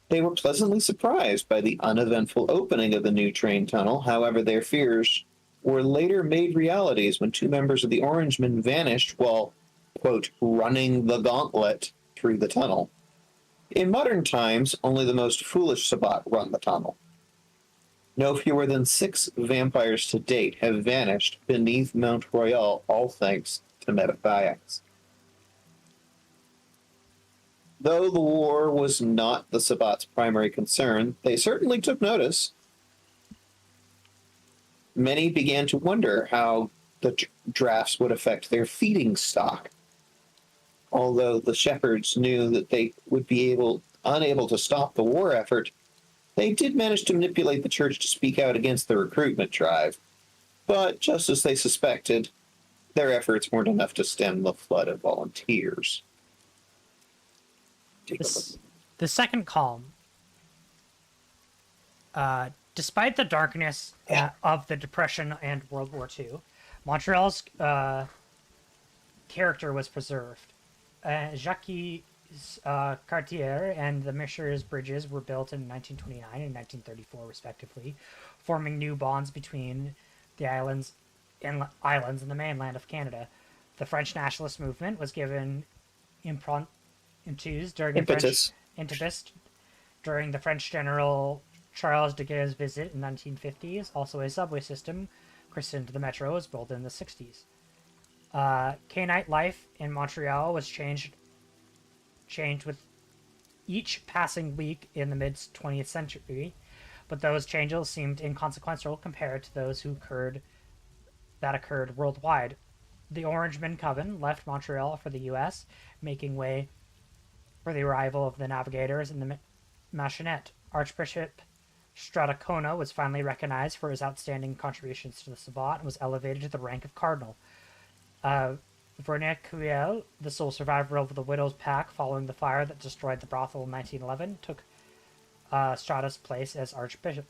S1: They were pleasantly surprised by the uneventful opening of the new train tunnel. However, their fears were later made realities when two members of the Orangemen vanished while, quote, running the gauntlet through the tunnel. In modern times, only the most foolish Sabat run the tunnel. No fewer than 6 vampires to date have vanished beneath Mount Royal, all thanks to metathiacs. Though the war was not the Sabat's primary concern, they certainly took notice. Many began to wonder how the drafts would affect their feeding stock. Although the shepherds knew that they would be unable to stop the war effort, they did manage to manipulate the church to speak out against the recruitment drive. But just as they suspected, their efforts weren't enough to stem the flood of volunteers.
S2: The second calm, despite the darkness of the Depression and World War II, Montreal's character was preserved. Jacques Cartier and the Mishers bridges were built in 1929 and 1934, respectively, forming new bonds between the islands and the mainland of Canada. The French nationalist movement was given impetus during the French General Charles de Gaulle's visit in the 1950s. Also, a subway system, christened the Metro, was built in the 60s. K-night life in Montreal was changed with each passing week in the mid-20th century, but those changes seemed inconsequential compared to those that occurred worldwide. The Orangemen Coven left Montreal for the U.S., making way for the arrival of the Navigators and the Machinette. Archbishop Stratocona was finally recognized for his outstanding contributions to the Sabbat and was elevated to the rank of cardinal. Vernet Cuel, the sole survivor of the Widow's Pack following the fire that destroyed the brothel in 1911, took Strata's place as archbishop.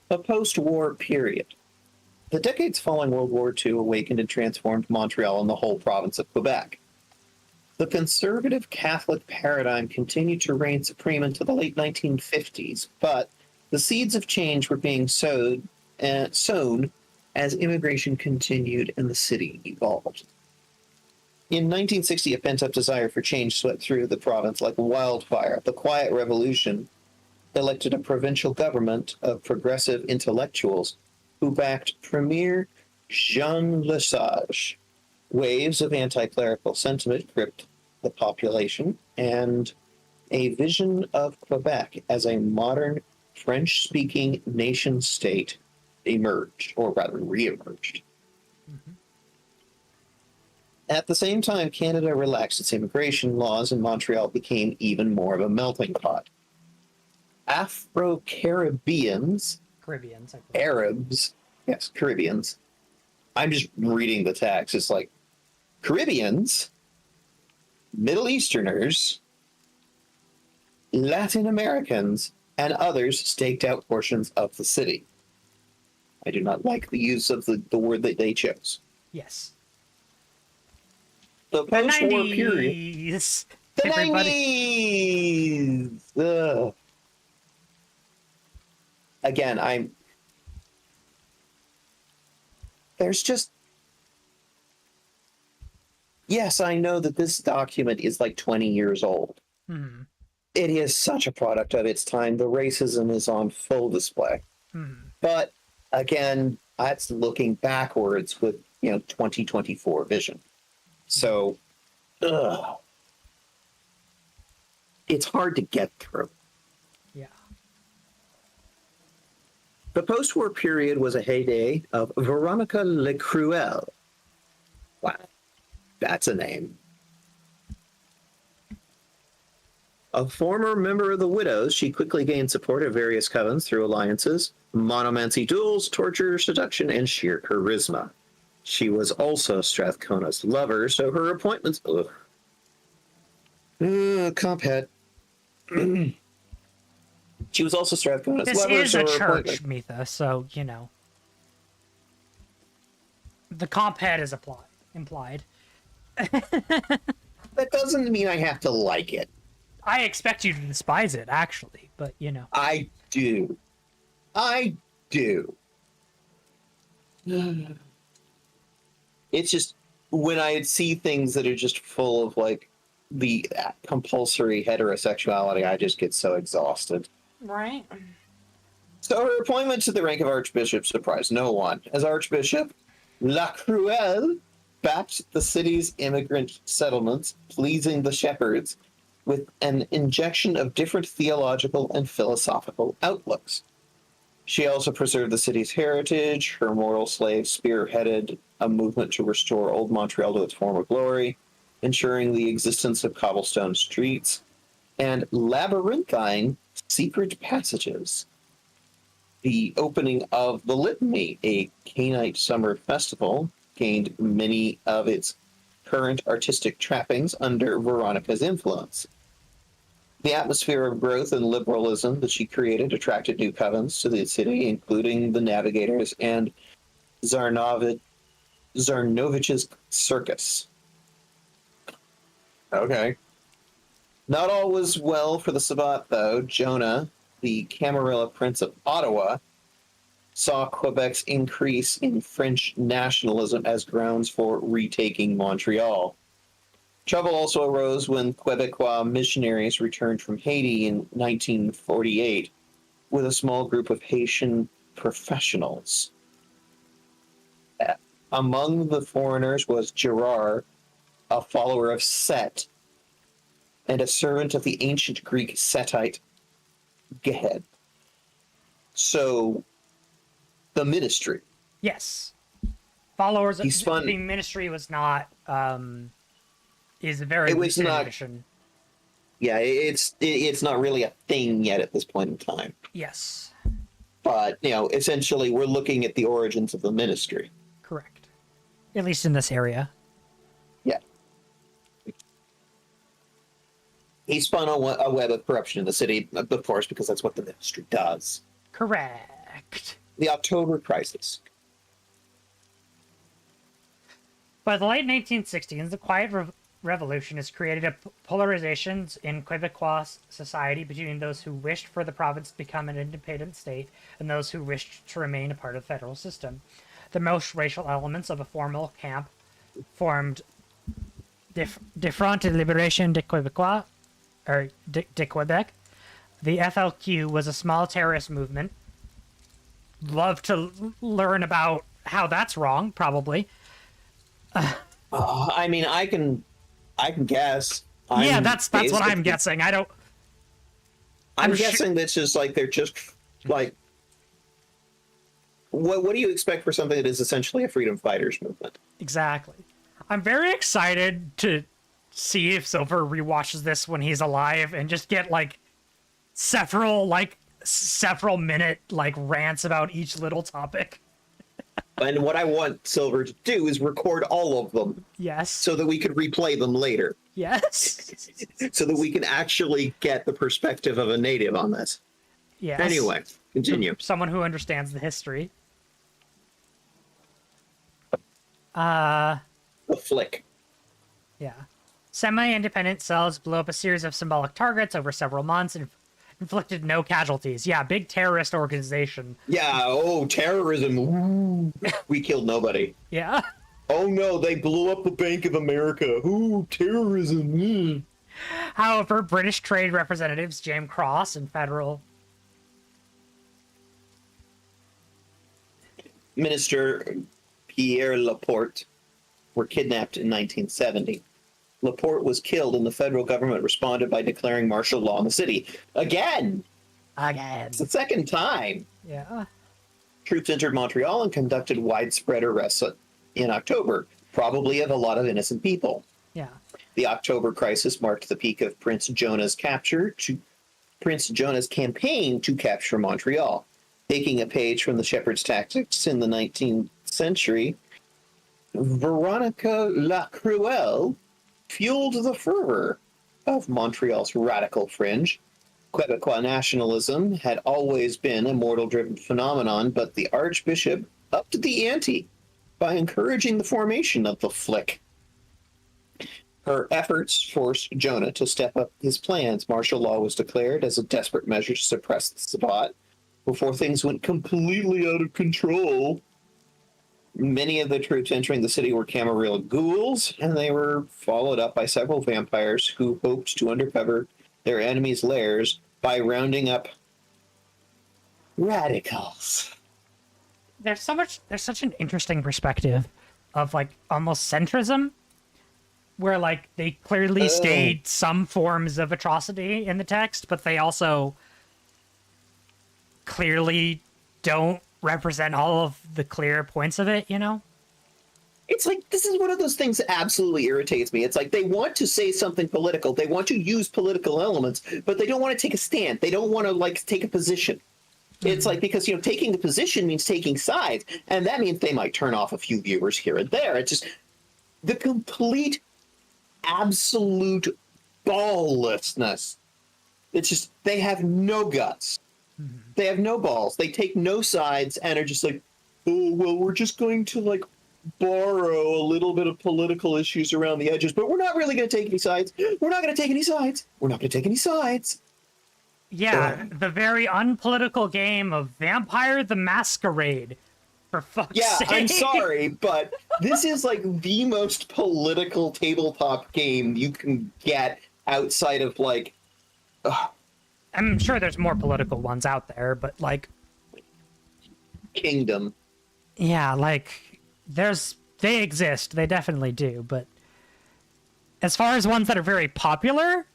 S1: A post-war period. The decades following World War II awakened and transformed Montreal and the whole province of Quebec. The conservative Catholic paradigm continued to reign supreme until the late 1950s, but the seeds of change were being sown as immigration continued and the city evolved. In 1960, a pent-up desire for change swept through the province like wildfire. The Quiet Revolution elected a provincial government of progressive intellectuals who backed Premier Jean Lesage. Waves of anti-clerical sentiment gripped the population, and a vision of Quebec as a modern French-speaking nation-state emerged, or rather re-emerged. Mm-hmm. At the same time, Canada relaxed its immigration laws and Montreal became even more of a melting pot. Afro-Caribbeans, Arabs, yes, Caribbeans. I'm just reading the text. It's like Caribbeans, Middle Easterners, Latin Americans, and others staked out portions of the city. I do not like the use of the word that they chose.
S2: Yes.
S1: The post-war period. The
S2: Everybody.
S1: 90s! Again, there's just... yes, I know that this document is like 20 years old.
S2: Hmm.
S1: It is such a product of its time. The racism is on full display.
S2: Hmm.
S1: But again, that's looking backwards with 2024 vision. So, it's hard to get through.
S2: Yeah.
S1: The post-war period was a heyday of Veronica Le Cruel. Wow, that's a name. A former member of the Widows, she quickly gained support of various covens through alliances, monomancy duels, torture, seduction, and sheer charisma. She was also Strathcona's lover, so her appointments... Comphead. She was also Strathcona's
S2: This
S1: lover,
S2: is
S1: so
S2: a
S1: her
S2: church,
S1: appointment...
S2: Mitha, so, the comp head is implied.
S1: That doesn't mean I have to like it.
S2: I expect you to despise it, actually, but,
S1: I do. I do. It's just when I see things that are just full of like the compulsory heterosexuality, I just get so exhausted.
S2: Right.
S1: So her appointment to the rank of Archbishop surprised no one. As Archbishop, La Cruelle backed the city's immigrant settlements, pleasing the shepherds with an injection of different theological and philosophical outlooks. She also preserved the city's heritage. Her mortal slave spearheaded a movement to restore old Montreal to its former glory, ensuring the existence of cobblestone streets and labyrinthine secret passages. The opening of the Litany, a Canaanite summer festival, gained many of its current artistic trappings under Veronica's influence. The atmosphere of growth and liberalism that she created attracted new covens to the city, including the Navigators and Zarnovich's Circus. Okay. Not all was well for the Sabbat, though. Jonah, the Camarilla Prince of Ottawa, saw Quebec's increase in French nationalism as grounds for retaking Montreal. Trouble also arose when Quebecois missionaries returned from Haiti in 1948 with a small group of Haitian professionals. Among the foreigners was Gerard, a follower of Set, and a servant of the ancient Greek Setite Gehed. So, the ministry.
S2: Yes. Followers of
S1: spun-
S2: the ministry was not is a very
S1: It was
S2: recent
S1: not-
S2: addition.
S1: Yeah, it's not really a thing yet at this point in time.
S2: Yes.
S1: But, essentially we're looking at the origins of the ministry.
S2: Correct. At least in this area.
S1: Yeah. He spun a web of corruption in the city, of course, because that's what the ministry does.
S2: Correct.
S1: The October Crisis.
S2: By the late 1960s, the Quiet Revolution has created a polarizations in Quebecois society between those who wished for the province to become an independent state and those who wished to remain a part of the federal system. The most racial elements of a formal camp formed the Front de Libération de Québécois, or de Quebec. The FLQ was a small terrorist movement. Love to learn about how that's wrong, probably.
S1: I mean, I can guess.
S2: Yeah, that's what I'm guessing.
S1: I'm guessing that's just like they're just like. What do you expect for something that is essentially a freedom fighters movement? Exactly.
S2: I'm very excited to see if Silver rewatches this when he's alive and just get several minute rants about each little topic.
S1: And what I want Silver to do is record all of them.
S2: Yes.
S1: So that we could replay them later.
S2: Yes.
S1: So that we can actually get the perspective of a native on this.
S2: Yes.
S1: Anyway, continue.
S2: Someone who understands the history.
S1: The flick.
S2: Yeah. Semi-independent cells blew up a series of symbolic targets over several months and inflicted no casualties. Yeah, big terrorist organization.
S1: Yeah, terrorism. Ooh. We killed nobody.
S2: Yeah.
S1: Oh no, they blew up the Bank of America. Ooh, terrorism.
S2: However, British trade representatives James Cross and federal
S1: Minister Pierre Laporte were kidnapped in 1970. Laporte was killed, and the federal government responded by declaring martial law in the city. Again! It's the second time.
S2: Yeah.
S1: Troops entered Montreal and conducted widespread arrests in October, probably of a lot of innocent people.
S2: Yeah.
S1: The October crisis marked the peak of Prince Jonah's campaign to capture Montreal. Taking a page from the shepherd's tactics in the 19th century, Veronica Lacruelle fueled the fervor of Montreal's radical fringe. Quebecois nationalism had always been a mortal-driven phenomenon, but the Archbishop upped the ante by encouraging the formation of the Flick. Her efforts forced Jonah to step up his plans. Martial law was declared as a desperate measure to suppress the Sabbat. Before things went completely out of control, many of the troops entering the city were Camarilla ghouls, and they were followed up by several vampires who hoped to undercover their enemies' lairs by rounding up radicals.
S2: There's such an interesting perspective of like almost centrism, where like they clearly state some forms of atrocity in the text, but they also clearly don't represent all of the clear points of it, you know?
S1: It's like, this is one of those things that absolutely irritates me. It's like they want to say something political. They want to use political elements, but they don't want to take a stand. They don't want to, like, take a position. It's like, because, you know, taking the position means taking sides, and that means they might turn off a few viewers here and there. It's just the complete, absolute balllessness. It's just, they have no guts. They have no balls. They take no sides and are just like, oh, well, we're just going to, like, borrow a little bit of political issues around the edges, but we're not really going to take any sides. We're not going to take any sides. We're not going to take any sides.
S2: Yeah, the very unpolitical game of Vampire the Masquerade. For fuck's sake.
S1: I'm sorry, but this is like the most political tabletop game you can get outside of like...
S2: I'm sure there's more political ones out there, but like...
S1: Kingdom.
S2: Yeah, like, they exist, they definitely do, but as far as ones that are very popular,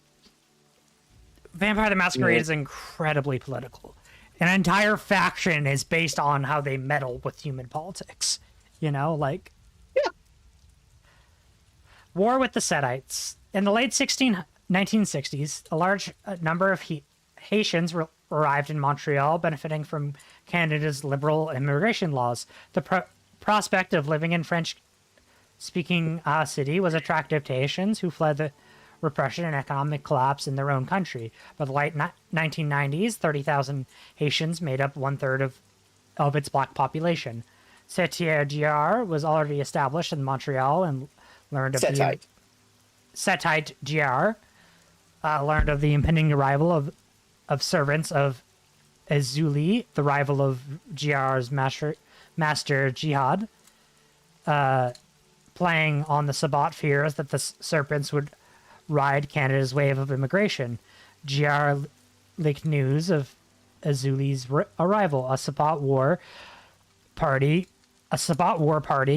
S2: Vampire the Masquerade is incredibly political. An entire faction is based on how they meddle with human politics. You know, like...
S1: Yeah.
S2: War with the Setites. In the late 1960s, a large number of Haitians arrived in Montreal, benefiting from Canada's liberal immigration laws. The prospect of living in French-speaking city was attractive to Haitians who fled the repression and economic collapse in their own country. By the late 1990s, 30,000 Haitians made up one-third of its black population. TTRPG was already established in Montreal and learned of Setite GR learned of the impending arrival of servants of Azuli, the rival of GR's master Jihad, playing on the Sabbat fears that the serpents would ride Canada's wave of immigration. GR leaked news of Azuli's arrival. A Sabbat war party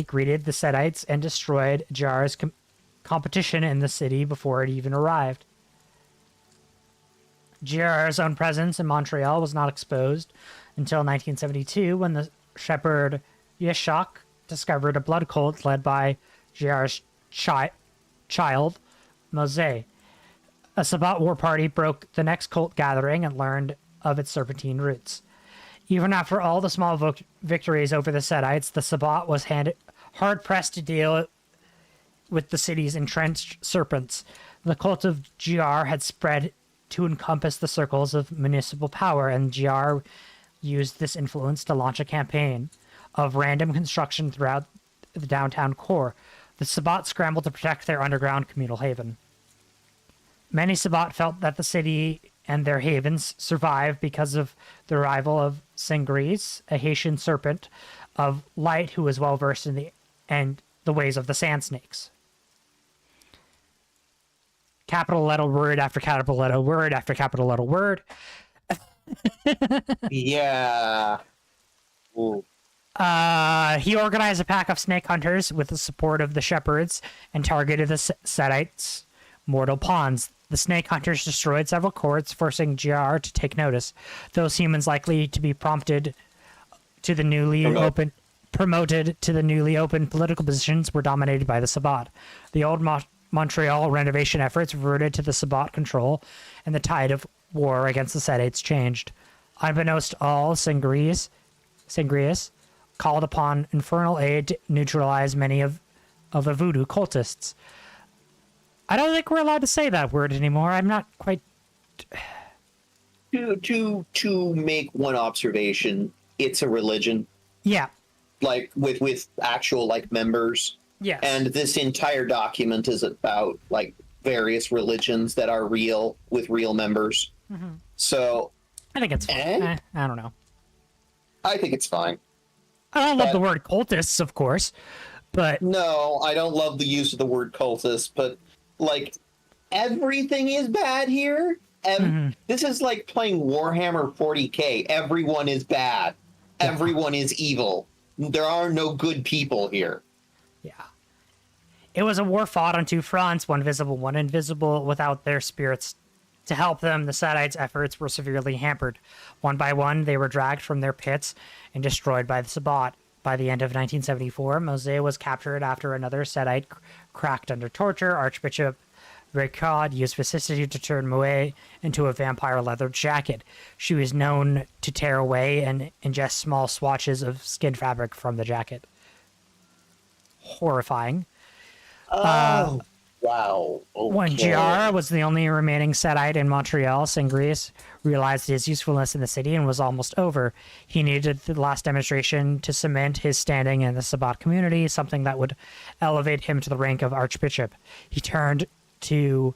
S2: greeted the Setites and destroyed GR's competition in the city before it even arrived. GR's own presence in Montreal was not exposed until 1972 when the shepherd Yeshak discovered a blood cult led by GR's child, Mose. A Sabbat war party broke the next cult gathering and learned of its serpentine roots. Even after all the small victories over the Setites, the Sabbat was hard-pressed to deal with the city's entrenched serpents. The cult of GR had spread to encompass the circles of municipal power, and GR used this influence to launch a campaign of random construction throughout the downtown core. The Sabbat scrambled to protect their underground communal haven. Many Sabbat felt that the city and their havens survived because of the arrival of Sengris, a Haitian serpent of light who was well versed in the the ways of the sand snakes. Capital letter word after capital letter word after capital letter word.
S1: Yeah. Ooh.
S2: He organized a pack of snake hunters with the support of the shepherds and targeted the Setites' mortal pawns. The snake hunters destroyed several courts, forcing GR to take notice. Those humans likely to be promoted to the newly open political positions were dominated by the Sabbat. The old Montreal renovation efforts reverted to the Sabbat control, and the tide of war against the Setites changed. Unbeknownst to all, Sangrius called upon infernal aid to neutralize many of the voodoo cultists. I don't think we're allowed to say that word anymore. I'm not quite...
S1: To make one observation, it's a religion.
S2: Yeah.
S1: Like, with actual, like, members.
S2: Yes.
S1: And this entire document is about, like, various religions that are real, with real members.
S2: Mm-hmm.
S1: So...
S2: I think it's fine. I don't know.
S1: I think it's fine.
S2: I don't love the word cultists, of course, but...
S1: No, I don't love the use of the word cultist, but, like, everything is bad here. This is like playing Warhammer 40k. Everyone is bad. Yeah. Everyone is evil. There are no good people here.
S2: Yeah. It was a war fought on two fronts, one visible, one invisible. Without their spirits to help them, the Setites' efforts were severely hampered. One by one, they were dragged from their pits and destroyed by the Sabbat. By the end of 1974, Mosé was captured after another Setite cracked under torture. Archbishop Ricard used vicissitude to turn Moe into a vampire leather jacket. She was known to tear away and ingest small swatches of skin fabric from the jacket. Horrifying.
S1: Oh, wow. Okay.
S2: When GR was the only remaining Setite in Montreal, Sangrius realized his usefulness in the city and was almost over. He needed the last demonstration to cement his standing in the Sabbat community, something that would elevate him to the rank of Archbishop. He turned to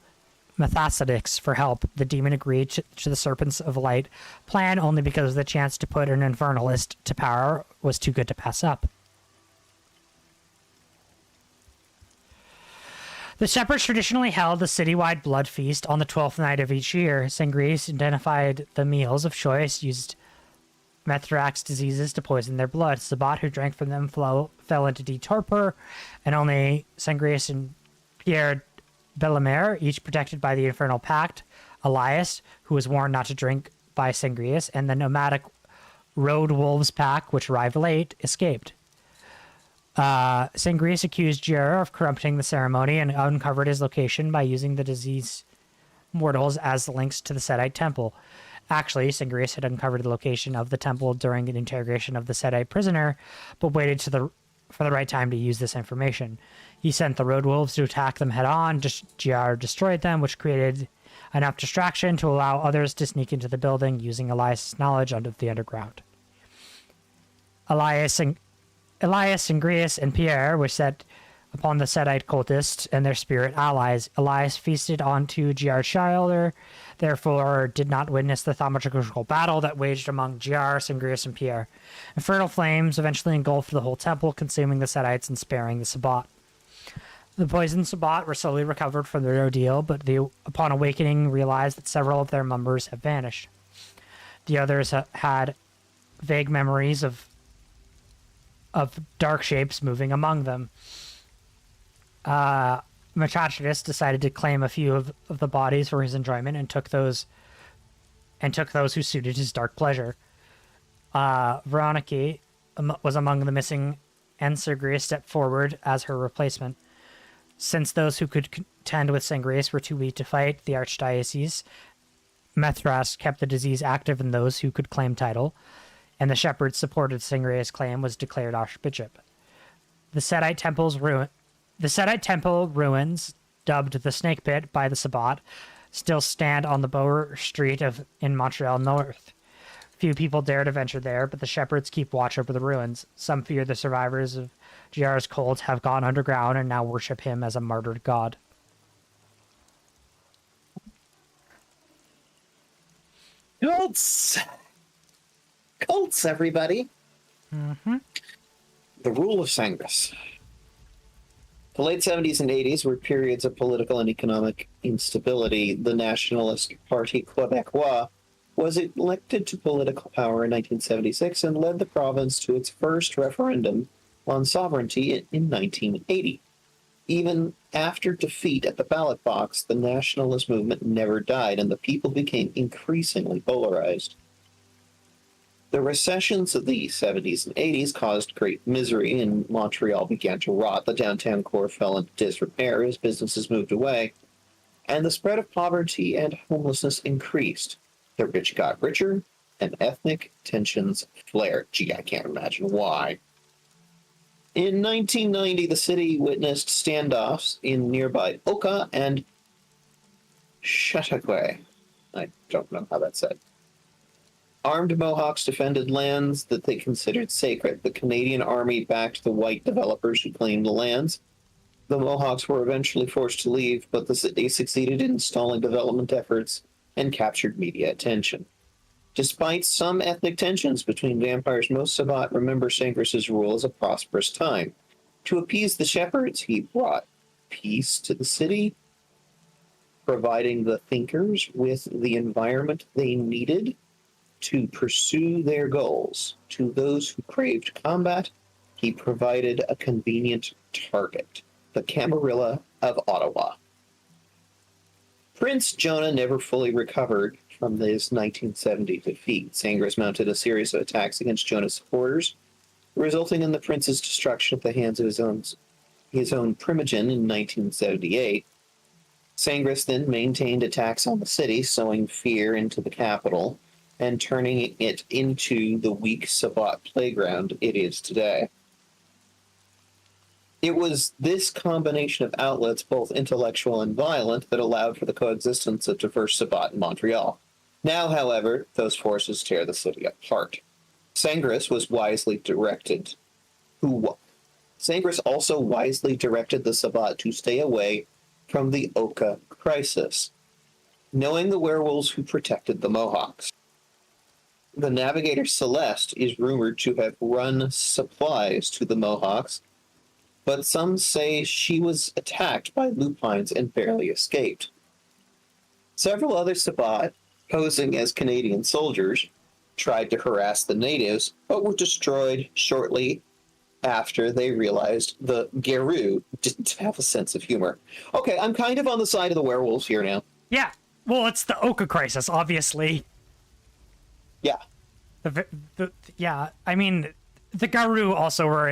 S2: Methasadix for help. The demon agreed to the Serpents of Light plan only because the chance to put an infernalist to power was too good to pass up. The shepherds traditionally held a citywide blood feast on the 12th night of each year. Sangrius identified the meals of choice, used Mithrax diseases to poison their blood. Sabbat, who drank from them, fell into deep torpor, and only Sangrius and Pierre Bellemare, each protected by the Infernal Pact, Elias, who was warned not to drink by Sangrius, and the nomadic Road Wolves pack, which arrived late, escaped. Sangrius accused Jer of corrupting the ceremony and uncovered his location by using the diseased mortals as links to the Setite temple. Actually, Sangrius had uncovered the location of the temple during an interrogation of the Setite prisoner, but waited for the right time to use this information. He sent the Road Wolves to attack them head-on. GR destroyed them, which created enough distraction to allow others to sneak into the building using Elias' knowledge of the underground. Elias, Sangrius, and Pierre were set upon the Setite cultists and their spirit allies. Elias feasted onto GR's shoulder, therefore did not witness the thaumaturgical battle that waged among GR, Sangrius, and Pierre. Infernal flames eventually engulfed the whole temple, consuming the Setites and sparing the Sabbat. The poisoned Sabbat were slowly recovered from their ordeal, but upon awakening realized that several of their members had vanished. The others had vague memories of dark shapes moving among them. Machachidis decided to claim a few of the bodies for his enjoyment and took those who suited his dark pleasure. Veronica was among the missing, and Sangrius stepped forward as her replacement. Since those who could contend with Sangrius were too weak to fight, the archdiocese, Mithras, kept the disease active in those who could claim title, and the shepherds supported Sangrius' claim was declared archbishop. The Setite temple ruins, dubbed the Snake Pit by the Sabbat, still stand on the Bower Street in Montreal North. Few people dare to venture there, but the shepherds keep watch over the ruins. Some fear the survivors of GR's cult have gone underground and now worship him as a martyred god.
S1: Cults, everybody.
S2: Mm-hmm.
S1: The rule of Sangus. The late 70s and 80s were periods of political and economic instability. The Nationalist Party Quebecois was elected to political power in 1976 and led the province to its first referendum on sovereignty in 1980. Even after defeat at the ballot box, the nationalist movement never died, and the people became increasingly polarized. The recessions of the 70s and 80s caused great misery, and Montreal began to rot. The downtown core fell into disrepair as businesses moved away, and the spread of poverty and homelessness increased. The rich got richer, and ethnic tensions flared. Gee, I can't imagine why. In 1990, the city witnessed standoffs in nearby Oka and Chateauguay. I don't know how that's said. Armed Mohawks defended lands that they considered sacred. The Canadian Army backed the white developers who claimed the lands. The Mohawks were eventually forced to leave, but the city succeeded in stalling development efforts and captured media attention. Despite some ethnic tensions between vampires, most Sabbat remember Sangris's rule as a prosperous time. To appease the shepherds, he brought peace to the city, providing the thinkers with the environment they needed to pursue their goals. To those who craved combat, he provided a convenient target, the Camarilla of Ottawa. Prince Jonah never fully recovered from his 1970 defeat. Sangris mounted a series of attacks against Jonah's supporters, resulting in the prince's destruction at the hands of his own primogen in 1978. Sangris then maintained attacks on the city, sowing fear into the capital and turning it into the weak Sabbat playground it is today. It was this combination of outlets, both intellectual and violent, that allowed for the coexistence of diverse Sabbat in Montreal. Now, however, those forces tear the city apart. Sangris also wisely directed the Sabbat to stay away from the Oka crisis, knowing the werewolves who protected the Mohawks. The Navigator Celeste is rumored to have run supplies to the Mohawks, but some say she was attacked by lupines and barely escaped. Several other Sabbat, posing as Canadian soldiers, tried to harass the natives, but were destroyed shortly after they realized the Garou didn't have a sense of humor. Okay, I'm kind of on the side of the werewolves here now.
S2: Yeah, well, it's the Oka crisis, obviously.
S1: Yeah.
S2: Yeah, I mean, the Garou also were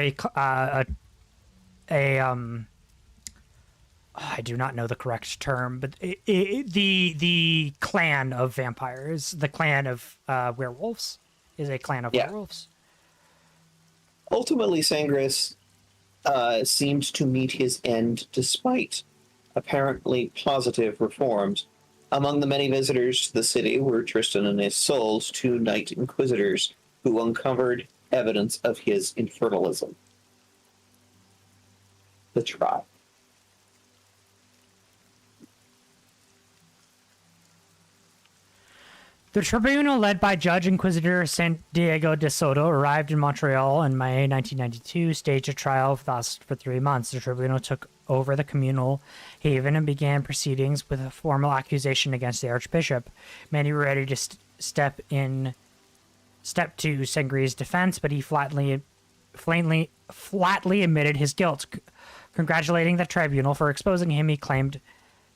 S2: I do not know the correct term, but the clan of vampires, the clan of werewolves, is a clan of werewolves.
S1: Ultimately, Sangris seemed to meet his end despite apparently positive reforms. Among the many visitors to the city were Tristan and his souls, two Knight Inquisitors, who uncovered evidence of his infernalism. The trial.
S2: The tribunal, led by Judge Inquisitor Santiago de Soto, arrived in Montreal in May 1992, staged a trial that lasted for 3 months. The tribunal took over the communal haven and began proceedings with a formal accusation against the archbishop. Many were ready to step to Sangris's defense, but he flatly admitted his guilt. Congratulating the tribunal for exposing him, he claimed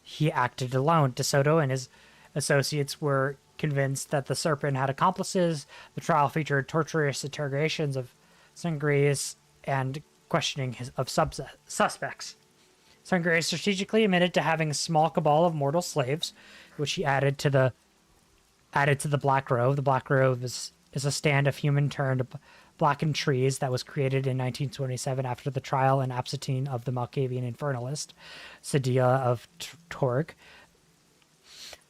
S2: he acted alone. De Soto and his associates were convinced that the serpent had accomplices. The trial featured torturous interrogations of Sangris and questioning of suspects. Sangris strategically admitted to having a small cabal of mortal slaves, which he added to the Black Grove. The Black Grove is a stand of human-turned blackened trees that was created in 1927 after the trial and absentee of the Malkavian infernalist, Sadia of Torg.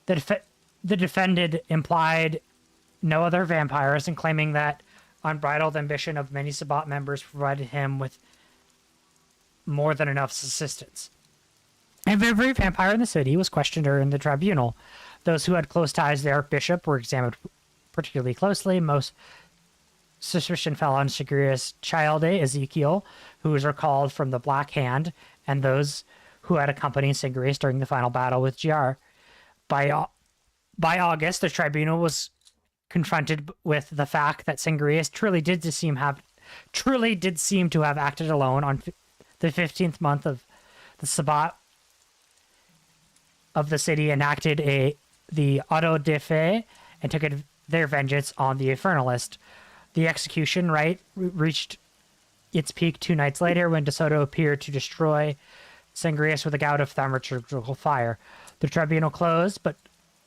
S2: The defendant implied no other vampires and claiming that unbridled ambition of many Sabbat members provided him with more than enough assistance. Every vampire in the city was questioned during the tribunal. Those who had close ties to the archbishop were examined particularly closely. Most suspicion fell on Sagrius' child Ezekiel, who was recalled from the Black Hand, and those who had accompanied Sagrius during the final battle with GR. By August, the tribunal was confronted with the fact that Sagrius truly did seem to have acted alone on the 15th month of the Sabbat of the city, enacted the auto de fe and took their vengeance on the Infernalist. The execution rite reached its peak 2 nights later when De Soto appeared to destroy Sagrius with a gout of thaumaturgical fire. The tribunal closed, but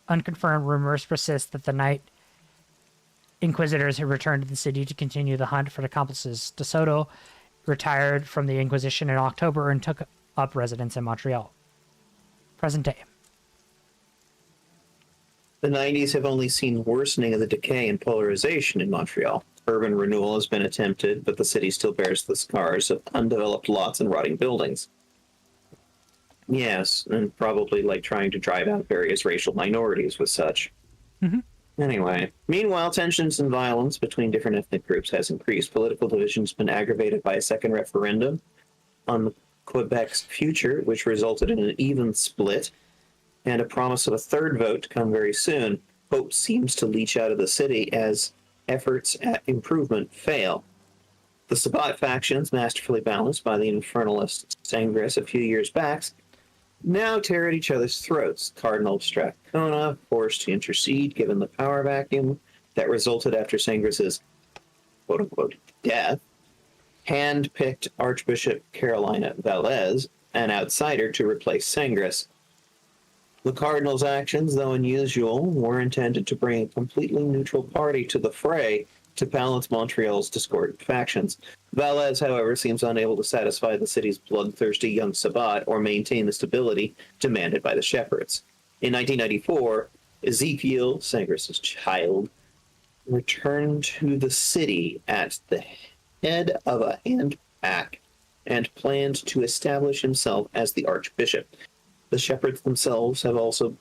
S2: unconfirmed rumors persist that the Night Inquisitors had returned to the city to continue the hunt for accomplices. De Soto retired from the Inquisition in October and took up residence in Montreal. Present day.
S1: The 90s have only seen worsening of the decay and polarization in Montreal. Urban renewal has been attempted, but the city still bears the scars of undeveloped lots and rotting buildings. Yes, and probably like trying to drive out various racial minorities with such. Anyway, meanwhile, tensions and violence between different ethnic groups has increased. Political division has been aggravated by a second referendum on Quebec's future, which resulted in an even split, and a promise of a third vote to come very soon. Hope seems to leach out of the city as efforts at improvement fail. The Sabbat factions, masterfully balanced by the infernalist Sangris a few years back, now tear at each other's throats. Cardinal Strathcona forced to intercede given the power vacuum that resulted after Sangris's quote-unquote death, hand-picked Archbishop Carolina Velez, an outsider, to replace Sangris. The Cardinal's actions, though unusual, were intended to bring a completely neutral party to the fray to balance Montreal's discordant factions. Velez, however, seems unable to satisfy the city's bloodthirsty young Sabbat or maintain the stability demanded by the shepherds. In 1994, Ezekiel, Sangris' child, returned to the city at the head of a hand pack and planned to establish himself as the archbishop. The shepherds themselves have also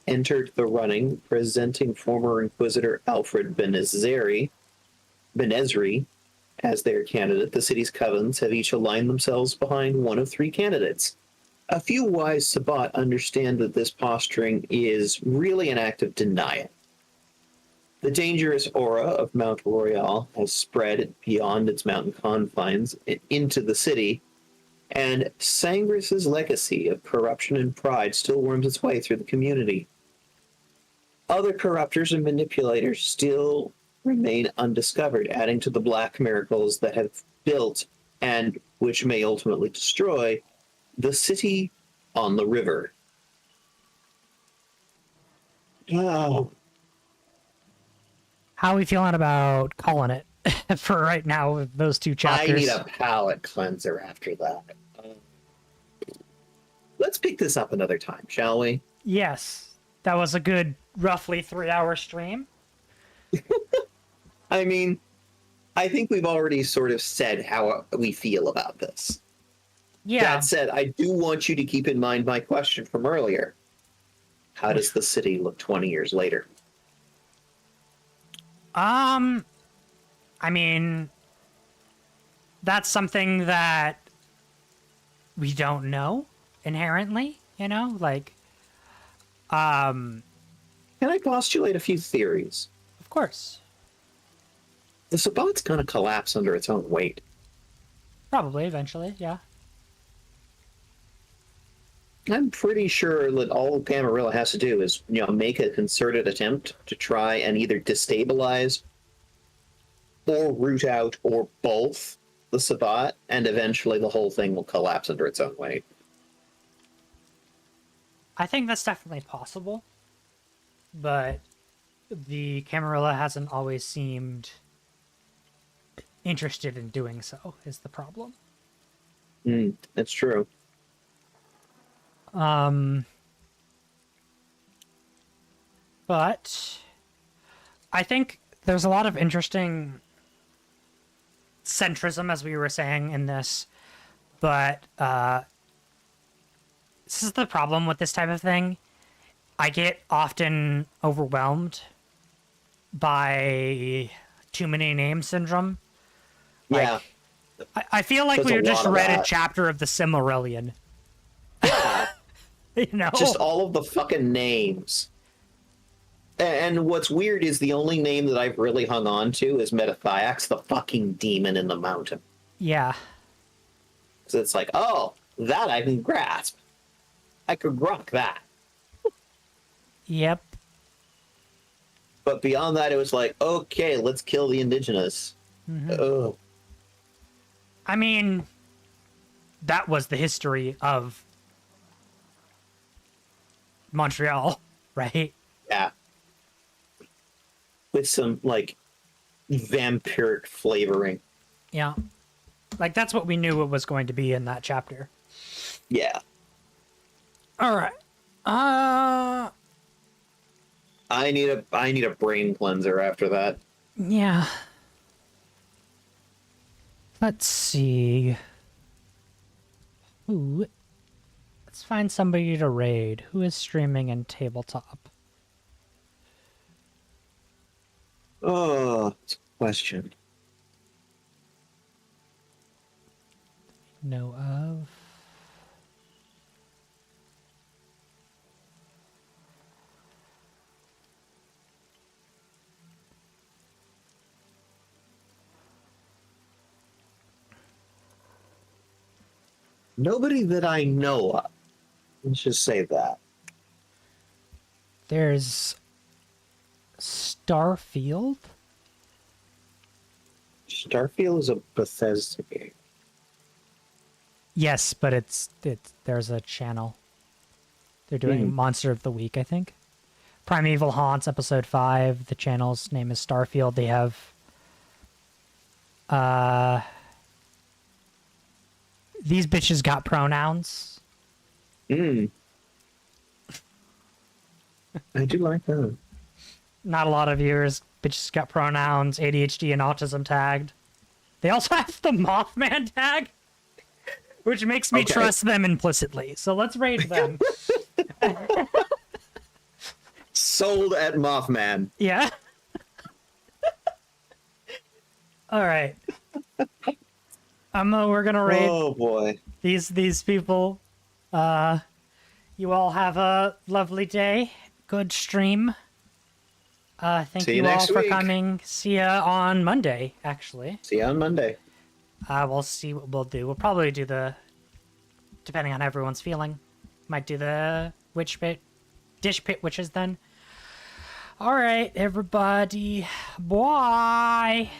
S1: entered the running, presenting former Inquisitor Alfred Benezri as their candidate. The city's covens have each aligned themselves behind one of 3 candidates. A few wise Sabbat understand that this posturing is really an act of denial. The dangerous aura of Mount Royal has spread beyond its mountain confines into the city, and Sangris' legacy of corruption and pride still worms its way through the community. Other corruptors and manipulators still remain undiscovered, adding to the black miracles that have built and which may ultimately destroy the city on the river. Oh.
S2: How are we feeling about calling it for right now with those 2 chapters?
S1: I need a palate cleanser after that. Let's pick this up another time, shall we?
S2: Yes. That was a good, roughly 3-hour stream.
S1: I mean, I think we've already sort of said how we feel about this.
S2: Yeah.
S1: That said, I do want you to keep in mind my question from earlier. How does the city look 20 years later?
S2: I mean, that's something that we don't know inherently, you know? Like,
S1: Can I postulate a few theories?
S2: Of course.
S1: The Sabbat's gonna collapse under its own weight.
S2: Probably, eventually, yeah.
S1: I'm pretty sure that all Camarilla has to do is, make a concerted attempt to try and either destabilize or root out or both the Sabbat, and eventually the whole thing will collapse under its own weight.
S2: I think that's definitely possible, but the Camarilla hasn't always seemed interested in doing so, is the problem.
S1: That's true.
S2: But I think there's a lot of interesting centrism, as we were saying, in this, but this is the problem with this type of thing. I get often overwhelmed by too many names syndrome.
S1: Yeah.
S2: I feel like
S1: There's
S2: we
S1: a
S2: just
S1: lot of
S2: read a
S1: that.
S2: chapter of the Silmarillion.
S1: Yeah.
S2: You know?
S1: Just all of the fucking names. And what's weird is the only name that I've really hung on to is Metathiax, the fucking demon in the mountain.
S2: Yeah.
S1: So it's like, oh, that I can grasp. I could grok that.
S2: Yep.
S1: But beyond that, it was like, okay, let's kill the indigenous. Oh.
S2: I mean, that was the history of Montreal, right?
S1: Yeah. With some, like, vampiric flavoring.
S2: Yeah. Like, that's what we knew it was going to be in that chapter.
S1: Yeah.
S2: All right.
S1: I need a brain cleanser after that.
S2: Yeah. Let's see. Ooh. Let's find somebody to raid. Who is streaming in tabletop?
S1: Oh, it's a question.
S2: Know of.
S1: Nobody that I know of. Let's just say that.
S2: There's Starfield.
S1: Starfield is a Bethesda game.
S2: Yes, but it's there's a channel. They're doing Monster of the Week, I think. Primeval Haunts, episode 5. The channel's name is Starfield. They have these bitches got pronouns.
S1: I do like that.
S2: Not a lot of viewers. Bitches got pronouns, ADHD and autism tagged. They also have the Mothman tag, which makes me trust them implicitly. So let's raid them.
S1: Sold at Mothman.
S2: Yeah. All right. We're gonna raid.
S1: Oh boy.
S2: These people. You all have a lovely day. Good stream. Thank
S1: See you
S2: you all
S1: next
S2: for
S1: week.
S2: coming. See ya on Monday, actually.
S1: See you on Monday.
S2: We'll see what we'll do. We'll probably do depending on everyone's feeling, might do the dish pit witches then. All right, everybody. Bye.